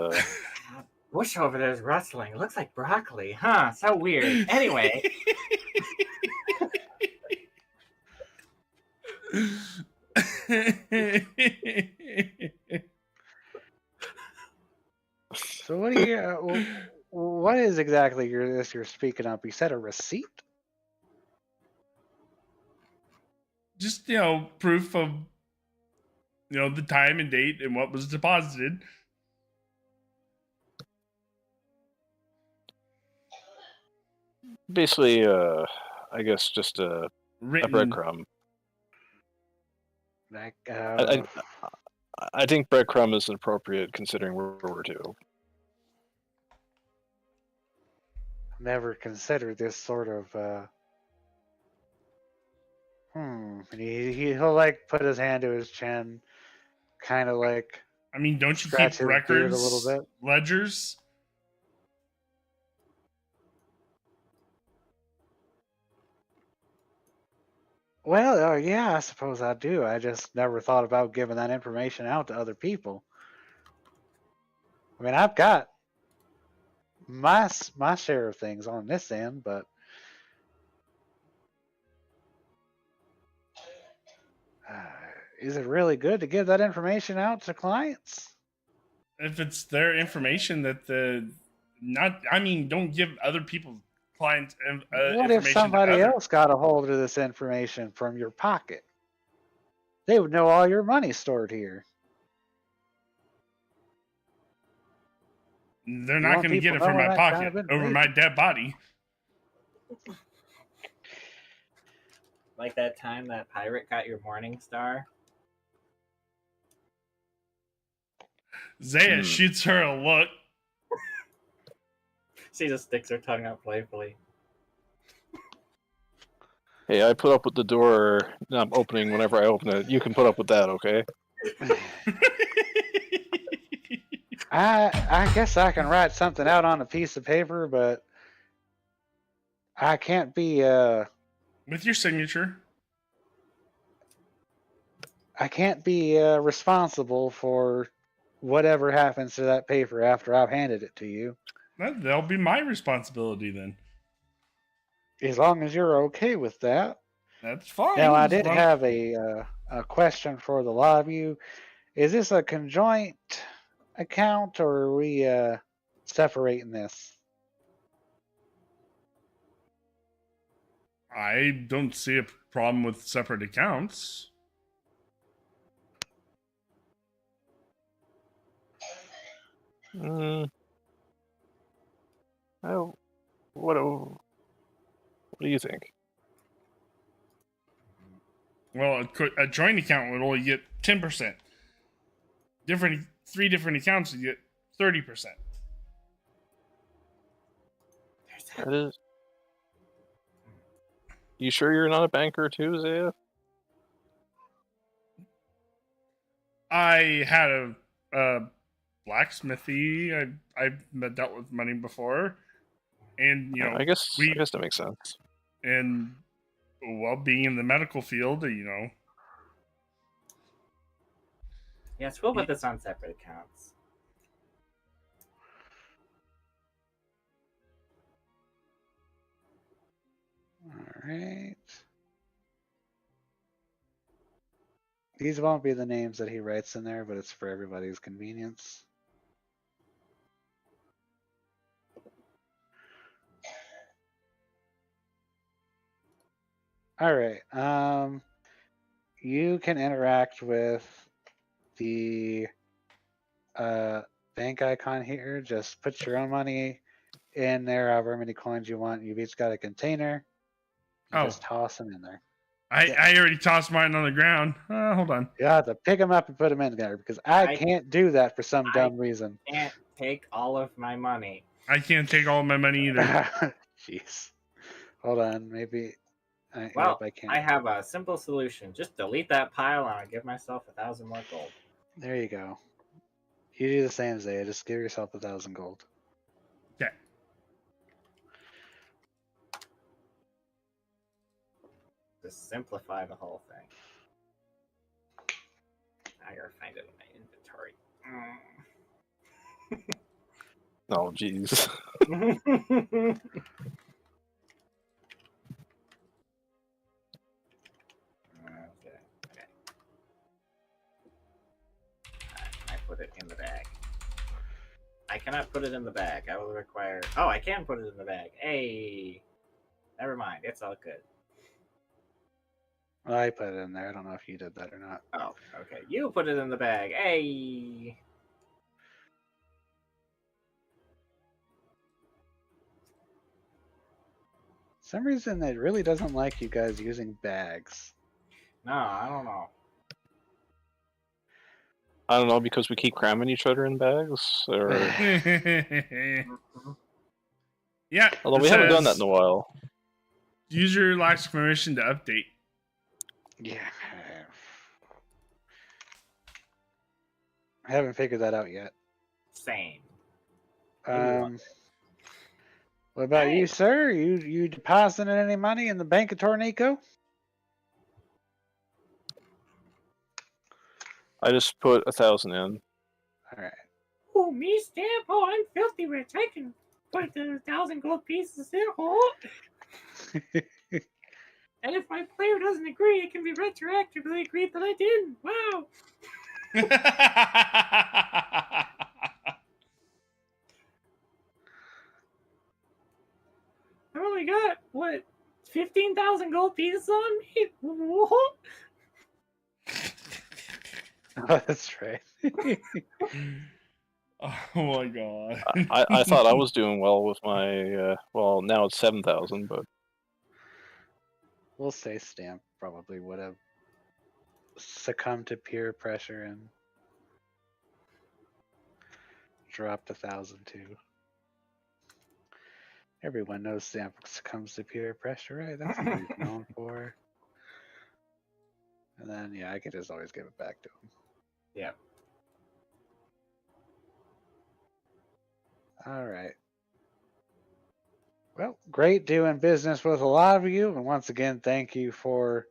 Bush over there is rustling. It looks like broccoli, huh? So weird. Anyway. So what do you? What is exactly you're speaking of? You said a receipt. Just, proof of, the time and date and what was deposited. Basically, I guess just a Written. breadcrumb. Like, I think breadcrumb is appropriate considering World War II. never considered this sort of. And he'll like put his hand to his chin, kind of like I mean, don't you scratch keep his beard a records, little bit. ledgers? Well, yeah, I suppose I do. I just never thought about giving that information out to other people. I mean, I've got my share of things on this end, but is it really good to give that information out to clients? If it's their information that don't give other people's clients What if information to somebody others. else got a hold of this information from your pocket? They would know all your money stored here. They're You not want going to get people it from knowing my that kind pocket of over my dead body. Like that time that pirate got your morning star. Zaya shoots her a look. She just sticks her tongue out playfully. Hey, I put up with the door I'm opening whenever I open it. You can put up with that, okay? I guess I can write something out on a piece of paper, but I can't be With your signature. responsible for whatever happens to that paper after I've handed it to you. That'll be my responsibility then. As long as you're okay with that. That's fine. Now, I did have a question for the lot of you. Is this a conjoint account, or are we separating this? I don't see a problem with separate accounts. Oh, what do you think? Well, a joint account would only get 10%. Three different accounts would get 30%. That is. You sure you're not a banker too, Zaya? I had a blacksmithy. I've dealt with money before, and I guess that makes sense. And being in the medical field, Yes, we'll put this on separate accounts. All right. These won't be the names that he writes in there, but it's for everybody's convenience. All right. You can interact with the bank icon here. Just put your own money in there, however many coins you want. You've each got a container. Just toss them in there. I already tossed mine on the ground. Hold on. You have to pick them up and put them in there because I can't do that for some dumb reason. I can't take all of my money. I can't take all my money either. Jeez. Hold on. Maybe. Well, I can't. I have a simple solution. Just delete that pile and I'll give myself 1,000 more gold. There you go. You do the same, Zaya. Just give yourself 1,000 gold. Okay. Just simplify the whole thing. I gotta find it in my inventory. Oh, jeez. Okay. I put it in the bag. I cannot put it in the bag. I will require... Oh, I can put it in the bag. Hey! Never mind. It's all good. I put it in there. I don't know if you did that or not. Oh, okay. You put it in the bag. Hey! For some reason, it really doesn't like you guys using bags. No, I don't know. I don't know, because we keep cramming each other in bags, or Yeah. Although it we haven't done that says, in a while. User lacks permission to update. Yeah. I haven't figured that out yet. Same. Maybe one day. What about Hey. you, sir? You depositing any money in the Bank of Tornico? I just put 1,000 in. All right. Oh, me stamp. Oh, I'm filthy rich. I can put the 1,000 gold pieces in. Oh. And if my player doesn't agree, it can be retroactively agreed that I didn't. Wow. I only got, what, 15,000 gold pieces on me? Whoa. Oh, that's right. Oh my god. I thought I was doing well with my, well, now it's 7,000, but We'll say Stamp probably would have succumbed to peer pressure and dropped 1,000 too. Everyone knows Stamp succumbs to peer pressure, right? That's what he's known for. And then, yeah, I can just always give it back to him. Yeah. All right. Well, great doing business with a lot of you. And once again, thank you for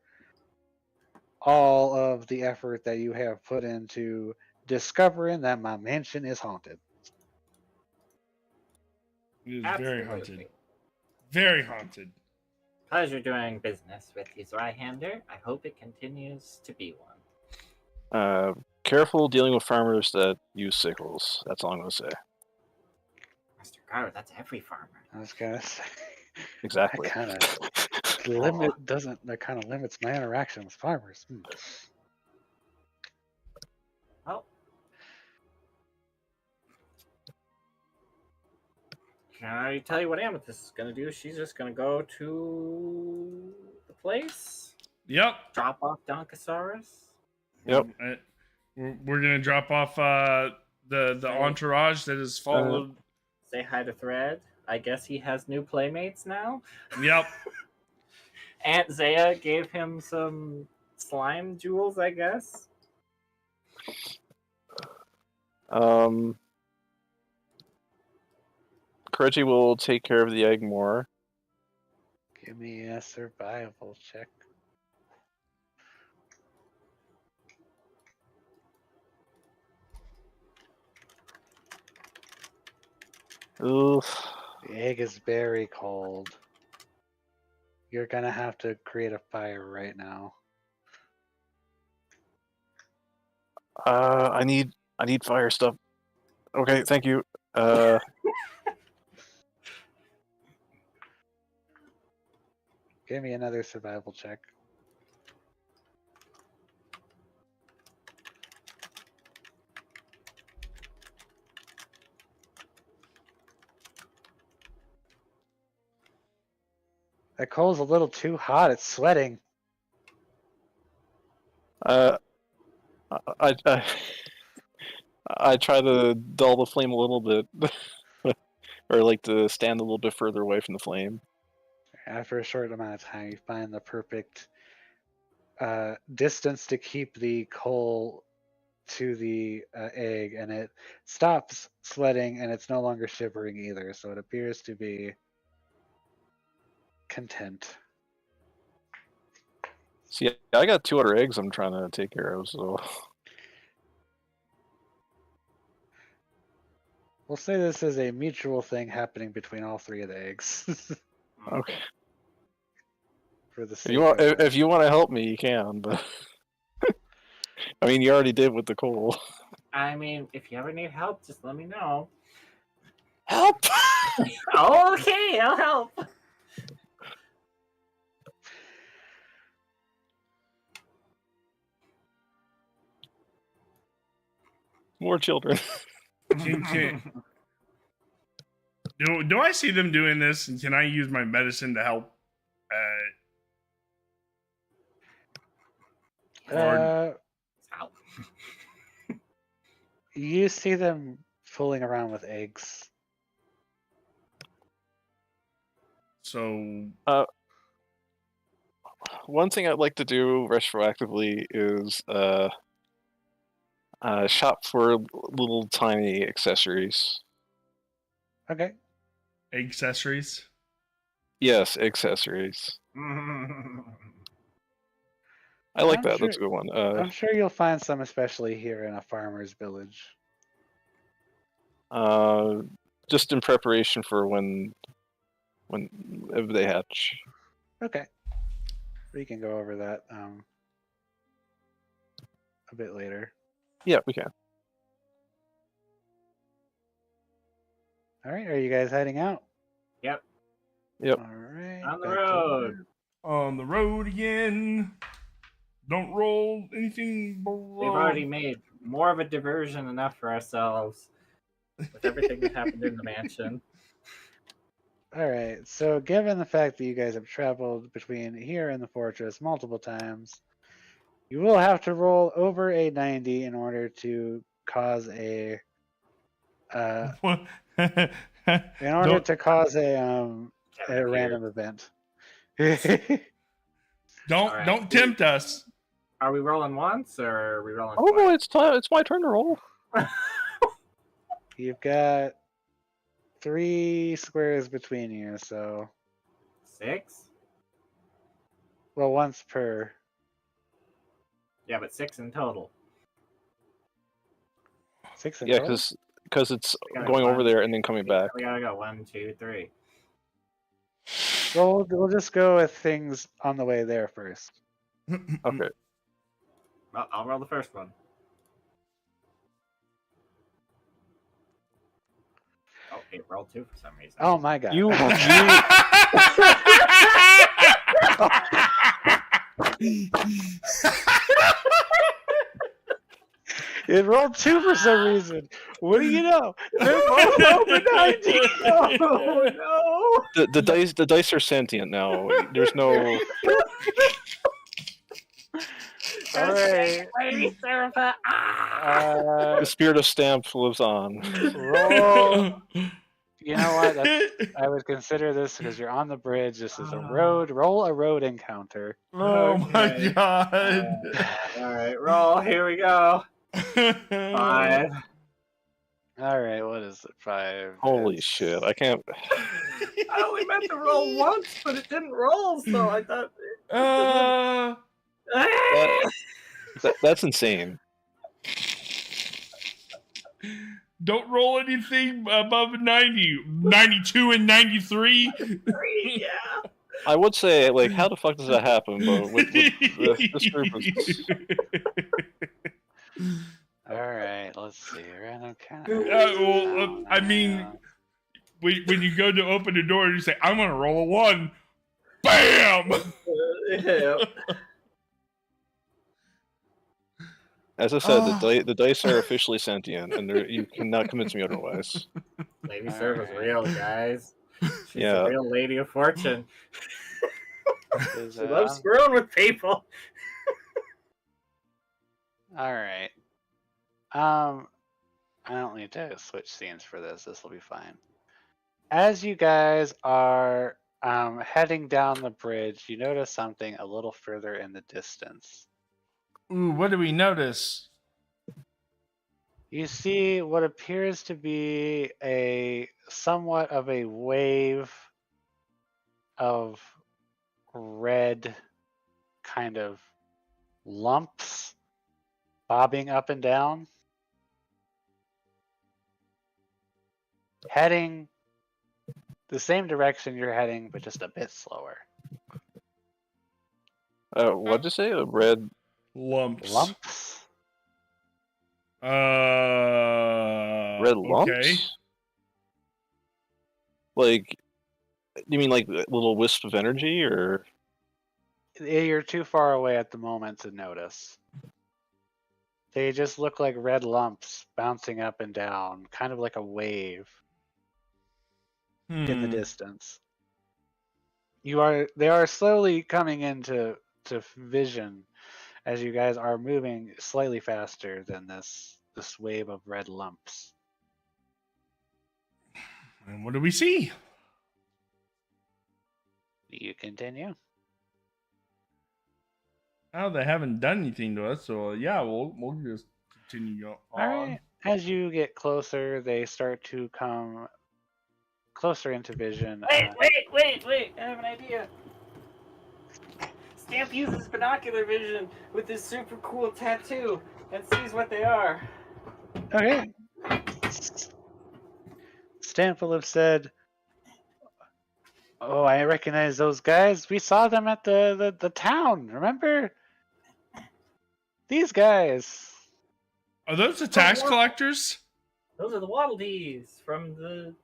all of the effort that you have put into discovering that my mansion is haunted. It is very Absolutely. haunted. Very haunted. Pleasure doing business with you, Zweihander. I hope it continues to be one. careful dealing with farmers that use sickles. That's all I'm going to say. Mr. Garu, that's every farmer. I was gonna say Exactly. that kind of limits my interaction with farmers. Well, can I tell you what Amethyst is gonna do? She's just gonna go to the place, Yep. drop off Donkosaurus. Yep. We're gonna drop off the entourage that is followed. Say hi to Thread. I guess he has new playmates now. Yep. Aunt Zaya gave him some slime jewels, I guess. Kireji will take care of the egg more. Give me a survival check. Oof. The egg is very cold. You're gonna have to create a fire right now. I need fire stuff. Okay, thank you. Give me another survival check. That coal's a little too hot. It's sweating. I try to dull the flame a little bit, or like to stand a little bit further away from the flame. After a short amount of time, you find the perfect distance to keep the coal to the egg, and it stops sweating, and it's no longer shivering either. So it appears to be content. See, I got 2 other eggs I'm trying to take care of, so. We'll say this is a mutual thing happening between all 3 of the eggs. Okay. For the If sake you want, of, if you want to help me, you can. But I mean, you already did with the coal. I mean, if you ever need help, just let me know. Help! Oh, okay, I'll help. More children. Do I see them doing this, and can I use my medicine to help? Help. You see them fooling around with eggs. So One thing I'd like to do retroactively is shop for little tiny accessories. Okay. accessories. Yes, accessories. I like I'm that. sure- That's a good one. I'm sure you'll find some, especially here in a farmer's village. Just in preparation for when they hatch. Okay. We can go over that a bit later. Yeah, we can. All right. Are you guys heading out? Yep. Yep. All right. On the back to road. On the road again. Don't roll anything below. We've already made more of a diversion enough for ourselves with everything that happened in the mansion. All right. So, given the fact that you guys have traveled between here and the fortress multiple times, you will have to roll over a 90 in order to cause a Don't- Kevin random event. Don't Alright. don't tempt us. Are we rolling once or are we rolling Oh no, twice? it's time. It's my turn to roll. You've got 3 squares between you, so 6? well, once per. Yeah, but 6 in total. 6 in Yeah, total? because it's We gotta going go over one, there and then coming back. We gotta go 1, 2, 3. Well, we'll just go with things on the way there first. Okay. Well, I'll roll the first one. Oh, it rolled 2 for some reason. Oh my god. You It rolled 2 for some reason. What do you know? They're both over 90. Oh no! the dice are sentient now. There's no. All right. Lady Serapha! The spirit of Stamp lives on. Roll. You know what? I would consider this because you're on the bridge. This is a road. Roll a road encounter. Oh my Okay. god. Alright, roll. Here we go. 5. All right. What is it? 5. Holy It's- shit! I can't. I only meant to roll once, but it didn't roll, so I thought. That's insane. Don't roll anything above 90. 92 and 93. Yeah. I would say, like, how the fuck does that happen? But with this group is. All right, let's see. Random count. Well, I mean, when you go to open the door, you say, "I'm gonna roll a 1." Bam! Yeah. As I said, the dice are officially sentient, and you cannot convince me otherwise. Lady Serapha's real, guys. She's Yeah. a real lady of fortune. Is, She loves screwing with people. all right. I don't need to switch scenes for this. This will be fine. As you guys are heading down the bridge, you notice something a little further in the distance. Ooh, what do we notice? You see what appears to be a somewhat of a wave of red kind of lumps bobbing up and down, heading the same direction you're heading, but just a bit slower. What'd you say? A red. Lumps. Lumps? Red lumps? Okay. Like, you mean like little wisp of energy, or? You're too far away at the moment to notice. They just look like red lumps bouncing up and down, kind of like a wave in the distance. They are slowly coming into vision as you guys are moving slightly faster than this wave of red lumps. And what do we see? Continue. Oh, they haven't done anything to us, so yeah, we'll just continue on. All right. As you get closer, they start to come closer into vision. Wait! I have an idea. Stamp uses binocular vision with his super cool tattoo and sees what they are. Okay. Stamp will have said, "Oh, I recognize those guys. We saw them at the town. Remember? These guys." Are those the tax collectors? Those are the Waddle Dees from the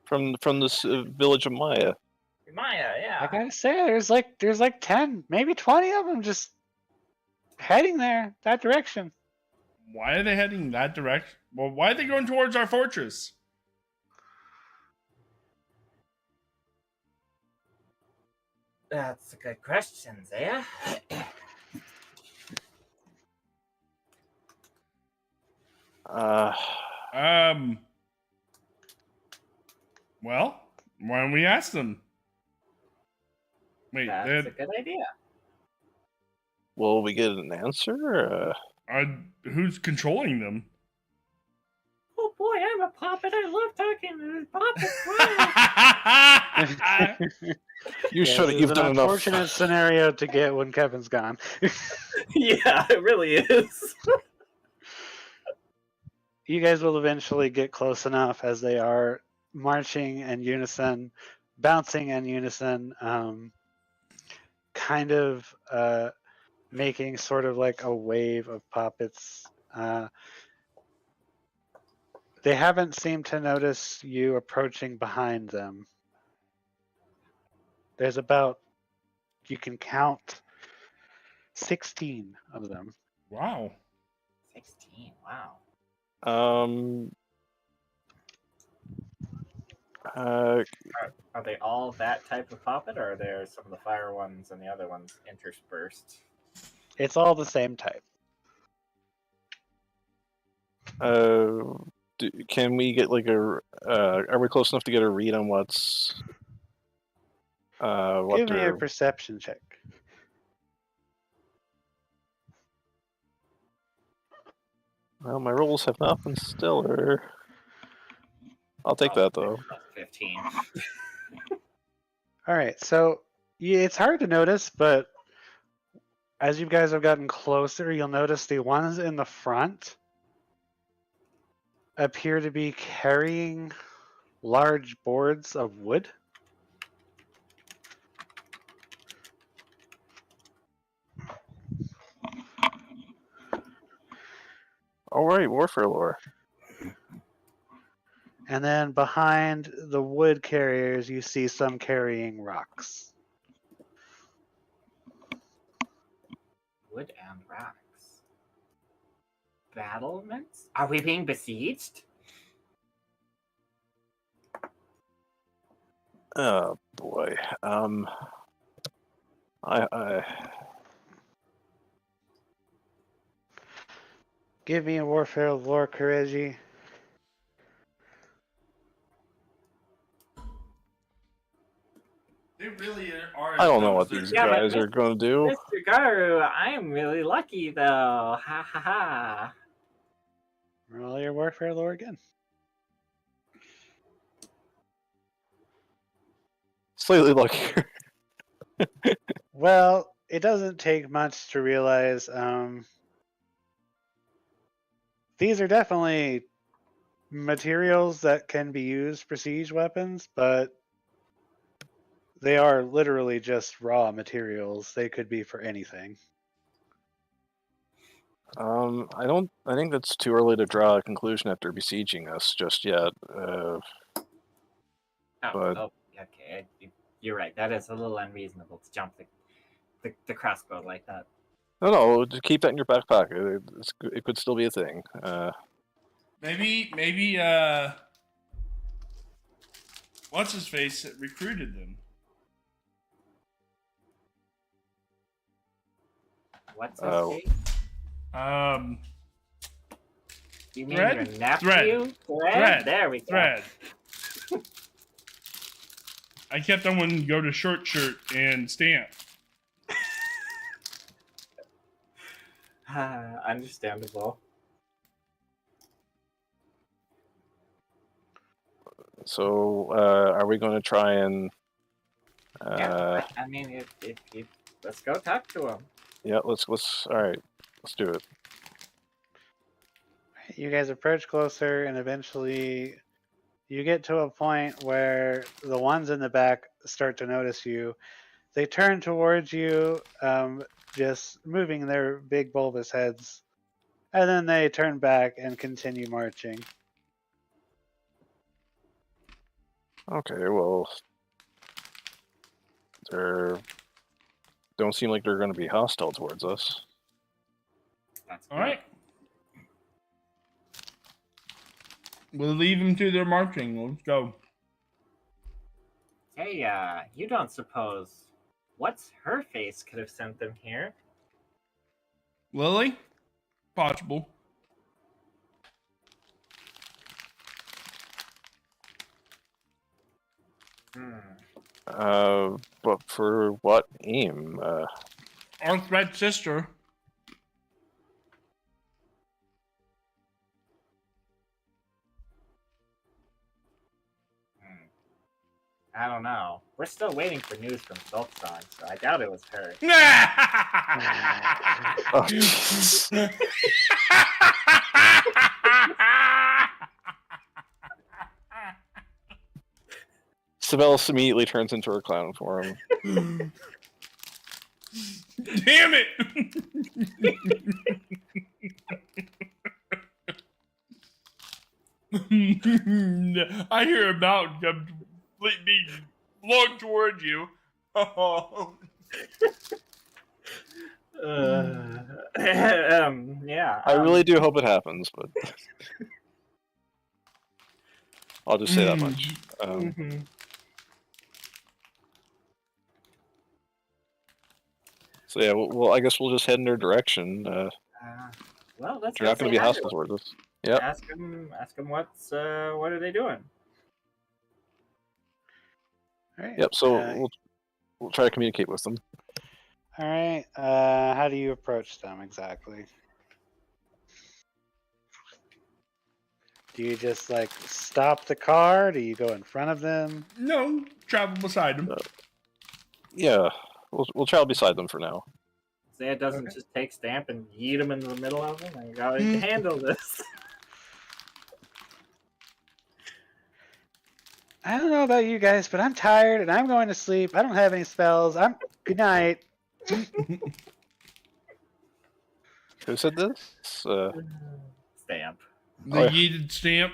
From this village of Maya. Maya, yeah. I gotta say, there's like 10, maybe 20 of them just heading that direction. Why are they heading that direction? Well, why are they going towards our fortress? That's a good question, Zaya. Well, why don't we ask them? Wait, That's a good idea. Will we get an answer? who's controlling them? Oh boy, I'm a puppet. I love talking to puppets. You should. This is You've an done enough. unfortunate scenario to get when Kevin's gone. Yeah, it really is. You guys will eventually get close enough as they are marching in unison, bouncing in unison, kind of making sort of like a wave of puppets. They haven't seemed to notice you approaching behind them. There's about, you can count 16 of them. Wow. 16, wow. Are they all that type of puppet, or are there some of the fire ones and the other ones interspersed? It's all the same type. Can we get like a? Are we close enough to get a read on what's? What Give me a they're- perception check. Well, my rolls have not been stellar. I'll take that though. 15. All right, so it's hard to notice, but as you guys have gotten closer, you'll notice the ones in the front appear to be carrying large boards of wood. All right, warfare lore. And then behind the wood carriers, you see some carrying rocks. Wood and rocks. Battlements? Are we being besieged? Oh boy. I Give me a warfare lore, Kireji. They really are. I don't know what these Yeah, but guys are going to do. Mr. Garu, I'm really lucky though. Ha ha ha. Roll your warfare lore again. Slightly luckier. Well, it doesn't take much to realize these are definitely materials that can be used for siege weapons, but they are literally just raw materials. They could be for anything. I think that's too early to draw a conclusion after besieging us just yet. But- Okay. You're right. That is a little unreasonable to jump the crossbow like that. No, just keep that in your back pocket. It could still be a thing. Maybe what's his face recruited them? What's his Oh. face? You mean Thread? your nephew? Thread? There we go. Thread. I kept on wanting to go to Short Shirt and Stamp. Understandable. So, are we going to try and? Yeah, I mean, if let's go talk to him. Yeah, let's. All right, let's do it. You guys approach closer, and eventually you get to a point where the ones in the back start to notice you. They turn towards you, just moving their big bulbous heads, and then they turn back and continue marching. Okay, well, they don't seem like they're going to be hostile towards us. That's All right. We'll leave them to their marching. Let's go. Hey, you don't suppose what's her face could have sent them here? Lily? Possible. But for what aim? Our threat sister. I don't know. We're still waiting for news from Silksong, so I doubt it was her. Oh, jeez. Sibelius immediately turns into her clown form. Damn it! I hear a mountain come being flung toward you. Oh. Yeah. I really do hope it happens, but I'll just say that much. So yeah, well, I guess we'll just head in their direction. Well, let's They're not going to be hostile towards us. Yep. Ask them what are they doing? All right. Yep. So we'll try to communicate with them. All right. How do you approach them exactly? Do you just like stop the car? Do you go in front of them? No, travel beside them. Yeah, we'll travel beside them for now. Zaya doesn't just take Stamp and yeet him in the middle of them. I gotta handle this. I don't know about you guys, but I'm tired and I'm going to sleep. I don't have any spells. Good night. Who said this? Stamp. The yeeted Stamp.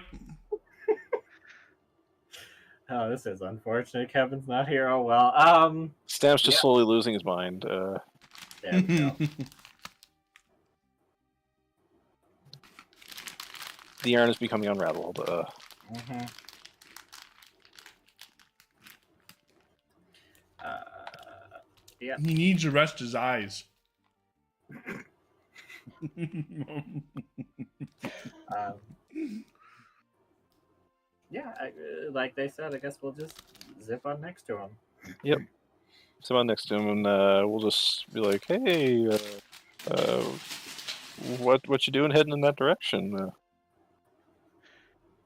Oh, this is unfortunate. Kevin's not here. Oh well. Stamp's just slowly losing his mind. There we go. The yarn is becoming unraveled. Yeah. He needs to rest his eyes. Yeah, like they said, I guess we'll just zip on next to him. Yep. Someone next to him, and we'll just be like, "Hey, what you doing heading in that direction?"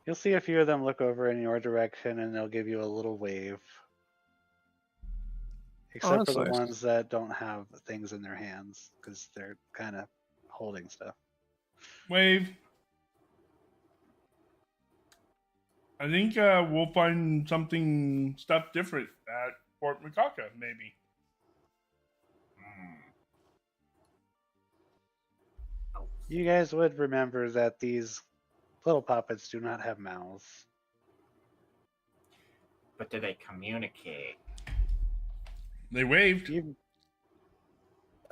You'll see a few of them look over in your direction, and they'll give you a little wave. Except for the nice. ones that don't have things in their hands, because they're kind of holding stuff. Wave. I think we'll find stuff different at Fort Makaka, maybe. You guys would remember that these little puppets do not have mouths. But do they communicate? They waved.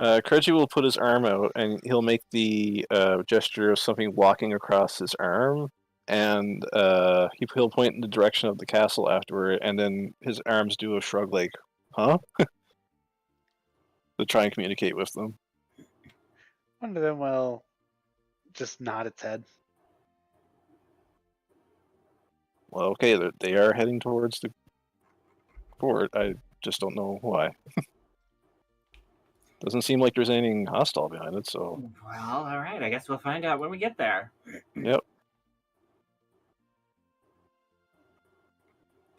Kireji will put his arm out, and he'll make the gesture of something walking across his arm, and he'll point in the direction of the castle afterward, and then his arms do a shrug like, huh? To try and communicate with them. One of them will just nod its head. Well, okay, they are heading towards fort. I just don't know why. Doesn't seem like there's anything hostile behind it, so Well, all right. I guess we'll find out when we get there. yep.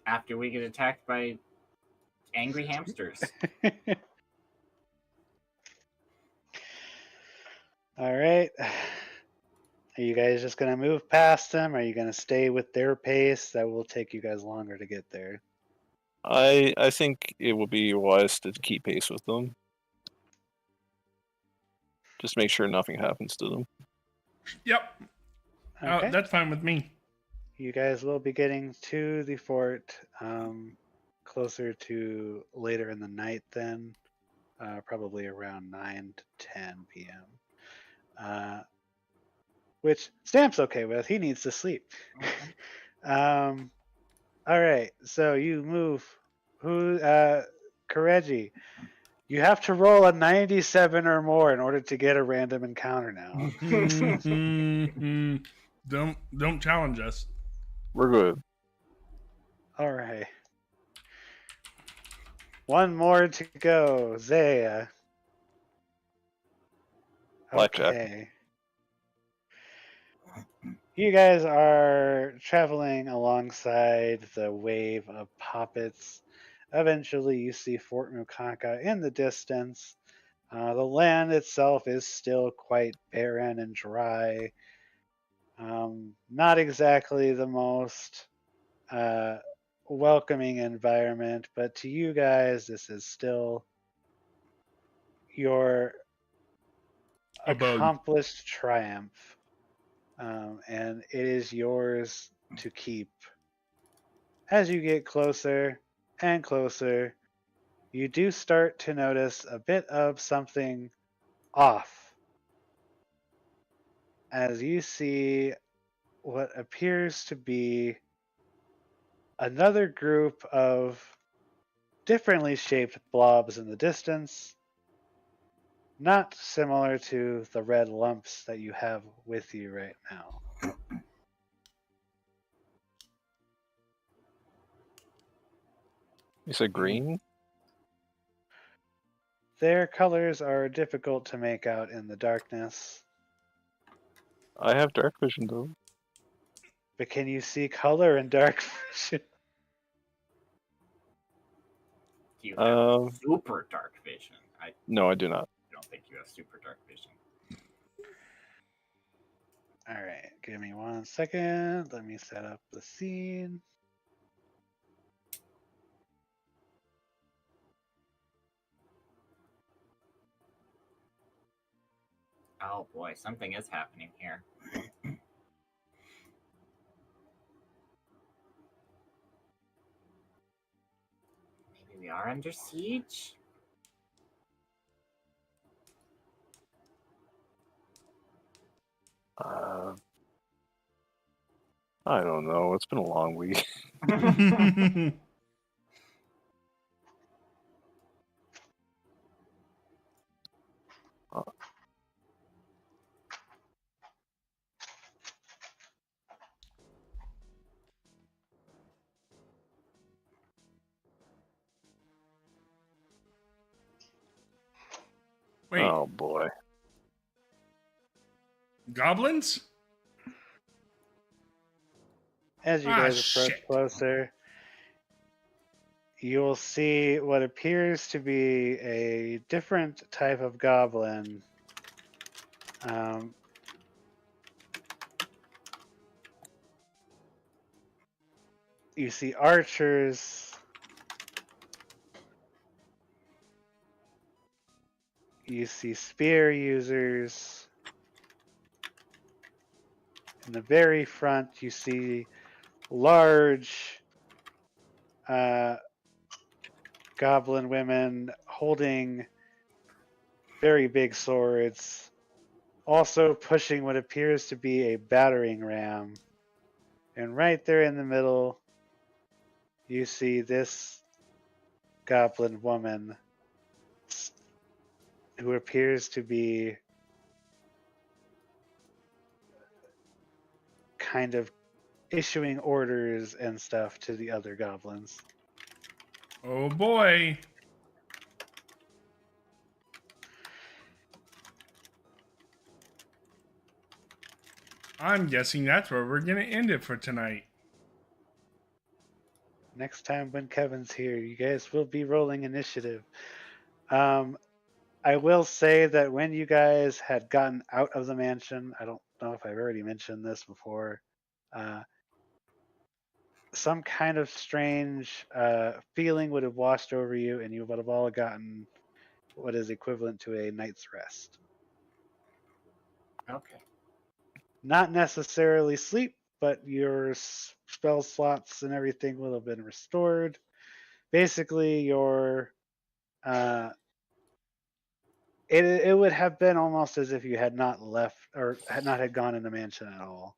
After we get attacked by angry hamsters. All right. Are you guys just gonna move past them? Are you gonna stay with their pace? That will take you guys longer to get there. I think it would be wise to keep pace with them. Just make sure nothing happens to them. Yep. Okay. That's fine with me. You guys will be getting to the fort closer to later in the night then, probably around 9 to 10 p.m. Which Stamp's okay with. He needs to sleep. All right, so you move. Kireji, you have to roll a 97 or more in order to get a random encounter now. Don't challenge us. We're good. All right. One more to go. Zaya. Blackjack. Okay. You guys are traveling alongside the wave of poppets. Eventually, you see Fort Mukaka in the distance. The land itself is still quite barren and dry. Not exactly the most welcoming environment, but to you guys, this is still your Abode. accomplished triumph. And it is yours to keep. As you get closer and closer, you do start to notice a bit of something off. As you see what appears to be another group of differently shaped blobs in the distance, not similar to the red lumps that you have with you right now. You said green? Their colors are difficult to make out in the darkness, I have dark vision though. but can you see color in dark vision? You have Um, super dark vision. I No, I do not. don't think you have super dark vision. All right, give me 1 second. Let me set up the scene. Oh boy, something is happening here. Maybe we are under siege? I don't know. It's been a long week. Wait, Oh boy. goblins? As you Ah, guys approach shit. closer, you will see what appears to be a different type of goblin. You see archers. You see spear users. In the very front, you see large goblin women holding very big swords, also pushing what appears to be a battering ram. And right there in the middle, you see this goblin woman who appears to be kind of issuing orders and stuff to the other goblins. Oh boy. I'm guessing that's where we're gonna end it for tonight. Next time when Kevin's here, you guys will be rolling initiative. I will say that when you guys had gotten out of the mansion, I don't know if I've already mentioned this before, some kind of strange feeling would have washed over you, and you would have all gotten what is equivalent to a night's rest. Okay. Not necessarily sleep, but your spell slots and everything will have been restored. Basically, your it would have been almost as if you had not left or had gone in the mansion at all.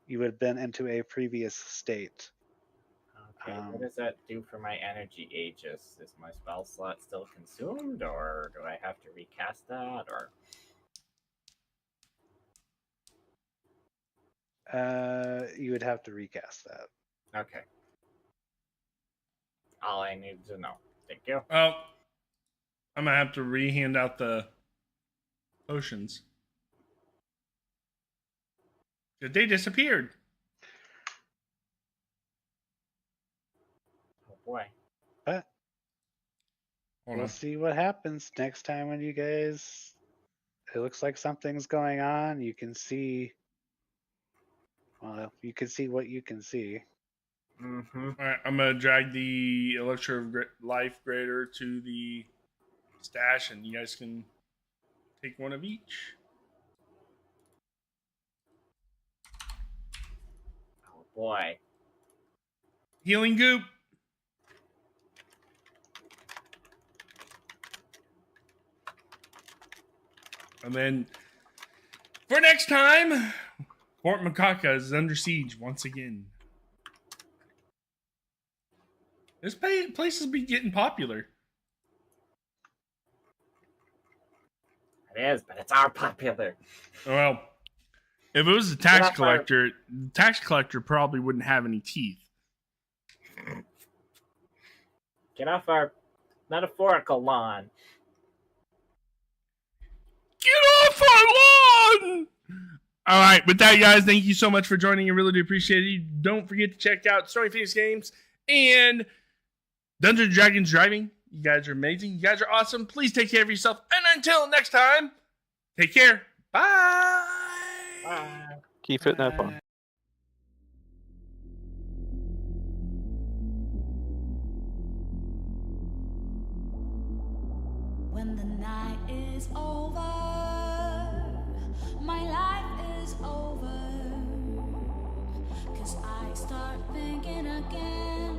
You would have been into a previous state. Okay, what does that do for my energy gauges? Is my spell slot still consumed, or do I have to recast that, or? You would have to recast that. Okay. All I need to know. Thank you. Well, I'm gonna have to re-hand out the potions. They disappeared. Oh boy. But Hold we'll on. see what happens next time when you guys. It looks like something's going on. You can see. Well, you can see what you can see. Mm-hmm. All right, I'm gonna drag the elixir of life greater to the stash, and you guys can take one of each. Oh boy. Healing goop. And then for next time, Fort Macaca is under siege once again. This place has been getting popular. It is, but it's our popular. Well, if it was a tax collector, the tax collector probably wouldn't have any teeth. Get off our metaphorical lawn. Get off our lawn! All right, with that, guys, thank you so much for joining. I really do appreciate it. Don't forget to check out Story Phoenix Games and Dungeons & Dragons Driving. You guys are amazing. You guys are awesome. Please take care of yourself. And until next time, take care. Bye. Bye. Keep it and have fun. When the night is over, my life is over, 'cause I start thinking again.